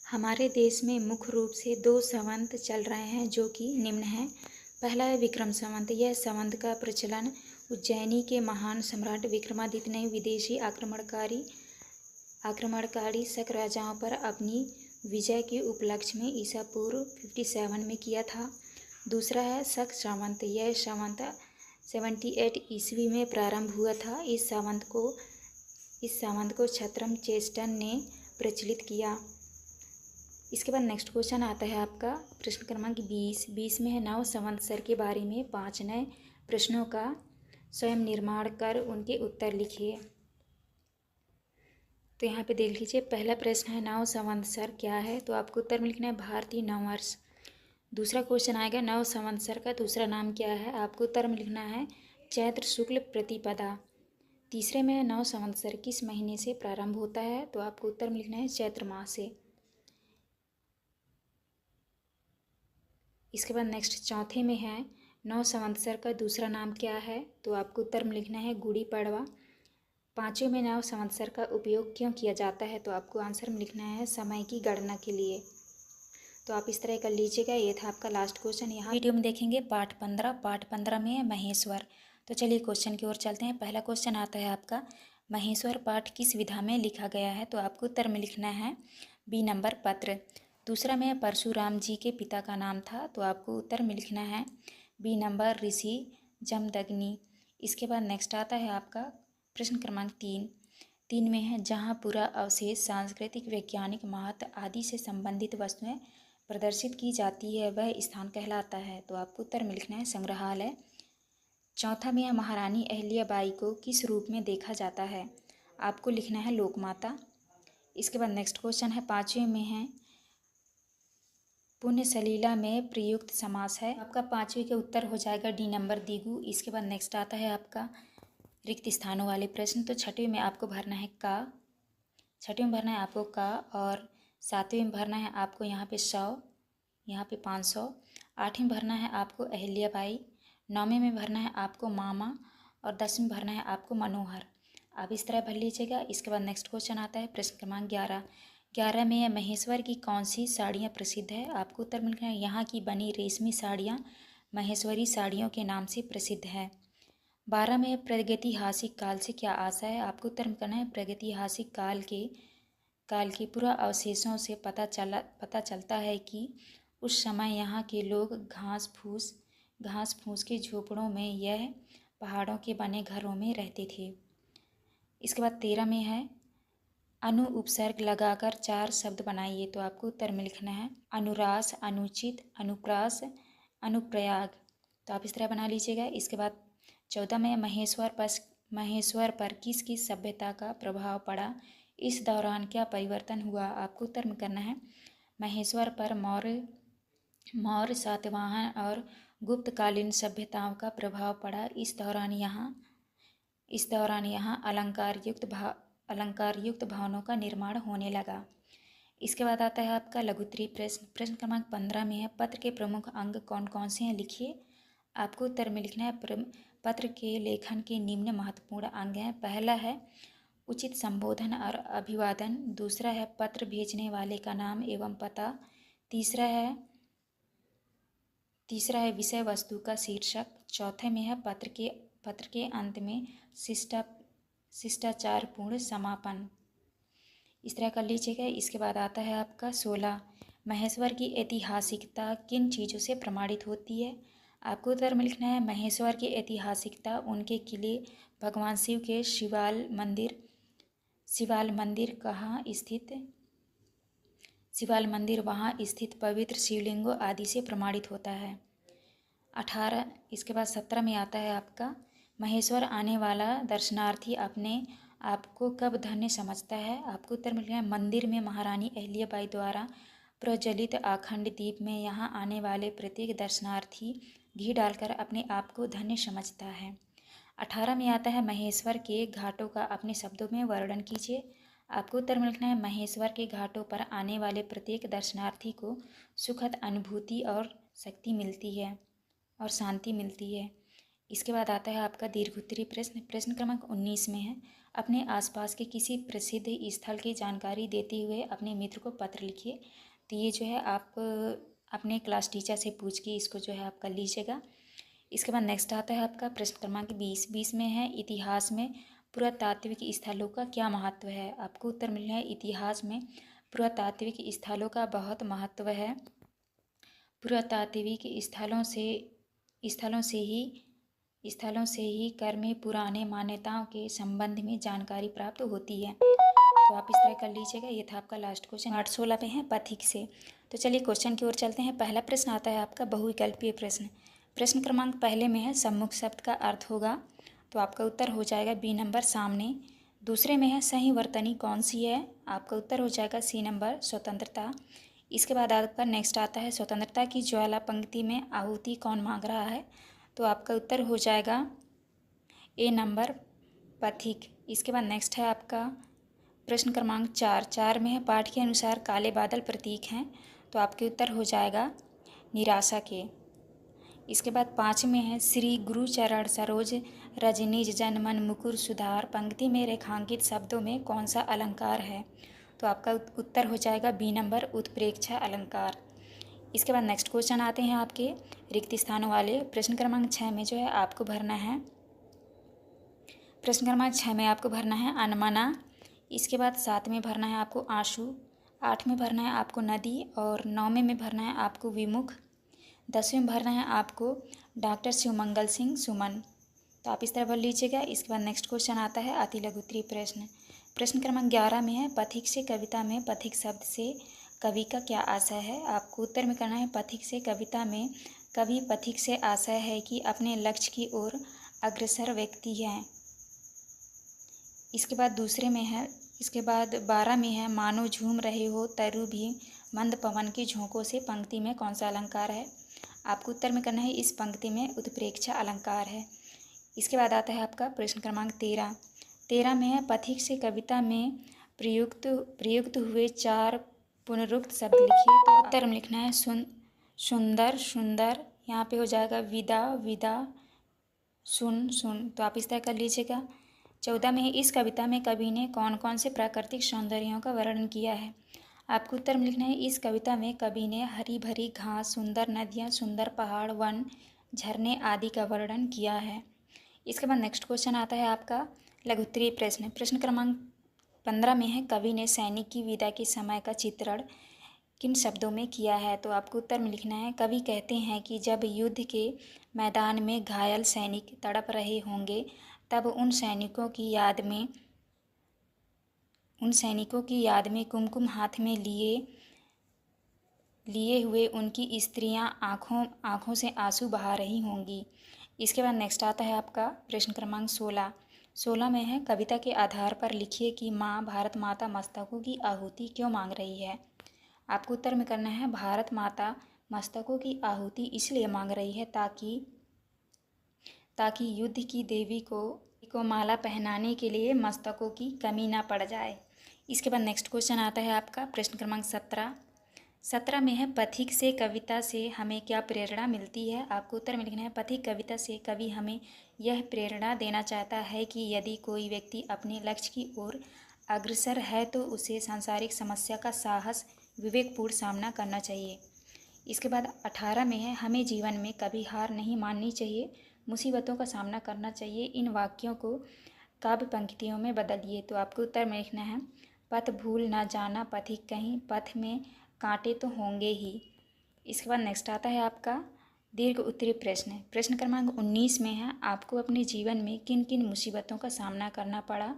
हमारे देश में मुख्य रूप से 2 संवत चल रहे हैं, जो कि निम्न हैं। पहला है विक्रम संवत। यह संवत का प्रचलन उज्जैनी के महान सम्राट विक्रमादित्य ने विदेशी आक्रमणकारी शक राजाओं पर अपनी विजय के उपलक्ष्य में ईसा पूर्व 57 में किया था। दूसरा है शक संवत। यह संवत 78 ईस्वी में प्रारंभ हुआ था। इस संवत को छत्रम चेस्टन ने प्रचलित किया। इसके बाद नेक्स्ट क्वेश्चन आता है आपका प्रश्न क्रमांक 20 में है नव संवत्सर के बारे में 5 नए प्रश्नों का स्वयं निर्माण कर उनके उत्तर लिखिए। तो यहाँ पे देख लीजिए पहला प्रश्न है नव संवत्सर क्या है। तो आपको उत्तर में लिखना है भारतीय नववर्ष। दूसरा क्वेश्चन आएगा नव संवत्सर का दूसरा नाम क्या है। आपको उत्तर में लिखना है चैत्र शुक्ल प्रतिपदा। तीसरे में है नव संवत्सर किस महीने से प्रारंभ होता है। तो आपको उत्तर में लिखना है चैत्र माह से। इसके बाद नेक्स्ट चौथे में है नव संवत्सर का दूसरा नाम क्या है। तो आपको उत्तर में लिखना है गुड़ी पड़वा। पाँचवें में नव संवत्सर का उपयोग क्यों किया जाता है। तो आपको आंसर में लिखना है समय की गणना के लिए। तो आप इस तरह कर लीजिएगा। ये था आपका लास्ट क्वेश्चन। यहाँ वीडियो में देखेंगे पार्ट 15 में है महेश्वर। तो चलिए क्वेश्चन की ओर चलते हैं। पहला क्वेश्चन आता है आपका महेश्वर पाठ किस विधा में लिखा गया है। तो आपको उत्तर में लिखना है बी नंबर पत्र। दूसरा में परशुराम जी के पिता का नाम था। तो आपको उत्तर में लिखना है बी नंबर ऋषि जमदग्नि। इसके बाद नेक्स्ट आता है आपका प्रश्न क्रमांक 3 में है जहाँ पूरा अवशेष सांस्कृतिक वैज्ञानिक महत्व आदि से संबंधित वस्तुएं प्रदर्शित की जाती है वह स्थान कहलाता है। तो आपको उत्तर में लिखना है संग्रहालय। चौथा में है महारानी अहिल्याबाई को किस रूप में देखा जाता है। आपको लिखना है लोकमाता। इसके बाद नेक्स्ट क्वेश्चन है 5वें में है पुण्य सलीला में प्रयुक्त समास है। आपका 5वें का उत्तर हो जाएगा डी नंबर दिगु। इसके बाद नेक्स्ट आता है आपका रिक्त स्थानों वाले प्रश्न। तो 6वें में आपको भरना है का, 6वें में भरना है आपको का और 7वें में भरना है आपको यहाँ पे 100, यहाँ पे 500, 8वें में भरना है आपको अहिल्याबाई, 9वें में भरना है आपको मामा और 10वें में भरना है आपको मनोहर। आप इस तरह भर लीजिएगा। इसके बाद नेक्स्ट क्वेश्चन आता है प्रश्न क्रमांक 11। 11 में महेश्वर की कौन सी साड़ियाँ प्रसिद्ध है? आपको उत्तर मिलना है यहाँ की बनी रेशमी साड़ियाँ महेश्वरी साड़ियों के नाम से प्रसिद्ध है। 12 में प्रागैतिहासिक काल से क्या आशा है? आपको उत्तर करना है प्रागैतिहासिक काल के पूरा अवशेषों से पता चलता है कि उस समय यहाँ के लोग घास फूस के झोपड़ों में यह पहाड़ों के बने घरों में रहते थे। इसके बाद 13 में है अनु उपसर्ग लगाकर 4 शब्द बनाइए। तो आपको उत्तर में लिखना है अनुरास, अनुचित, अनुप्रास, अनुप्रयाग। तो आप इस तरह बना लीजिएगा। इसके बाद 14 में महेश्वर पर किस किस सभ्यता का प्रभाव पड़ा? इस दौरान क्या परिवर्तन हुआ? आपको उत्तर में करना है महेश्वर पर मौर्य सातवाहन और गुप्तकालीन सभ्यताओं का प्रभाव पड़ा। इस दौरान यहाँ अलंकार युक्त भवनों का निर्माण होने लगा। इसके बाद आता है आपका लघुत्तरीय प्रश्न। प्रश्न क्रमांक 15 में है पत्र के प्रमुख अंग कौन कौन से हैं? लिखिए। आपको उत्तर में लिखना है पत्र के लेखन के निम्न महत्वपूर्ण अंग हैं। पहला है उचित संबोधन और अभिवादन। दूसरा है पत्र भेजने वाले का नाम एवं पता। तीसरा है विषय वस्तु का शीर्षक। चौथे में है पत्र के अंत में शिष्टाचारपूर्ण समापन। इस तरह कर लीजिएगा। इसके बाद आता है आपका 16 महेश्वर की ऐतिहासिकता किन चीज़ों से प्रमाणित होती है? आपको उत्तर में लिखना है महेश्वर की ऐतिहासिकता उनके किले, भगवान शिव के शिवाल मंदिर वहाँ स्थित पवित्र शिवलिंगों आदि से प्रमाणित होता है। 18 इसके बाद 17 में आता है आपका महेश्वर आने वाला दर्शनार्थी अपने आपको कब धन्य समझता है? आपको उत्तर मिल गया है मंदिर में महारानी अहिल्याबाई द्वारा प्रज्वलित अखंड दीप में यहाँ आने वाले प्रत्येक दर्शनार्थी घी डालकर अपने आप को धन्य समझता है। 18 में आता है महेश्वर के घाटों का अपने शब्दों में वर्णन कीजिए। आपको उत्तर में लिखना है महेश्वर के घाटों पर आने वाले प्रत्येक दर्शनार्थी को सुखद अनुभूति और शक्ति मिलती है और शांति मिलती है। इसके बाद आता है आपका दीर्घोत्तरीय प्रश्न। प्रश्न क्रमांक 19 में है अपने आसपास के किसी प्रसिद्ध स्थल की जानकारी देते हुए अपने मित्र को पत्र लिखिए। तो ये जो है आप अपने क्लास टीचर से पूछ के इसको जो है आप कर लीजिएगा। इसके बाद नेक्स्ट आता है आपका प्रश्न क्रमांक 20 में है इतिहास में पुरातात्विक स्थलों का क्या महत्व है? आपको उत्तर मिलना है इतिहास में पुरातात्विक स्थलों का बहुत महत्व है। पुरातात्विक स्थलों से ही कर में पुराने मान्यताओं के संबंध में जानकारी प्राप्त होती है। तो आप इस तरह कर लीजिएगा। ये था आपका लास्ट क्वेश्चन। 8-16 पे है पथिक से। तो चलिए क्वेश्चन की ओर चलते हैं। पहला प्रश्न आता है आपका बहुविकल्पीय प्रश्न। प्रश्न क्रमांक पहले में है सम्मुख शब्द का अर्थ होगा। तो आपका उत्तर हो जाएगा बी नंबर सामने। दूसरे में है सही वर्तनी कौन सी है? आपका उत्तर हो जाएगा सी नंबर स्वतंत्रता। इसके बाद आपका नेक्स्ट आता है स्वतंत्रता की ज्वाला पंक्ति में आहुति कौन मांग रहा है? तो आपका उत्तर हो जाएगा ए नंबर पथिक। इसके बाद नेक्स्ट है आपका प्रश्न क्रमांक 4 में है पाठ के अनुसार काले बादल प्रतीक हैं। तो आपके उत्तर हो जाएगा निराशा के। इसके बाद 5 में है श्री गुरु चरण सरोज रजनीज जनमन मुकुर सुधार पंक्ति में रेखांकित शब्दों में कौन सा अलंकार है? तो आपका उत्तर हो जाएगा बी नंबर उत्प्रेक्षा अलंकार। इसके बाद नेक्स्ट क्वेश्चन आते हैं आपके रिक्त स्थानों वाले। प्रश्न क्रमांक 6 में जो है आपको भरना है अनमना। इसके बाद 7 में भरना है आपको आंसू। 8 में भरना है आपको नदी और 9वें में भरना है आपको विमुख। 10वें में भरना है आपको डॉक्टर शिवमंगल सिंह सुमन। तो आप इस तरह भर लीजिएगा। इसके बाद नेक्स्ट क्वेश्चन आता है अति लघुत्तरीय प्रश्न। प्रश्न क्रमांक 11 में है पथिक से कविता में पथिक शब्द से कवि का क्या आशय है? आपको उत्तर में करना है पथिक से कविता में कवि पथिक से आशय है कि अपने लक्ष्य की ओर अग्रसर व्यक्ति हैं। इसके बाद 12 में है मानो झूम रहे हो तरु भी मंद पवन के झोंकों से पंक्ति में कौन सा अलंकार है? आपको उत्तर में करना है इस पंक्ति में उत्प्रेक्षा अलंकार है। इसके बाद आता है आपका प्रश्न क्रमांक 13 में है पथिक से कविता में प्रयुक्त हुए 4 पुनरुक्त शब्द लिखिए। तो उत्तर में लिखना है सुंदर, सुंदर, यहाँ पे हो जाएगा विदा विदा सुन सुन, तो आप इस तरह कर लीजिएगा। 14 में है, इस कविता में कवि ने कौन कौन से प्राकृतिक सौंदर्यों का वर्णन किया है। आपको उत्तर में लिखना है, इस कविता में कवि ने हरी भरी घास, सुंदर नदियाँ, सुंदर पहाड़, वन, झरने आदि का वर्णन किया है। इसके बाद नेक्स्ट क्वेश्चन आता है आपका लघु उत्तरीय प्रश्न। प्रश्न क्रमांक 15 में है, कवि ने सैनिक की विदा के समय का चित्रण किन शब्दों में किया है। तो आपको उत्तर में लिखना है, कवि कहते हैं कि जब युद्ध के मैदान में घायल सैनिक तड़प रहे होंगे, तब उन सैनिकों की याद में कुमकुम हाथ में लिए हुए उनकी स्त्रियां आँखों से आंसू बहा रही होंगी। इसके बाद नेक्स्ट आता है आपका प्रश्न क्रमांक 16 में है, कविता के आधार पर लिखिए कि माँ भारत माता मस्तकों की आहुति क्यों मांग रही है। आपको उत्तर में करना है, भारत माता मस्तकों की आहुति इसलिए मांग रही है ताकि युद्ध की देवी को माला पहनाने के लिए मस्तकों की कमी ना पड़ जाए। इसके बाद नेक्स्ट क्वेश्चन आता है आपका प्रश्न क्रमांक 17 में है, पथिक से कविता से हमें क्या प्रेरणा मिलती है। आपको उत्तर में लिखना है, पथिक कविता से कवि हमें यह प्रेरणा देना चाहता है कि यदि कोई व्यक्ति अपने लक्ष्य की ओर अग्रसर है तो उसे सांसारिक समस्या का साहस विवेकपूर्ण सामना करना चाहिए। इसके बाद 18 में है, हमें जीवन में कभी हार नहीं माननी चाहिए, मुसीबतों का सामना करना चाहिए। इन वाक्यों को काव्य पंक्तियों में बदलिए। तो आपको उत्तर में लिखना है, पथ भूल ना जाना पथिक कहीं, पथ में कांटे तो होंगे ही। इसके बाद नेक्स्ट आता है आपका दीर्घ उत्तरीय प्रश्न। प्रश्न क्रमांक 19 में है, आपको अपने जीवन में किन किन मुसीबतों का सामना करना पड़ा,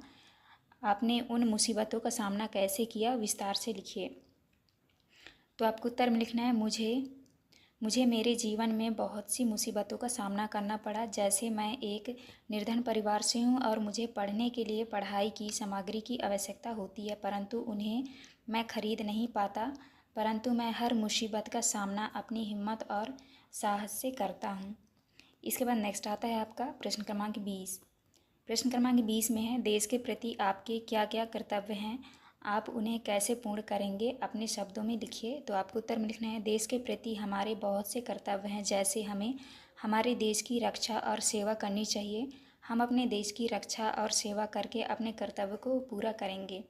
आपने उन मुसीबतों का सामना कैसे किया, विस्तार से लिखिए। तो आपको उत्तर में लिखना है, मुझे मेरे जीवन में बहुत सी मुसीबतों का सामना करना पड़ा। जैसे मैं एक निर्धन परिवार से हूँ और मुझे पढ़ने के लिए पढ़ाई की सामग्री की आवश्यकता होती है, परंतु उन्हें मैं खरीद नहीं पाता। परंतु मैं हर मुसीबत का सामना अपनी हिम्मत और साहस से करता हूँ। इसके बाद नेक्स्ट आता है आपका प्रश्न क्रमांक 20। प्रश्न क्रमांक 20 में है, देश के प्रति आपके क्या क्या कर्तव्य हैं, आप उन्हें कैसे पूर्ण करेंगे, अपने शब्दों में लिखिए। तो आपको उत्तर में लिखना है, देश के प्रति हमारे बहुत से कर्तव्य हैं, जैसे हमें हमारे देश की रक्षा और सेवा करनी चाहिए। हम अपने देश की रक्षा और सेवा करके अपने कर्तव्य को पूरा करेंगे।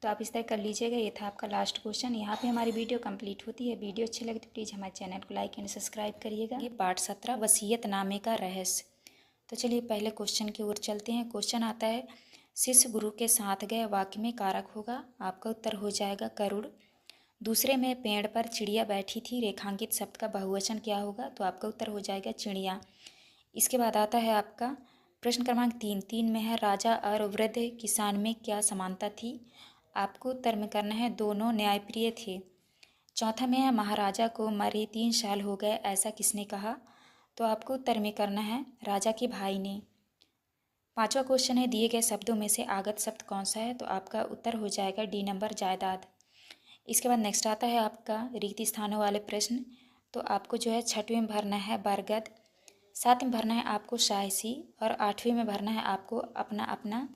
तो आप इस तरह कर लीजिएगा। ये था आपका लास्ट क्वेश्चन। यहाँ पे हमारी वीडियो कंप्लीट होती है। वीडियो अच्छी लगे तो प्लीज़ हमारे चैनल को लाइक एंड सब्सक्राइब करिएगा। ये पार्ट 17 वसीयतनामे का रहस्य। तो चलिए पहले क्वेश्चन की ओर चलते हैं। क्वेश्चन आता है, शिष्य गुरु के साथ गए, वाक्य में कारक होगा। आपका उत्तर हो जाएगा करुड़। दूसरे में पेड़ पर चिड़िया बैठी थी, रेखांकित शब्द का बहुवचन क्या होगा। तो आपका उत्तर हो जाएगा चिड़िया। इसके बाद आता है आपका प्रश्न क्रमांक 3 में है, राजा और वृद्ध किसान में क्या समानता थी। आपको उत्तर में करना है, दोनों न्यायप्रिय थे। चौथा में है, महाराजा को मरे 3 साल हो गए, ऐसा किसने कहा। तो आपको उत्तर में करना है, राजा के भाई ने। पांचवा क्वेश्चन है, दिए गए शब्दों में से आगत शब्द कौन सा है। तो आपका उत्तर हो जाएगा डी नंबर, जायदाद। इसके बाद नेक्स्ट आता है आपका रिक्त स्थानों वाले प्रश्न। तो आपको जो है 6वीं में भरना है बरगद, 7वीं में भरना है आपको शायसी, और 8वीं में भरना है आपको अपना अपना,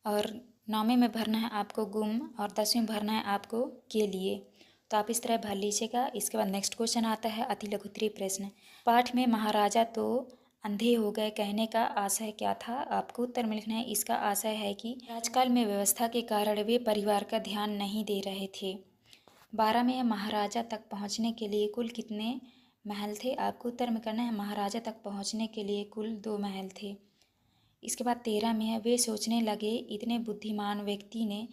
और 9वीं में भरना है आपको गुम, और 10वीं में भरना है आपको के लिए। तो आप इस तरह भर लीजिएगा। इसके बाद नेक्स्ट क्वेश्चन आता है अति लघु उत्तरीय प्रश्न। पाठ में महाराजा तो अंधे हो गए कहने का आशय क्या था। आपको उत्तर में लिखना है, इसका आशय है कि आजकल में व्यवस्था के कारण वे परिवार का ध्यान नहीं दे रहे थे। 12 में महाराजा तक पहुंचने के लिए कुल कितने महल थे। आपको उत्तर में करना है, महाराजा तक पहुंचने के लिए कुल 2 महल थे। इसके बाद 13 में है, वे सोचने लगे इतने बुद्धिमान व्यक्ति ने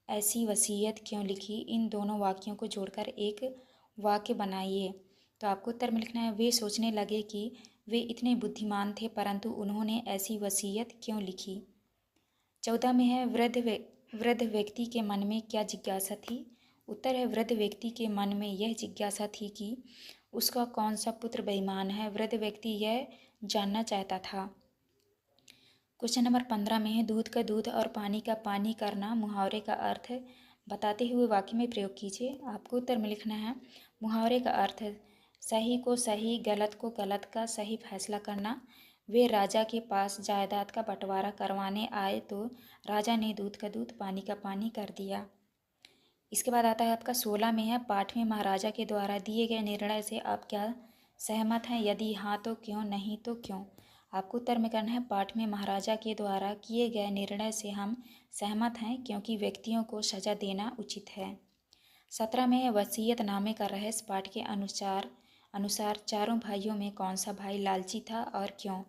ऐसी वसीयत क्यों लिखी। इन दोनों वाक्यों को जोड़कर एक वाक्य बनाइए। तो आपको उत्तर में लिखना है, वे सोचने लगे कि वे इतने बुद्धिमान थे परंतु उन्होंने ऐसी वसीयत क्यों लिखी। 14 में है, वृद्ध व्यक्ति के मन में क्या जिज्ञासा थी। उत्तर है, वृद्ध व्यक्ति के मन में यह जिज्ञासा थी कि उसका कौन सा पुत्र बेईमान है। वृद्ध व्यक्ति यह जानना चाहता था। क्वेश्चन नंबर 15 में है, दूध का दूध और पानी का पानी करना मुहावरे का अर्थ बताते हुए वाक्य में प्रयोग कीजिए। आपको उत्तर में लिखना है, मुहावरे का अर्थ सही को सही, गलत को गलत का सही फैसला करना। वे राजा के पास जायदाद का बंटवारा करवाने आए तो राजा ने दूध का दूध पानी का पानी कर दिया। इसके बाद आता है आपका 16 में है, पाठ में महाराजा के द्वारा दिए गए निर्णय से आप क्या सहमत हैं? यदि हाँ तो क्यों, नहीं तो क्यों? आपको उत्तर में करना है पाठ में महाराजा के द्वारा किए गए निर्णय से हम सहमत हैं क्योंकि व्यक्तियों को सजा देना उचित है। 17 में वसीयतनामे का रहस्य पाठ के अनुसार चारों भाइयों में कौन सा भाई लालची था और क्यों?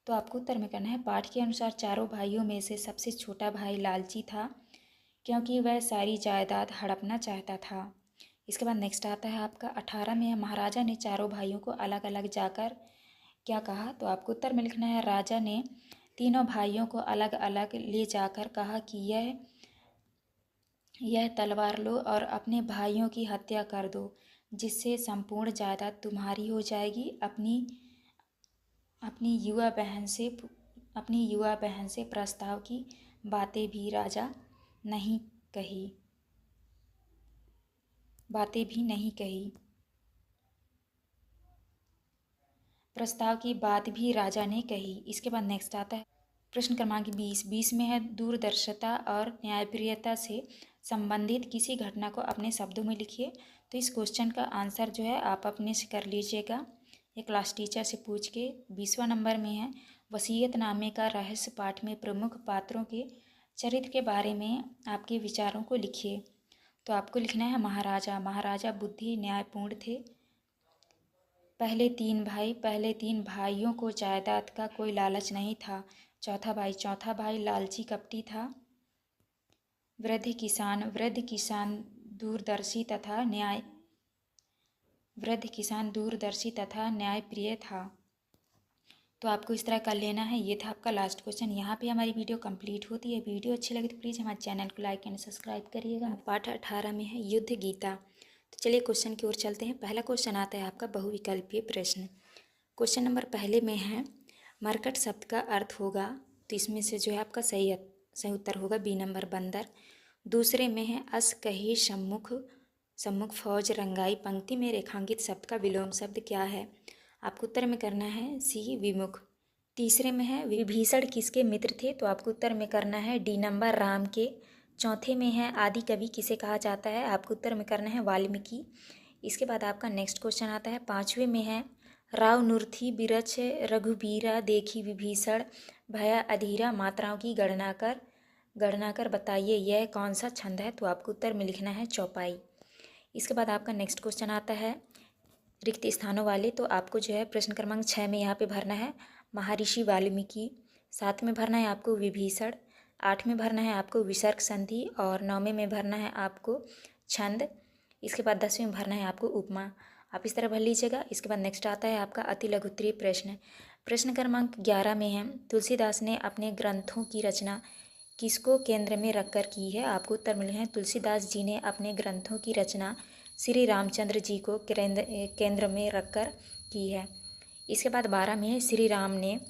तो आपको उत्तर में करना है पाठ के अनुसार चारों भाइयों में से सबसे छोटा भाई लालची था क्योंकि वह सारी जायदाद हड़पना चाहता था। इसके बाद नेक्स्ट आता है आपका 18 में महाराजा ने चारों भाइयों को अलग अलग जाकर क्या कहा? तो आपको उत्तर में लिखना है राजा ने तीनों भाइयों को अलग अलग ले जाकर कहा कि यह तलवार लो और अपने भाइयों की हत्या कर दो, जिससे संपूर्ण जायदाद तुम्हारी हो जाएगी। अपनी युवा बहन से प्रस्ताव की बातें भी नहीं कही। प्रस्ताव की बात भी राजा ने कही। इसके बाद नेक्स्ट आता है प्रश्न क्रमांक 20 में है दूरदर्शिता और न्यायप्रियता से संबंधित किसी घटना को अपने शब्दों में लिखिए। तो इस क्वेश्चन का आंसर जो है आप अपने से कर लीजिएगा ये क्लास टीचर से पूछ के। 20वां नंबर में है वसीयतनामे का रहस्य पाठ में प्रमुख पात्रों के चरित्र के बारे में आपके विचारों को लिखिए। तो आपको लिखना है महाराजा बुद्धि न्यायपूर्ण थे। पहले तीन भाइयों को जायदाद का कोई लालच नहीं था। चौथा भाई लालची कपटी था। वृद्ध किसान दूरदर्शी तथा न्यायप्रिय था। तो आपको इस तरह कर लेना है। ये था आपका लास्ट क्वेश्चन। यहाँ पे हमारी वीडियो कंप्लीट होती है। वीडियो अच्छी लगी तो प्लीज़ हमारे चैनल को लाइक एंड सब्सक्राइब करिएगा। पाठ 18 में है युद्ध गीता। तो चलिए क्वेश्चन की ओर चलते हैं। पहला क्वेश्चन आता है आपका बहुविकल्पीय प्रश्न। क्वेश्चन नंबर पहले में है मरकट शब्द का अर्थ होगा, तो इसमें से जो है आपका सही उत्तर होगा बी नंबर बंदर। दूसरे में है अस कही सम्मुख फौज रंगाई पंक्ति में रेखांकित शब्द का विलोम शब्द क्या है? आपको उत्तर में करना है सी विमुख। तीसरे में है विभीषण किसके मित्र थे? तो आपको उत्तर में करना है डी नंबर राम के। चौथे में है आदि कवि किसे कहा जाता है? आपको उत्तर में करना है वाल्मीकि। इसके बाद आपका नेक्स्ट क्वेश्चन आता है 5वें में है राव नुरथी बिरछ रघुबीरा देखी विभीषण भया अधीरा मात्राओं की गणना कर बताइए यह कौन सा छंद है? तो आपको उत्तर में लिखना है चौपाई। इसके बाद आपका नेक्स्ट क्वेश्चन आता है रिक्त स्थानों वाले। तो आपको जो है प्रश्न क्रमांक 6 में यहाँ पे भरना है महर्षि वाल्मीकि। 7 में भरना है आपको विभीषण। 8 में भरना है आपको विसर्ग संधि और 9वें में भरना है आपको छंद। इसके बाद 10वें में भरना है आपको उपमा। आप इस तरह भर लीजिएगा। इसके बाद नेक्स्ट आता है आपका अति लघुत्तरीय प्रश्न। प्रश्न क्रमांक 11 में है तुलसीदास ने अपने ग्रंथों की रचना किसको केंद्र में रखकर की है? आपको उत्तर मिले हैं तुलसीदास जी ने अपने ग्रंथों की रचना श्री रामचंद्र जी को केंद्र में रखकर की है। इसके बाद 12 में श्री राम ने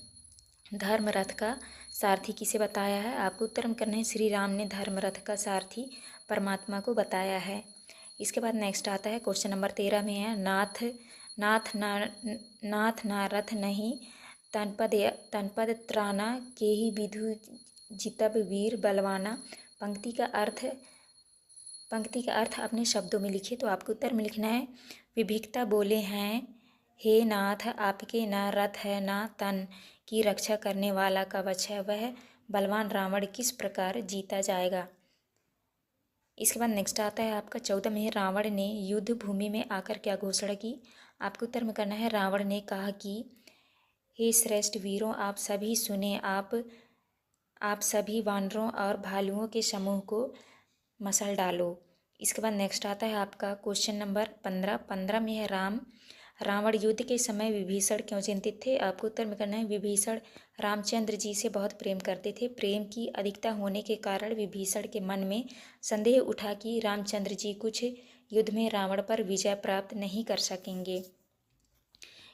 धर्मरथ का सारथी किसे बताया है? आपको उत्तर में करना है श्री राम ने धर्मरथ का सारथी परमात्मा को बताया है। इसके बाद नेक्स्ट आता है क्वेश्चन नंबर 13 में है नाथ ना रथ नहीं तनपद त्राना के ही विधु जितब वीर बलवाना। पंक्ति का अर्थ अपने शब्दों में लिखिए। तो आपको उत्तर में लिखना है विभिक्ता बोले हैं हे नाथ आपके ना रथ है ना तन की रक्षा करने वाला कवच है, वह बलवान रावण किस प्रकार जीता जाएगा? इसके बाद नेक्स्ट आता है आपका 14 में रावण ने युद्ध भूमि में आकर क्या घोषणा की? आपको उत्तर में करना है रावण ने कहा कि हे श्रेष्ठ वीरों आप सभी सुने, आप सभी वानरों और भालुओं के समूह को मसल डालो। इसके बाद नेक्स्ट आता है आपका क्वेश्चन नंबर 15 में है रावण युद्ध के समय विभीषण क्यों चिंतित थे? आपको उत्तर में करना है विभीषण रामचंद्र जी से बहुत प्रेम करते थे। प्रेम की अधिकता होने के कारण विभीषण के मन में संदेह उठा कि रामचंद्र जी कुछ युद्ध में रावण पर विजय प्राप्त नहीं कर सकेंगे।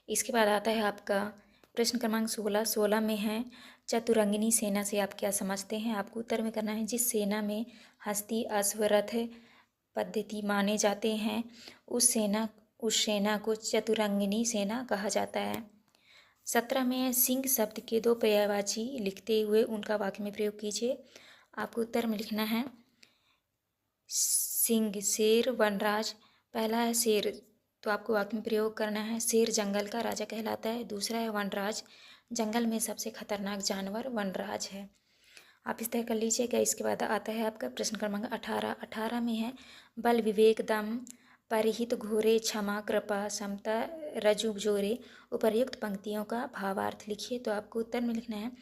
इसके बाद आता है आपका प्रश्न क्रमांक 16 में है चतुरंगिनी सेना से आप क्या समझते हैं? आपको उत्तर में करना है जिस सेना में हस्ती अश्वरथ पद्धति माने जाते हैं उस सेना को चतुरंगिनी सेना कहा जाता है। 17 में सिंह शब्द के 2 पर्यायवाची लिखते हुए उनका वाक्य में प्रयोग कीजिए। आपको उत्तर में लिखना है सिंह शेर वनराज। पहला है शेर तो आपको वाक्य में प्रयोग करना है। शेर जंगल का राजा कहलाता है। दूसरा है वनराज, जंगल में सबसे खतरनाक जानवर वनराज है। आप इस तरह कर लीजिएगा। इसके बाद आता है आपका प्रश्न क्रमांक 18। 18 में है बल विवेक दम परिहित घोरे क्षमा कृपा समता रजु जोरे। उपर्युक्त पंक्तियों का भावार्थ लिखिए। तो आपको उत्तर में लिखना है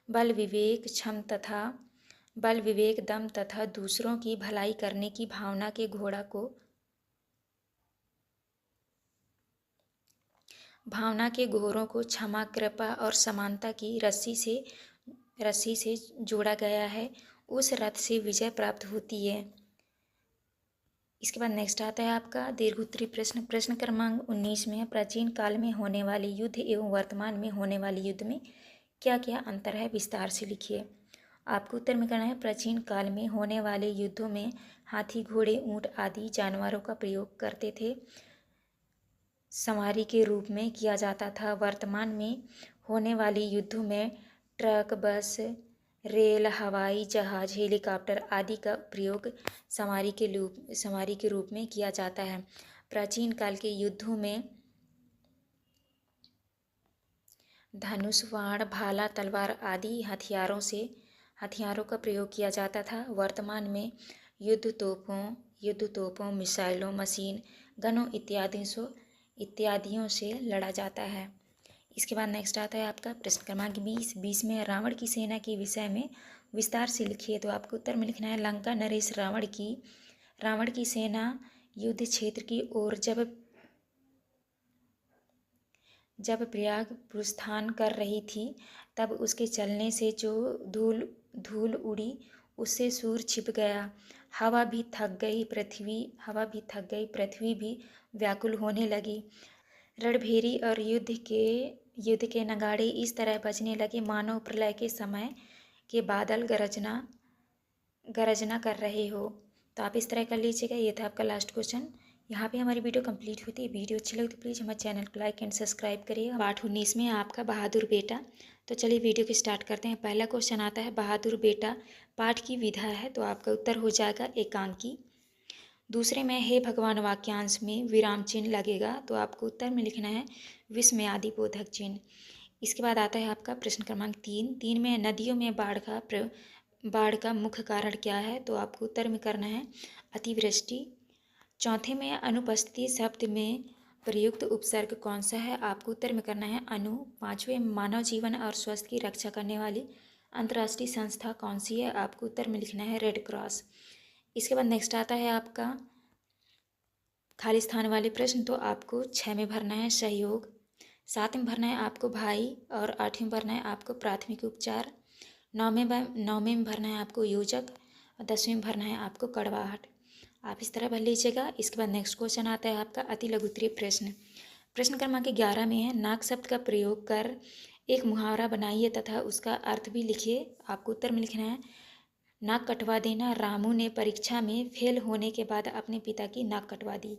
बल विवेक क्षम तथा बल विवेक दम तथा दूसरों की भलाई करने की भावना के घोड़ा को भावना के घोरों को क्षमा कृपा और समानता की रस्सी से जोड़ा गया है। उस रथ से विजय प्राप्त होती है। इसके बाद नेक्स्ट आता है आपका दीर्घोत्तरी प्रश्न। प्रश्न क्रमांक 19 में है प्राचीन काल में होने वाले युद्ध एवं वर्तमान में होने वाले युद्ध में क्या क्या अंतर है, विस्तार से लिखिए। आपको उत्तर में करना है प्राचीन काल में होने वाले युद्धों में हाथी घोड़े ऊंट आदि जानवरों का प्रयोग करते थे, सवारी के रूप में किया जाता था। वर्तमान में होने वाले युद्धों में ट्रक बस रेल हवाई जहाज हेलीकॉप्टर आदि का प्रयोग सवारी के रूप में किया जाता है। प्राचीन काल के युद्धों में धनुष बाण भाला तलवार आदि हथियारों का प्रयोग किया जाता था। वर्तमान में युद्ध तोपों मिसाइलों मशीन गनों इत्यादियों से लड़ा जाता है। इसके बाद नेक्स्ट आता है आपका प्रश्न क्रमांक 20। 20 में रावण की सेना के विषय में विस्तार से लिखिए। तो आपको उत्तर में लिखना है लंका नरेश रावण की सेना युद्ध क्षेत्र की ओर जब प्रयाग प्रस्थान कर रही थी, तब उसके चलने से जो धूल उड़ी उससे सूर छिप गया। हवा भी थक गई, पृथ्वी भी व्याकुल होने लगी। रणभेरी और युद्ध के नगाड़े इस तरह बजने लगे मानो प्रलय के समय के बादल गरजना कर रहे हो। तो आप इस तरह कर लीजिएगा। ये था आपका लास्ट क्वेश्चन। यहाँ पे हमारी वीडियो कंप्लीट होती है। वीडियो अच्छी लगी तो प्लीज़ हमारे चैनल को लाइक एंड सब्सक्राइब करिएगा। पाठ 19 में है आपका बहादुर बेटा। तो चलिए वीडियो को स्टार्ट करते हैं। पहला क्वेश्चन आता है बहादुर बेटा पाठ की विधा है, तो आपका उत्तर हो जाएगा एकांकी। दूसरे में हे भगवान वाक्यांश में विराम चिन्ह लगेगा, तो आपको उत्तर में लिखना है विस्मयादि बोधक चिन्ह। इसके बाद आता है आपका प्रश्न क्रमांक 3। 3 में नदियों में बाढ़ का मुख्य कारण क्या है, तो आपको उत्तर में करना है अतिवृष्टि। चौथे में अनुपस्थिति शब्द में प्रयुक्त उपसर्ग कौन सा है, आपको उत्तर में करना है अनु। पाँचवें मानव जीवन और स्वास्थ्य की रक्षा करने वाली अंतर्राष्ट्रीय संस्था कौन सी है, आपको उत्तर में लिखना है रेड क्रॉस। इसके बाद नेक्स्ट आता है आपका खाली स्थान वाले प्रश्न। तो आपको 6 में भरना है सहयोग, 7 में भरना है आपको भाई और 8 में भरना है आपको प्राथमिक उपचार, 9 में भरना है आपको योजक और 10वें में भरना है आपको कड़वाहट। आप इस तरह भर लीजिएगा। इसके बाद नेक्स्ट क्वेश्चन आता है आपका अति लघु उत्तरीय प्रश्न। प्रश्न क्रमांक 11 में है नाक शब्द का प्रयोग कर एक मुहावरा बनाइए तथा उसका अर्थ भी लिखिए। आपको उत्तर में लिखना है नाक कटवा देना। रामू ने परीक्षा में फेल होने के बाद अपने पिता की नाक कटवा दी।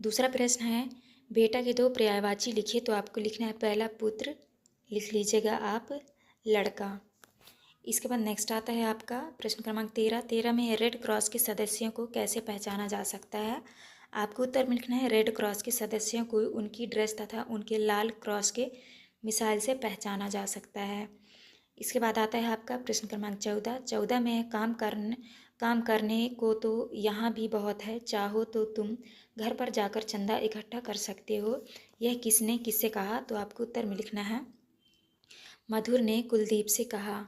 दूसरा प्रश्न है बेटा के 2 पर्यायवाची लिखिए। तो आपको लिखना है पहला पुत्र, लिख लीजिएगा आप लड़का। इसके बाद नेक्स्ट आता है आपका प्रश्न क्रमांक 13। 13 में रेड क्रॉस के सदस्यों को कैसे पहचाना जा सकता है, आपको उत्तर में लिखना है रेड क्रॉस के सदस्यों को उनकी ड्रेस तथा उनके लाल क्रॉस के मिसाइल से पहचाना जा सकता है। इसके बाद आता है आपका प्रश्न क्रमांक 14। 14 में काम करने को तो यहाँ भी बहुत है, चाहो तो तुम घर पर जाकर चंदा इकट्ठा कर सकते हो, यह किसने किससे कहा, तो आपको उत्तर में लिखना है मधुर ने कुलदीप से कहा।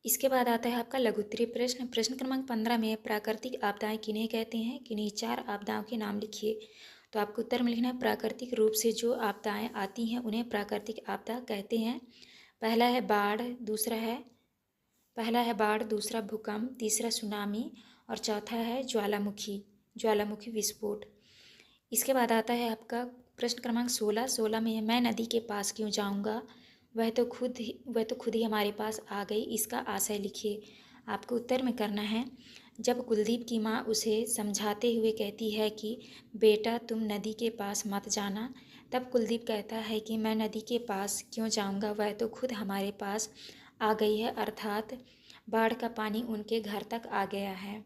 इसके बाद आता है आपका लघु उत्तरीय प्रश्न। प्रश्न क्रमांक 15 में प्राकृतिक आपदाएं किन्हें कहते हैं, किन्हीं 4 आपदाओं के नाम लिखिए। तो आपको उत्तर में लिखना है प्राकृतिक रूप से जो आपदाएं आती हैं उन्हें प्राकृतिक आपदा कहते हैं। पहला है बाढ़, दूसरा भूकंप, तीसरा सुनामी और चौथा है ज्वालामुखी विस्फोट। इसके बाद आता है आपका प्रश्न क्रमांक 16। 16 में मैं नदी के पास क्यों जाऊंगा, वह तो खुद ही हमारे पास आ गई, इसका आशय लिखिए। आपको उत्तर में करना है जब कुलदीप की माँ उसे समझाते हुए कहती है कि बेटा तुम नदी के पास मत जाना, तब कुलदीप कहता है कि मैं नदी के पास क्यों जाऊंगा, वह तो खुद हमारे पास आ गई है, अर्थात बाढ़ का पानी उनके घर तक आ गया है।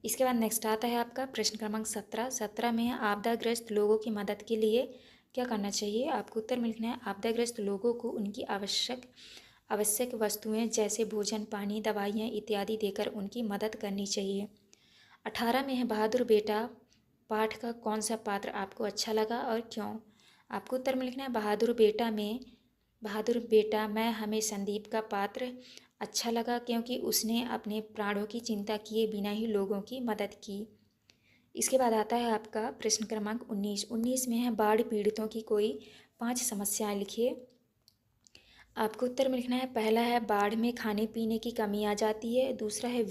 इसके बाद नेक्स्ट आता है आपका प्रश्न क्रमांक 17। 17 में है आपदाग्रस्त लोगों की मदद के लिए क्या करना चाहिए। आपको उत्तर में लिखना है आपदाग्रस्त लोगों को उनकी आवश्यक वस्तुएं जैसे भोजन, पानी, दवाइयाँ इत्यादि देकर उनकी मदद करनी चाहिए। 18 में है बहादुर बेटा पाठ का कौन सा पात्र आपको अच्छा लगा और क्यों। आपको उत्तर में लिखना है बहादुर बेटा मैं हमें संदीप का पात्र अच्छा लगा क्योंकि उसने अपने प्राणों की चिंता किए बिना ही लोगों की मदद की। इसके बाद आता है आपका प्रश्न क्रमांक 19। 19 में है बाढ़ पीड़ितों की कोई 5 समस्याएं लिखिए। आपको उत्तर में लिखना है पहला है बाढ़ में खाने पीने की कमी आ जाती है। दूसरा है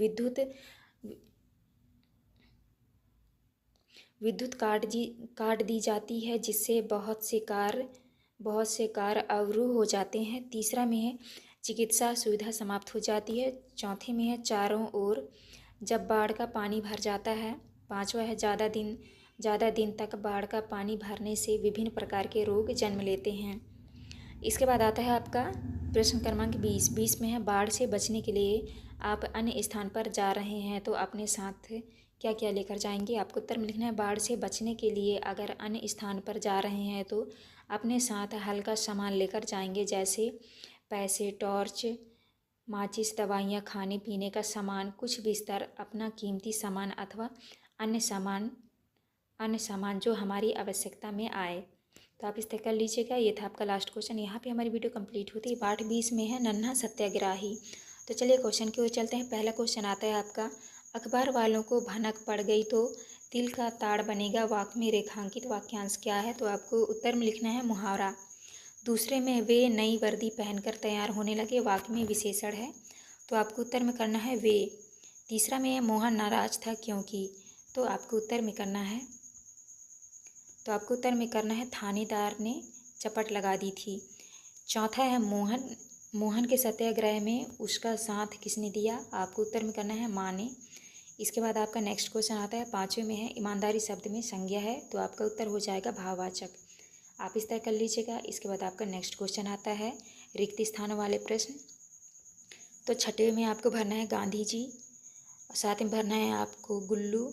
विद्युत काट दी जाती है जिससे बहुत से कार्य अवरुद्ध हो जाते हैं। तीसरा में है चिकित्सा सुविधा समाप्त हो जाती है। चौथे में है चारों ओर जब बाढ़ का पानी भर जाता है। पांचवा है ज़्यादा दिन तक बाढ़ का पानी भरने से विभिन्न प्रकार के रोग जन्म लेते हैं। इसके बाद आता है आपका प्रश्न क्रमांक 20। 20 में है बाढ़ से बचने के लिए आप अन्य स्थान पर जा रहे हैं तो अपने साथ क्या क्या लेकर जाएंगे। आपको उत्तर में लिखना है बाढ़ से बचने के लिए अगर अन्य स्थान पर जा रहे हैं तो अपने साथ हल्का सामान लेकर जाएंगे जैसे पैसे, टॉर्च, माचिस, दवाइयाँ, खाने पीने का सामान, कुछ बिस्तर, अपना कीमती सामान अथवा अन्य सामान जो हमारी आवश्यकता में आए। तो आप इस तरह कर लीजिएगा। ये था आपका लास्ट क्वेश्चन। यहाँ पे हमारी वीडियो कंप्लीट होती है। पार्ट 20 में है नन्हा सत्याग्रही। तो चलिए क्वेश्चन की ओर चलते हैं। पहला क्वेश्चन आता है आपका अखबार वालों को भनक पड़ गई तो तिल का ताड़ बनेगा वाक्य में रेखांकित वाक्यांश क्या है। तो आपको उत्तर में लिखना है मुहावरा। दूसरे में वे नई वर्दी पहनकर तैयार होने लगे वाक्य में विशेषण है। तो आपको उत्तर में करना है वे। तीसरा में है मोहन नाराज था क्योंकि। तो आपको उत्तर में करना है थानेदार ने चपट लगा दी थी। चौथा है मोहन के सत्याग्रह में उसका साथ किसने दिया। आपको उत्तर में करना है माँ ने। इसके बाद आपका नेक्स्ट क्वेश्चन आता है 5वें में है ईमानदारी शब्द में संज्ञा है। तो आपका उत्तर हो जाएगा भाववाचक। आप इस तरह कर लीजिएगा। इसके बाद आपका नेक्स्ट क्वेश्चन आता है रिक्त स्थानों वाले प्रश्न। तो 6वें में आपको भरना है गांधी जी, 7वें में भरना है आपको गुल्लू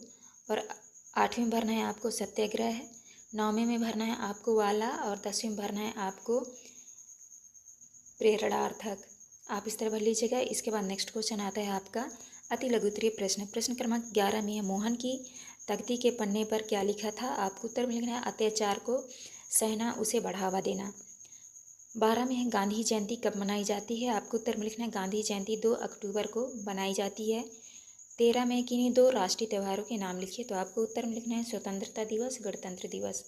और 8वें में भरना है आपको सत्याग्रह, 9वें में भरना है आपको वाला और 10वें में भरना है आपको प्रेरणार्थक। आप इस तरह भर लीजिएगा। इसके बाद नेक्स्ट क्वेश्चन आता है आपका अति लघुत्तरीय प्रश्न। प्रश्न क्रमांक 11 में है मोहन की तख्ती के पन्ने पर क्या लिखा था। आपको उत्तर में लिखना है अत्याचार को सहना, उसे बढ़ावा देना। 12 में है गांधी जयंती कब मनाई जाती है। आपको उत्तर में लिखना है गांधी जयंती 2 अक्टूबर को मनाई जाती है। 13 में किन्हीं 2 राष्ट्रीय त्योहारों के नाम लिखिए। तो आपको उत्तर में लिखना है स्वतंत्रता दिवस, गणतंत्र दिवस।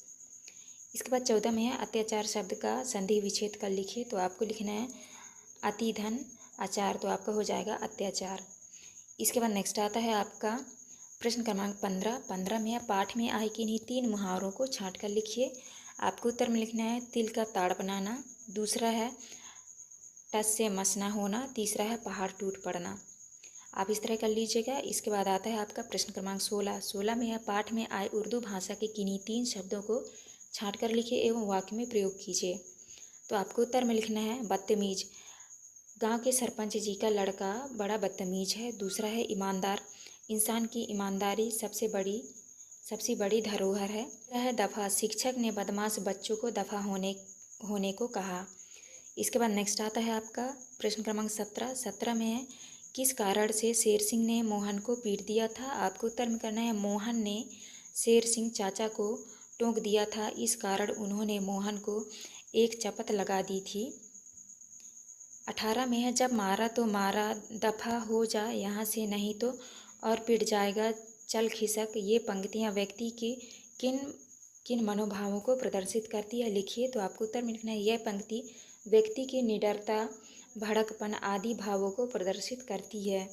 इसके बाद 14 में है अत्याचार शब्द का संधि विच्छेद कर लिखिए। तो आपको लिखना है अति धन आचार। तो आपका हो जाएगा अत्याचार। इसके बाद नेक्स्ट आता है आपका प्रश्न क्रमांक 15। 15 में है पाठ में आए किन्हीं 3 मुहावरों को छांट कर लिखिए। आपको उत्तर में लिखना है तिल का ताड़ बनाना, दूसरा है टस से मस ना होना, तीसरा है पहाड़ टूट पड़ना। आप इस तरह कर लीजिएगा। इसके बाद आता है आपका प्रश्न क्रमांक 16। 16 में है पाठ में आए उर्दू भाषा के किन्हीं 3 शब्दों को छांट कर लिखिए एवं वाक्य में प्रयोग कीजिए। तो आपको उत्तर में लिखना है बदतमीज, गांव के सरपंच जी का लड़का बड़ा बदतमीज है। दूसरा है ईमानदार, इंसान की ईमानदारी सबसे बड़ी धरोहर है। तीसरा है दफ़ा, शिक्षक ने बदमाश बच्चों को दफ़ा होने को कहा। इसके बाद नेक्स्ट आता है आपका प्रश्न क्रमांक 17। 17 में है किस कारण से शेर सिंह ने मोहन को पीट दिया था। आपको उत्तर में करना है मोहन ने शेर सिंह चाचा को टोक दिया था, इस कारण उन्होंने मोहन को एक चपत लगा दी थी। 18 में है जब मारा तो मारा, दफ़ा हो जा यहाँ से नहीं तो और पिट जाएगा, चल खिसक। ये पंक्तियाँ व्यक्ति के किन मनोभावों को प्रदर्शित करती है लिखिए। तो आपको उत्तर में लिखना है यह पंक्ति व्यक्ति की निडरता, भड़कपन आदि भावों को प्रदर्शित करती है।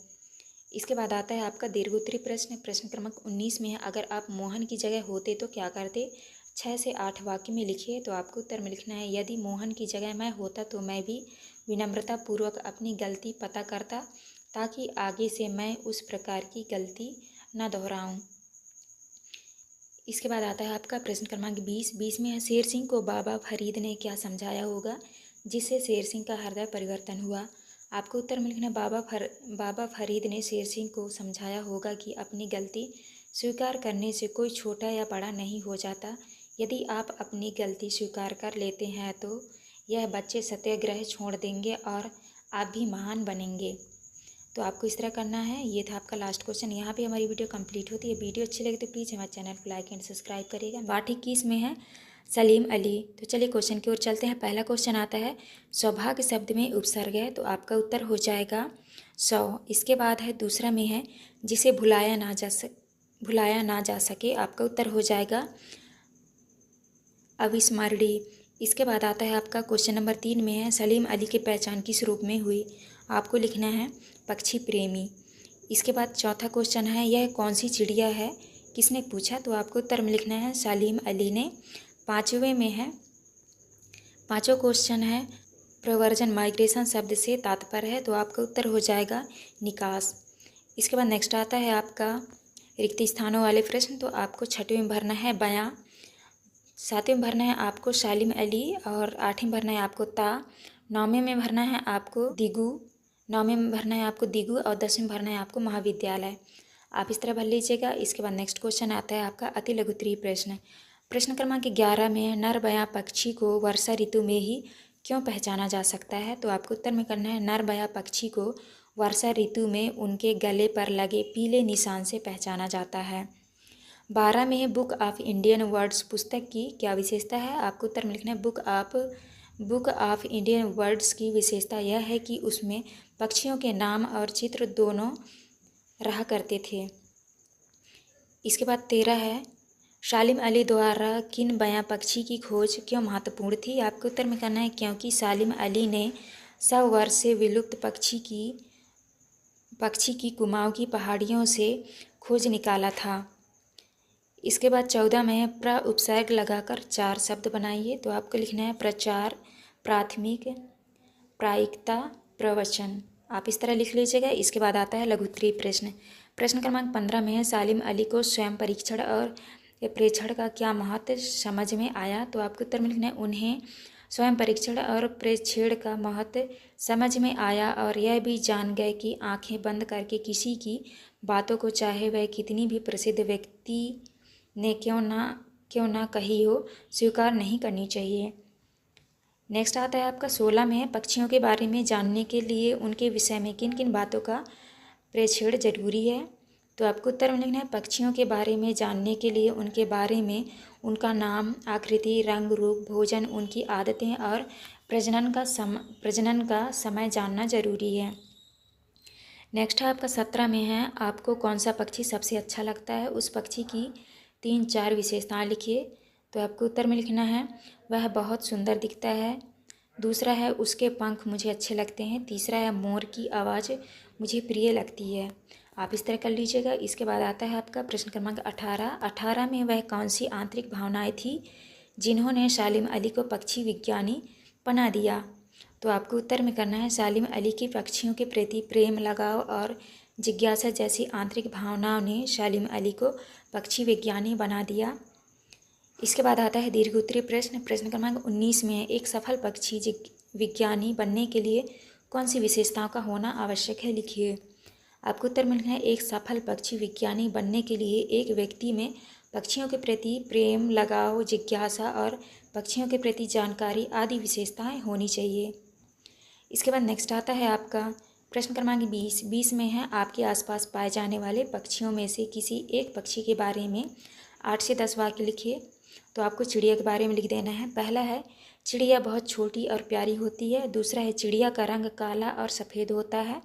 इसके बाद आता है आपका दीर्घोत्तरीय प्रश्न। प्रश्न क्रमांक 19 में है अगर आप मोहन की जगह होते तो क्या करते। 6 से 8 वाक्य में लिखिए। तो आपको उत्तर में लिखना है यदि मोहन की जगह मैं होता तो मैं भी विनम्रतापूर्वक अपनी गलती पता करता ताकि आगे से मैं उस प्रकार की गलती न दोहराऊं। इसके बाद आता है आपका प्रश्न क्रमांक 20। 20 में है शेर सिंह को बाबा फरीद ने क्या समझाया होगा जिससे शेर सिंह का हृदय परिवर्तन हुआ। आपको उत्तर में लिखना है बाबा फरीद ने शेर सिंह को समझाया होगा कि अपनी गलती स्वीकार करने से कोई छोटा या बड़ा नहीं हो जाता। यदि आप अपनी गलती स्वीकार कर लेते हैं तो यह बच्चे सत्याग्रह छोड़ देंगे और आप भी महान बनेंगे। तो आपको इस तरह करना है। ये था आपका लास्ट क्वेश्चन। यहाँ पे हमारी वीडियो कंप्लीट होती है। वीडियो अच्छी लगे तो प्लीज़ हमारे चैनल को लाइक एंड सब्सक्राइब करिएगा। पाठ 21 में है सलीम अली। तो चलिए क्वेश्चन की ओर चलते हैं। पहला क्वेश्चन आता है सौभाग्य शब्द में उपसर्ग है, तो आपका उत्तर हो जाएगा 100। इसके बाद है दूसरा में है जिसे भुलाया ना जा सके, आपका उत्तर हो जाएगा अविस्मरणीय। इसके बाद आता है आपका क्वेश्चन नंबर 3 में है सलीम अली की पहचान किस रूप में हुई, आपको लिखना है पक्षी प्रेमी। इसके बाद चौथा क्वेश्चन है यह कौन सी चिड़िया है, किसने पूछा, तो आपको उत्तर में लिखना है सलीम अली ने। पाँचवें में है पाँचों क्वेश्चन है प्रव्रजन माइग्रेशन शब्द से तात्पर्य है, तो आपका उत्तर हो जाएगा निकास। इसके बाद नेक्स्ट आता है आपका रिक्त स्थानों वाले प्रश्न। तो आपको छठवें में भरना है बयां, सातवें में भरना है आपको सलीम अली और आठवें में भरना है आपको ता, नौवें में भरना है आपको दिगु और 10वें में भरना है आपको महाविद्यालय। आप इस तरह भर लीजिएगा। इसके बाद नेक्स्ट क्वेश्चन आता है आपका अति लघु उत्तरीय प्रश्न। प्रश्न क्रमांक 11 में है नर बया पक्षी को वर्षा ऋतु में ही क्यों पहचाना जा सकता है, तो आपको उत्तर में करना है नर बया पक्षी को वर्षा ऋतु में उनके गले पर लगे पीले निशान से पहचाना जाता है। 12 में है बुक ऑफ इंडियन वर्ड्स पुस्तक की क्या विशेषता है, आपको उत्तर में लिखना है बुक ऑफ इंडियन वर्ड्स की विशेषता यह है कि उसमें पक्षियों के नाम और चित्र दोनों रहा करते थे। इसके बाद 13 है सलीम अली द्वारा किन बयां पक्षी की खोज क्यों महत्वपूर्ण थी, आपको उत्तर में करना है क्योंकि सलीम अली ने 100 वर्ष से विलुप्त पक्षी की कुमाऊं की पहाड़ियों से खोज निकाला था। इसके बाद 14 में है प्र उपसर्ग लगाकर 4 शब्द बनाइए, तो आपको लिखना है प्रचार, प्राथमिक, प्रायिकता, प्रवचन। आप इस तरह लिख लीजिएगा। इसके बाद आता है लघु उत्तरीय प्रश्न। प्रश्न क्रमांक 15 में है सलीम अली को स्वयं परीक्षण और प्रेक्षण का क्या महत्व समझ में आया, तो आपको उत्तर में लिखना है उन्हें स्वयं परीक्षण और प्रेक्षण का महत्व समझ में आया और यह भी जान गए कि आंखें बंद करके किसी की बातों को चाहे वह कितनी भी प्रसिद्ध व्यक्ति ने क्यों ना कही हो स्वीकार नहीं करनी चाहिए। नेक्स्ट आता है आपका 16 में है पक्षियों के बारे में जानने के लिए उनके विषय में किन किन बातों का प्रेक्षण जरूरी है, तो आपको उत्तर में लिखना है पक्षियों के बारे में जानने के लिए उनके बारे में उनका नाम, आकृति, रंग, रूप, भोजन, उनकी आदतें और प्रजनन का समय जानना जरूरी है। नेक्स्ट है आपका 17 में है आपको कौन सा पक्षी सबसे अच्छा लगता है, उस पक्षी की 3-4 विशेषताएं लिखिए, तो आपको उत्तर में लिखना है वह बहुत सुंदर दिखता है, दूसरा है उसके पंख मुझे अच्छे लगते हैं, तीसरा है मोर की आवाज़ मुझे प्रिय लगती है। आप इस तरह कर लीजिएगा। इसके बाद आता है आपका प्रश्न क्रमांक 18 में वह कौन सी आंतरिक भावनाएं थी जिन्होंने सलीम अली को पक्षी विज्ञानी बना दिया, तो आपको उत्तर में करना है सलीम अली की पक्षियों के प्रति प्रेम, लगाव और जिज्ञासा जैसी आंतरिक भावनाओं ने सलीम अली को पक्षी विज्ञानी बना दिया। इसके बाद आता है दीर्घ उत्तरीय प्रश्न। प्रश्न क्रमांक 19 में एक सफल पक्षी विज्ञानी बनने के लिए कौन सी विशेषताओं का होना आवश्यक है, लिखिए। आपको उत्तर में लिखना है एक सफल पक्षी विज्ञानी बनने के लिए एक व्यक्ति में पक्षियों के प्रति प्रेम, लगाव, जिज्ञासा और पक्षियों के प्रति जानकारी आदि विशेषताएं होनी चाहिए। इसके बाद नेक्स्ट आता है आपका प्रश्न क्रमांक 20 में है आपके आसपास पाए जाने वाले पक्षियों में से किसी एक पक्षी के बारे में 8 से 10 वाक्य लिखिए, तो आपको चिड़िया के बारे में लिख देना है। पहला है चिड़िया बहुत छोटी और प्यारी होती है, दूसरा है चिड़िया का रंग काला और सफ़ेद होता है,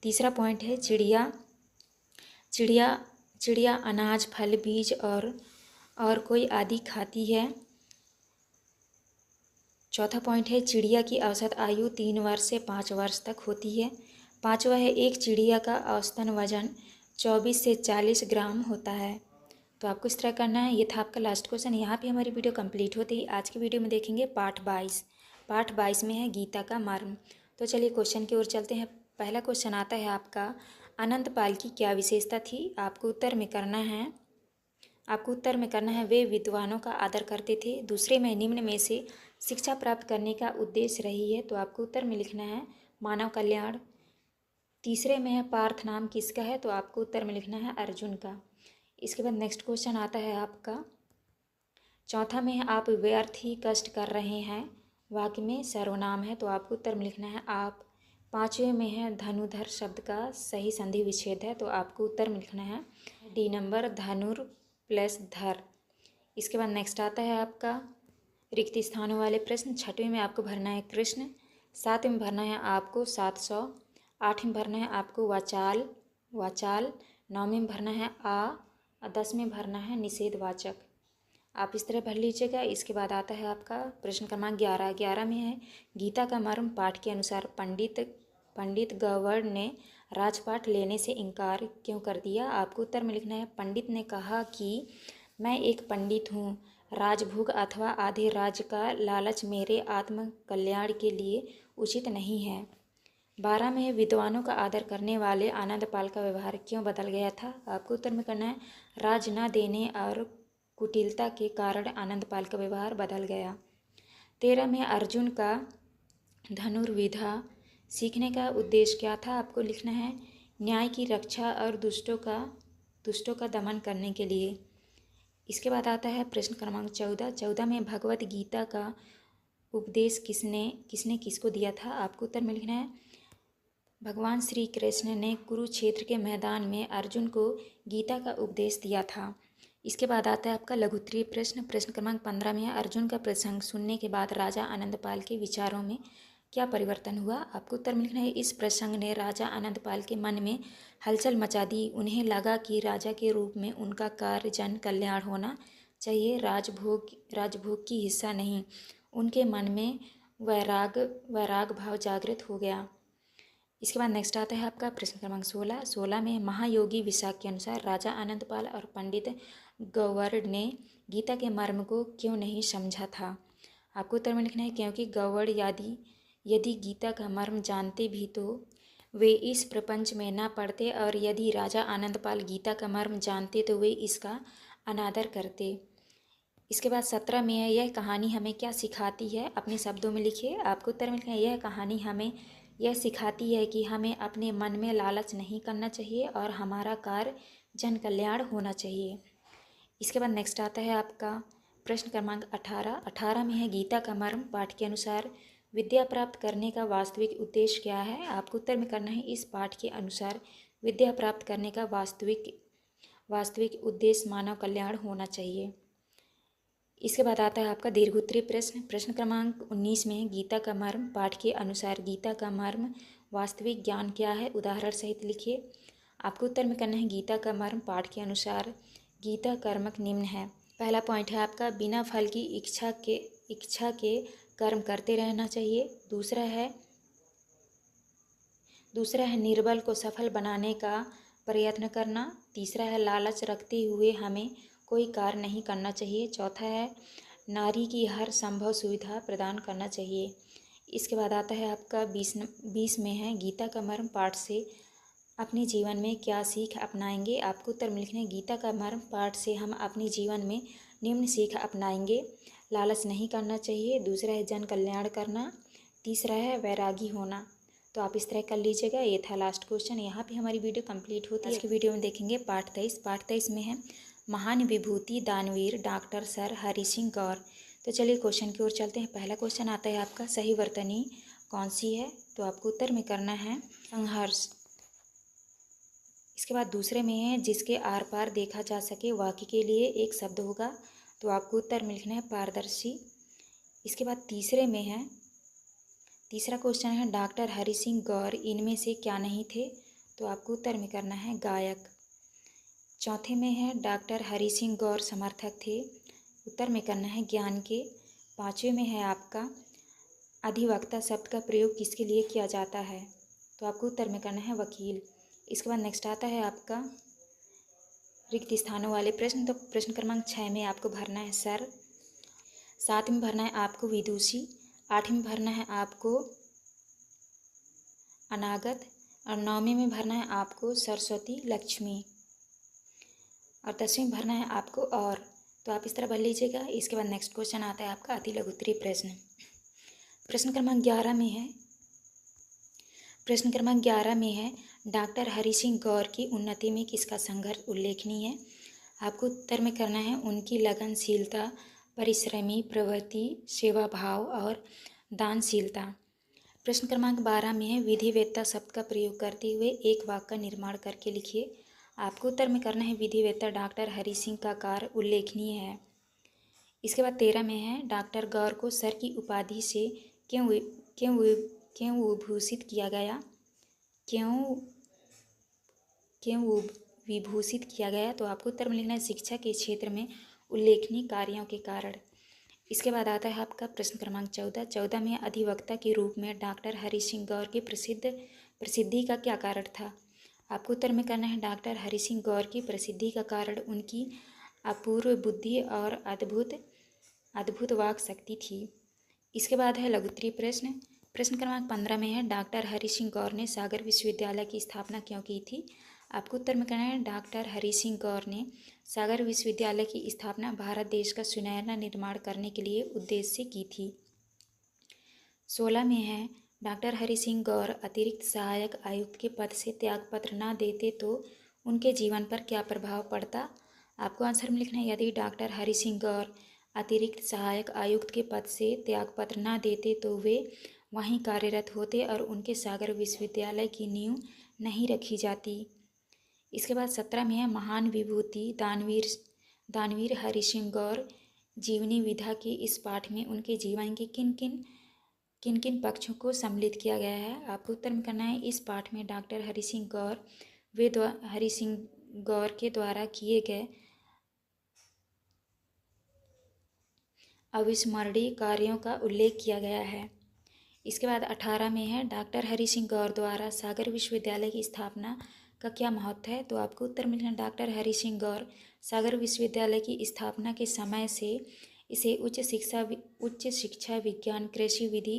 तीसरा पॉइंट है चिड़िया अनाज, फल, बीज और कोई आदि खाती है, चौथा पॉइंट है चिड़िया की औसत आयु 3 वर्ष से 5 वर्ष तक होती है, पाँचवा है एक चिड़िया का औसतन वजन 24 से 40 ग्राम होता है। तो आपको इस तरह करना है। ये था आपका लास्ट क्वेश्चन। यहाँ पे हमारी वीडियो कंप्लीट होती है। आज की वीडियो में देखेंगे पाठ 22 में है गीता का मर्म। तो चलिए क्वेश्चन की ओर चलते हैं। पहला क्वेश्चन आता है आपका अनंत पाल की क्या विशेषता थी, आपको उत्तर में करना है वे विद्वानों का आदर करते थे। दूसरे में निम्न में से शिक्षा प्राप्त करने का उद्देश्य रही है, तो आपको उत्तर में लिखना है मानव कल्याण। तीसरे में है पार्थ नाम किसका है, तो आपको उत्तर में लिखना है अर्जुन का। इसके बाद नेक्स्ट क्वेश्चन आता है आपका चौथा में है आप व्यर्थ ही कष्ट कर रहे हैं, वाक्य में सर्वनाम है, तो आपको उत्तर में लिखना है आप। पाँचवें में है धनुधर शब्द का सही संधि विच्छेद है, तो आपको उत्तर में लिखना है डी नंबर धनुर प्लस धर। इसके बाद नेक्स्ट आता है आपका रिक्त स्थानों वाले प्रश्न। छठवें में आपको भरना है कृष्ण, सातवें में भरना है आपको 700, आठवें में भरना है आपको वाचाल वाचाल, नौवें में भरना है आ और 10वें में भरना है निषेधवाचक। आप इस तरह भर लीजिएगा। इसके बाद आता है आपका प्रश्न क्रमांक 11। 11 में है गीता का मर्म पाठ के अनुसार पंडित गवर्ण ने राजपाट लेने से इनकार क्यों कर दिया। आपको उत्तर में लिखना है पंडित ने कहा कि मैं एक पंडित हूँ, राजभोग अथवा आधे राज्य का लालच मेरे आत्म कल्याण के लिए उचित नहीं है। 12 में विद्वानों का आदर करने वाले आनंदपाल का व्यवहार क्यों बदल गया था। आपको उत्तर में करना है राज न देने और कुटिलता के कारण आनंदपाल का व्यवहार बदल गया। 13 में अर्जुन का धनुर्विद्या सीखने का उद्देश्य क्या था। आपको लिखना है न्याय की रक्षा और दुष्टों का दमन करने के लिए। इसके बाद आता है प्रश्न क्रमांक 14। 14 में भगवत गीता का उपदेश किसने किसको दिया था। आपको उत्तर में लिखना है भगवान श्री कृष्ण ने कुरुक्षेत्र के मैदान में अर्जुन को गीता का उपदेश दिया था। इसके बाद आता है आपका लघुत्तरीय प्रश्न। प्रश्न क्रमांक 15 में है अर्जुन का प्रसंग सुनने के बाद राजा आनंदपाल के विचारों में क्या परिवर्तन हुआ। आपको उत्तर में लिखना है इस प्रसंग ने राजा आनंदपाल के मन में हलचल मचा दी। उन्हें लगा कि राजा के रूप में उनका कार्य जन कल्याण होना चाहिए, राजभोग की हिस्सा नहीं। उनके मन में वैराग भाव जागृत हो गया। इसके बाद नेक्स्ट आता है आपका प्रश्न क्रमांक 16। 16 में महायोगी विशाख के अनुसार राजा आनंदपाल और पंडित गौवर्ण ने गीता के मर्म को क्यों नहीं समझा था। आपको उत्तर में लिखना है क्योंकि गौवर्ण यदि गीता का मर्म जानते भी तो वे इस प्रपंच में न पढ़ते, और यदि राजा आनंदपाल गीता का मर्म जानते तो वे इसका अनादर करते। इसके बाद 17 में है यह कहानी हमें क्या सिखाती है, अपने शब्दों में लिखिए। आपको उत्तर में लिखना है यह कहानी हमें यह सिखाती है कि हमें अपने मन में लालच नहीं करना चाहिए और हमारा कार्य जन कल्याण होना चाहिए। इसके बाद नेक्स्ट आता है आपका प्रश्न क्रमांक 18। 18 में है गीता का मर्म पाठ के अनुसार विद्या प्राप्त करने का वास्तविक उद्देश्य क्या है। आपको उत्तर में करना है इस पाठ के अनुसार विद्या प्राप्त करने का वास्तविक उद्देश्य मानव कल्याण होना चाहिए। इसके बाद आता है आपका दीर्घोत्तरीय प्रश्न। प्रश्न क्रमांक 19 में है गीता का मर्म पाठ के अनुसार गीता का मर्म वास्तविक ज्ञान क्या है, उदाहरण सहित लिखिए। आपको उत्तर में करना है गीता का मर्म पाठ के अनुसार गीता कर्मक निम्न है। पहला पॉइंट है आपका बिना फल की इच्छा के कर्म करते रहना चाहिए। दूसरा है निर्बल को सफल बनाने का प्रयत्न करना। तीसरा है लालच रखते हुए हमें कोई कार्य नहीं करना चाहिए। चौथा है नारी की हर संभव सुविधा प्रदान करना चाहिए। इसके बाद आता है आपका 20 में है गीता का मर्म पाठ से अपने जीवन में क्या सीख अपनाएंगे। आपको उत्तर में लिखना है गीता का मर्म पाठ से हम अपने जीवन में निम्न सीख अपनाएंगे। लालच नहीं करना चाहिए। दूसरा है जन कल्याण करना। तीसरा है वैरागी होना। तो आप इस तरह कर लीजिएगा। ये था लास्ट क्वेश्चन। यहाँ पे हमारी वीडियो कंप्लीट होती है। आज की वीडियो में देखेंगे पाठ 23। पाठ 23 में है महान विभूति दानवीर डॉक्टर सर हरि सिंह गौर। तो चलिए क्वेश्चन की ओर चलते हैं। पहला क्वेश्चन आता है आपका सही वर्तनी कौन सी है, तो आपको उत्तर में करना है संघर्ष। इसके बाद दूसरे में है जिसके आर पार देखा जा सके, वाक्य के लिए एक शब्द होगा, तो आपको उत्तर में लिखना है पारदर्शी। इसके बाद तीसरा क्वेश्चन है डॉक्टर हरि सिंह गौर इनमें से क्या नहीं थे, तो आपको उत्तर में करना है गायक। चौथे में है डॉक्टर हरि सिंह गौर समर्थक थे, उत्तर में करना है ज्ञान के। पाँचवें में है आपका अधिवक्ता शब्द का प्रयोग किसके लिए किया जाता है, तो आपको उत्तर में करना है वकील। इसके बाद नेक्स्ट आता है आपका रिक्त स्थानों वाले प्रश्न। तो प्रश्न क्रमांक 6 में आपको भरना है सर, 7 में भरना है आपको विदुषी, 8 में भरना है आपको अनागत, और 9वें में भरना है आपको सरस्वती लक्ष्मी, और 10वें में भरना है आपको और। तो आप इस तरह भर लीजिएगा। इसके बाद नेक्स्ट क्वेश्चन आता है आपका अति लघुत्तरीय प्रश्न। प्रश्न क्रमांक 11 में है प्रश्न क्रमांक 11 में है डॉक्टर हरि सिंह गौर की उन्नति में किसका संघर्ष उल्लेखनीय है। आपको उत्तर में करना है उनकी लगनशीलता, परिश्रमी प्रवृत्ति, सेवा भाव और दानशीलता। प्रश्न क्रमांक 12 में है विधिवेत्ता शब्द का प्रयोग करते हुए एक वाक्य का निर्माण करके लिखिए। आपको उत्तर में करना है विधिवेत्ता डॉक्टर हरि सिंह का कार्य उल्लेखनीय है। इसके बाद 13 में है डॉक्टर गौर को सर की उपाधि से क्यों क्यों क्यों विभूषित किया गया, क्यों क्यों विभूषित किया गया। तो आपको उत्तर में लिखना है शिक्षा के क्षेत्र में उल्लेखनीय कार्यों के कारण। इसके बाद आता है आपका प्रश्न क्रमांक 14 में अधिवक्ता के रूप में डॉक्टर हरि सिंह गौर की प्रसिद्धि का क्या कारण था। आपको उत्तर में करना है डॉक्टर हरि सिंह गौर की प्रसिद्धि का कारण उनकी अपूर्व बुद्धि और अद्भुत वाक शक्ति थी। इसके बाद है लघुत्तरीय प्रश्न। प्रश्न क्रमांक 15 में है डॉक्टर हरि सिंह गौर ने सागर विश्वविद्यालय की स्थापना क्यों की थी। आपको उत्तर में करना है डॉक्टर हरि सिंह गौर ने सागर विश्वविद्यालय की स्थापना भारत देश का सुनहरा निर्माण करने के लिए उद्देश्य से की थी। 16 में है डॉक्टर हरि सिंह गौर अतिरिक्त सहायक आयुक्त के पद से त्यागपत्र न देते तो उनके जीवन पर क्या प्रभाव पड़ता। आपको आंसर में लिखना है यदि डॉक्टर हरि सिंह गौर अतिरिक्त सहायक आयुक्त के पद से त्यागपत्र न देते तो वे वहीं कार्यरत होते और उनके सागर विश्वविद्यालय की नींव नहीं रखी जाती। इसके बाद 17 में है महान विभूति दानवीर हरि सिंह गौर जीवनी विधा के इस पाठ में उनके जीवन के किन किन पक्षों को सम्मिलित किया गया है। आपको उत्तर में करना है इस पाठ में डॉक्टर हरि सिंह गौर के द्वारा किए गए अविस्मरणीय कार्यों का उल्लेख किया गया है। इसके बाद 18 में है डॉक्टर हरि सिंह गौर द्वारा सागर विश्वविद्यालय की स्थापना का क्या महत्व है। तो आपको उत्तर मिलना डॉक्टर हरि सिंह गौर सागर विश्वविद्यालय की स्थापना के समय से इसे उच्च शिक्षा विज्ञान कृषि विधि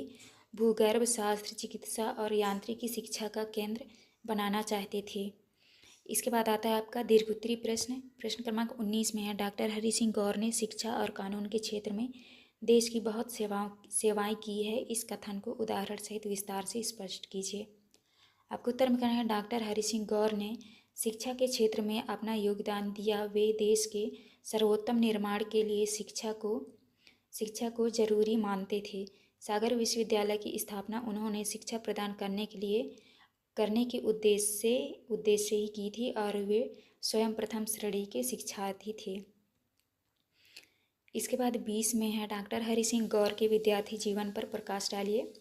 भूगर्भ शास्त्र चिकित्सा और यांत्रिकी शिक्षा का केंद्र बनाना चाहते थे। इसके बाद आता है आपका दीर्घोत्तरीय प्रश्न। प्रश्न क्रमांक 19 में है डॉक्टर हरि सिंह गौर ने शिक्षा और कानून के क्षेत्र में देश की बहुत सेवाएं की है। इस कथन को उदाहरण सहित विस्तार से स्पष्ट कीजिए। आपको उत्तर में कहना है डॉक्टर हरि सिंह गौर ने शिक्षा के क्षेत्र में अपना योगदान दिया। वे देश के सर्वोत्तम निर्माण के लिए शिक्षा को जरूरी मानते थे। सागर विश्वविद्यालय की स्थापना उन्होंने शिक्षा प्रदान करने के उद्देश्य से ही की थी और वे स्वयं प्रथम श्रेणी के शिक्षार्थी थे। इसके बाद 20 में है डॉक्टर हरि सिंह गौर के विद्यार्थी जीवन पर प्रकाश डालिए।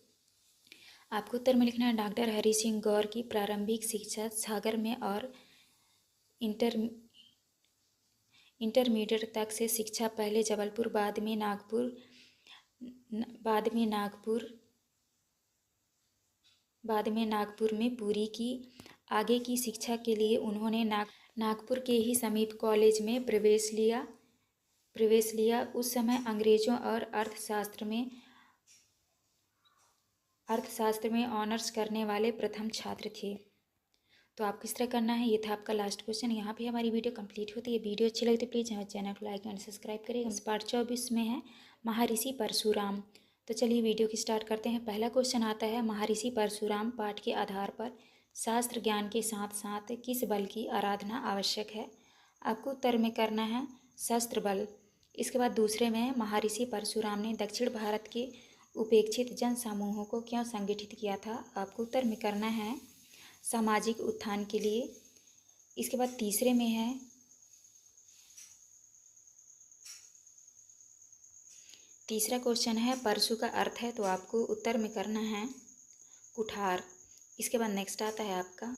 आपको उत्तर में लिखना है डॉक्टर हरि सिंह गौर की प्रारंभिक शिक्षा सागर में और इंटरमीडिएट तक से शिक्षा पहले जबलपुर बाद में नागपुर में पूरी की। आगे की शिक्षा के लिए उन्होंने नागपुर के ही समीप कॉलेज में प्रवेश लिया। उस समय अंग्रेजों और अर्थशास्त्र में ऑनर्स करने वाले प्रथम छात्र थे। तो आप किस तरह करना है, ये था आपका लास्ट क्वेश्चन। यहाँ पे हमारी वीडियो कंप्लीट होती है। वीडियो अच्छी लगी तो प्लीज़ हमारे चैनल को लाइक एंड सब्सक्राइब करें। पार्ट 24 में है महर्षि परशुराम। तो चलिए वीडियो की स्टार्ट करते हैं। पहला क्वेश्चन आता है महर्षि परशुराम पाठ के आधार पर शास्त्र ज्ञान के साथ साथ किस बल की आराधना आवश्यक है। आपको उत्तर में करना है शस्त्र बल। इसके बाद दूसरे में महर्षि परशुराम ने दक्षिण भारत के उपेक्षित जन समूहों को क्यों संगठित किया था। आपको उत्तर में करना है सामाजिक उत्थान के लिए। इसके बाद तीसरे में है तीसरा क्वेश्चन है परशु का अर्थ है। तो आपको उत्तर में करना है कुठार। इसके बाद नेक्स्ट आता है आपका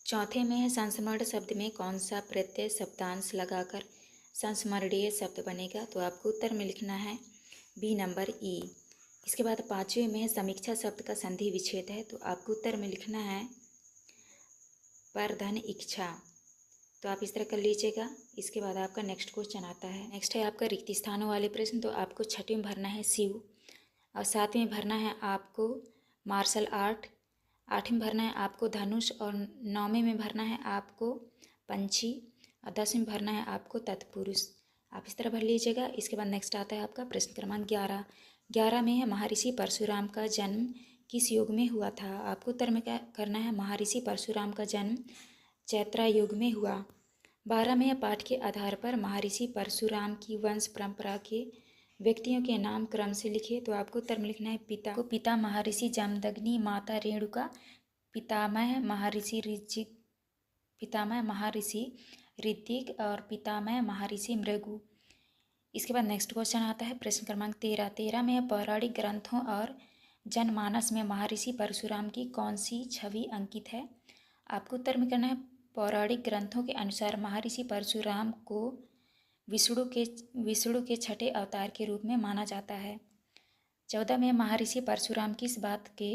चौथे में है संस्मरण शब्द में कौन सा प्रत्यय शब्दांश लगाकर संस्मरणीय शब्द बनेगा। तो आपको उत्तर में लिखना है बी नंबर ई। इसके बाद पांचवें में है समीक्षा शब्द का संधि विच्छेद है। तो आपको उत्तर में लिखना है परधन इच्छा। तो आप इस तरह कर लीजिएगा। इसके बाद आपका नेक्स्ट क्वेश्चन आता है। नेक्स्ट है आपका रिक्त स्थानों वाले प्रश्न। तो आपको छठवें में भरना है शिव और सातवें में भरना है आपको मार्शल आर्ट, आठवें में भरना है आपको धनुष और नौवें में भरना है आपको पंछी और 10वें में भरना है आपको तत्पुरुष। आप इस तरह भर लीजिएगा। इसके बाद नेक्स्ट आता है आपका प्रश्न क्रमांक 11 में है महर्षि परशुराम का जन्म किस युग में हुआ था? आपको उत्तर में क्या करना है? महर्षि परशुराम का जन्म चैत्रा युग में हुआ। 12वें पाठ के आधार पर महर्षि परशुराम की वंश परंपरा के व्यक्तियों के नाम क्रम से लिखे। तो आपको उत्तर में लिखना है पिता को पिता महर्षि जमदग्नि, माता रेणुका, पितामह महर्षि ऋतिक और पितामह महर्षि भृगु। इसके बाद नेक्स्ट क्वेश्चन आता है प्रश्न क्रमांक 13 में पौराणिक ग्रंथों और जनमानस में महर्षि परशुराम की कौन सी छवि अंकित है? आपको उत्तर में करना है पौराणिक ग्रंथों के अनुसार महर्षि परशुराम को विष्णु के छठे अवतार के रूप में माना जाता है। 14 में महर्षि परशुराम किस बात के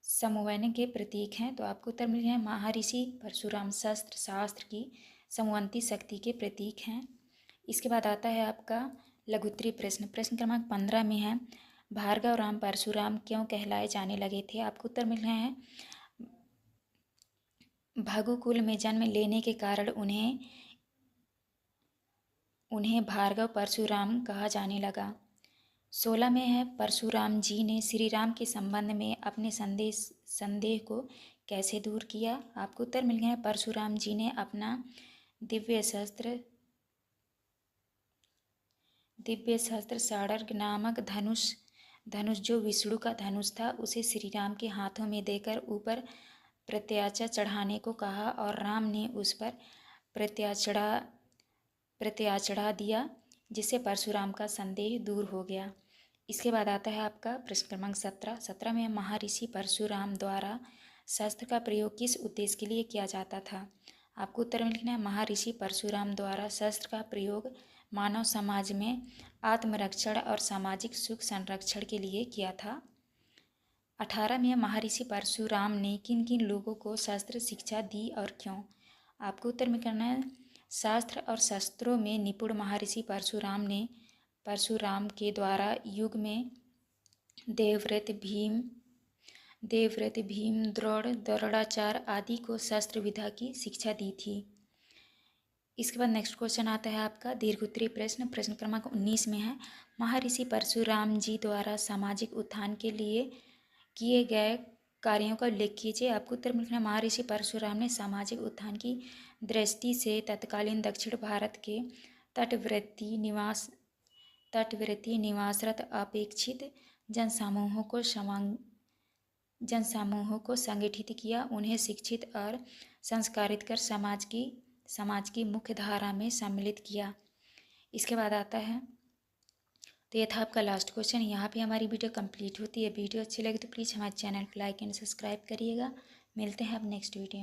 समन्वय के प्रतीक हैं? तो आपको उत्तर मिल है महर्षि परशुराम शस्त्र शास्त्र की समन्वयी शक्ति के प्रतीक हैं। इसके बाद आता है आपका लघुत्तरीय प्रश्न। प्रश्न क्रमांक 15 में है भार्गव राम परशुराम क्यों कहलाए जाने लगे थे? आपको उत्तर मिलना है भृगुकुल में जन्म लेने के कारण उन्हें भार्गव परशुराम कहा जाने लगा। 16 में है परशुराम जी ने श्री राम के संबंध में अपने संदेह को कैसे दूर किया? आपको उत्तर मिल गया है परशुराम जी ने अपना दिव्य शस्त्र सारंग नामक धनुष जो विष्णु का धनुष था उसे श्री राम के हाथों में देकर ऊपर प्रत्याचा चढ़ाने को कहा और राम ने उस पर प्रत्याचढ़ा दिया, जिससे परशुराम का संदेह दूर हो गया। इसके बाद आता है आपका प्रश्न क्रमांक 17 में महर्षि परशुराम द्वारा शस्त्र का प्रयोग किस उद्देश्य के लिए किया जाता था? आपको उत्तर में लिखना है महर्षि परशुराम द्वारा शस्त्र का प्रयोग मानव समाज में आत्मरक्षण और सामाजिक सुख संरक्षण के लिए किया था। 18 में महर्षि परशुराम ने किन किन लोगों को शस्त्र शिक्षा दी और क्यों? आपको उत्तर में करना है शास्त्र और शस्त्रों में निपुण महर्षि परशुराम के द्वारा युग में देवव्रत भीम द्रोणाचार्य आदि को शस्त्र विद्या की शिक्षा दी थी। इसके बाद नेक्स्ट क्वेश्चन आता है आपका दीर्घोत्तरीय प्रश्न। प्रश्न क्रमांक 19 में है महर्षि परशुराम जी द्वारा सामाजिक उत्थान के लिए किए गए कार्यों का उल्लेख कीजिए। आपको उत्तर मिलना महर्षि परशुराम ने सामाजिक उत्थान की दृष्टि से तत्कालीन दक्षिण भारत के तटवर्ती निवासरत अपेक्षित जनसमूहों को संगठित किया, उन्हें शिक्षित और संस्कारित कर समाज की मुख्य धारा में सम्मिलित किया। इसके बाद आता है तो ये था आपका लास्ट क्वेश्चन। यहाँ पे हमारी वीडियो कंप्लीट होती है। वीडियो अच्छी लगी तो प्लीज़ हमारे चैनल को लाइक एंड सब्सक्राइब करिएगा। मिलते हैं अब नेक्स्ट वीडियो।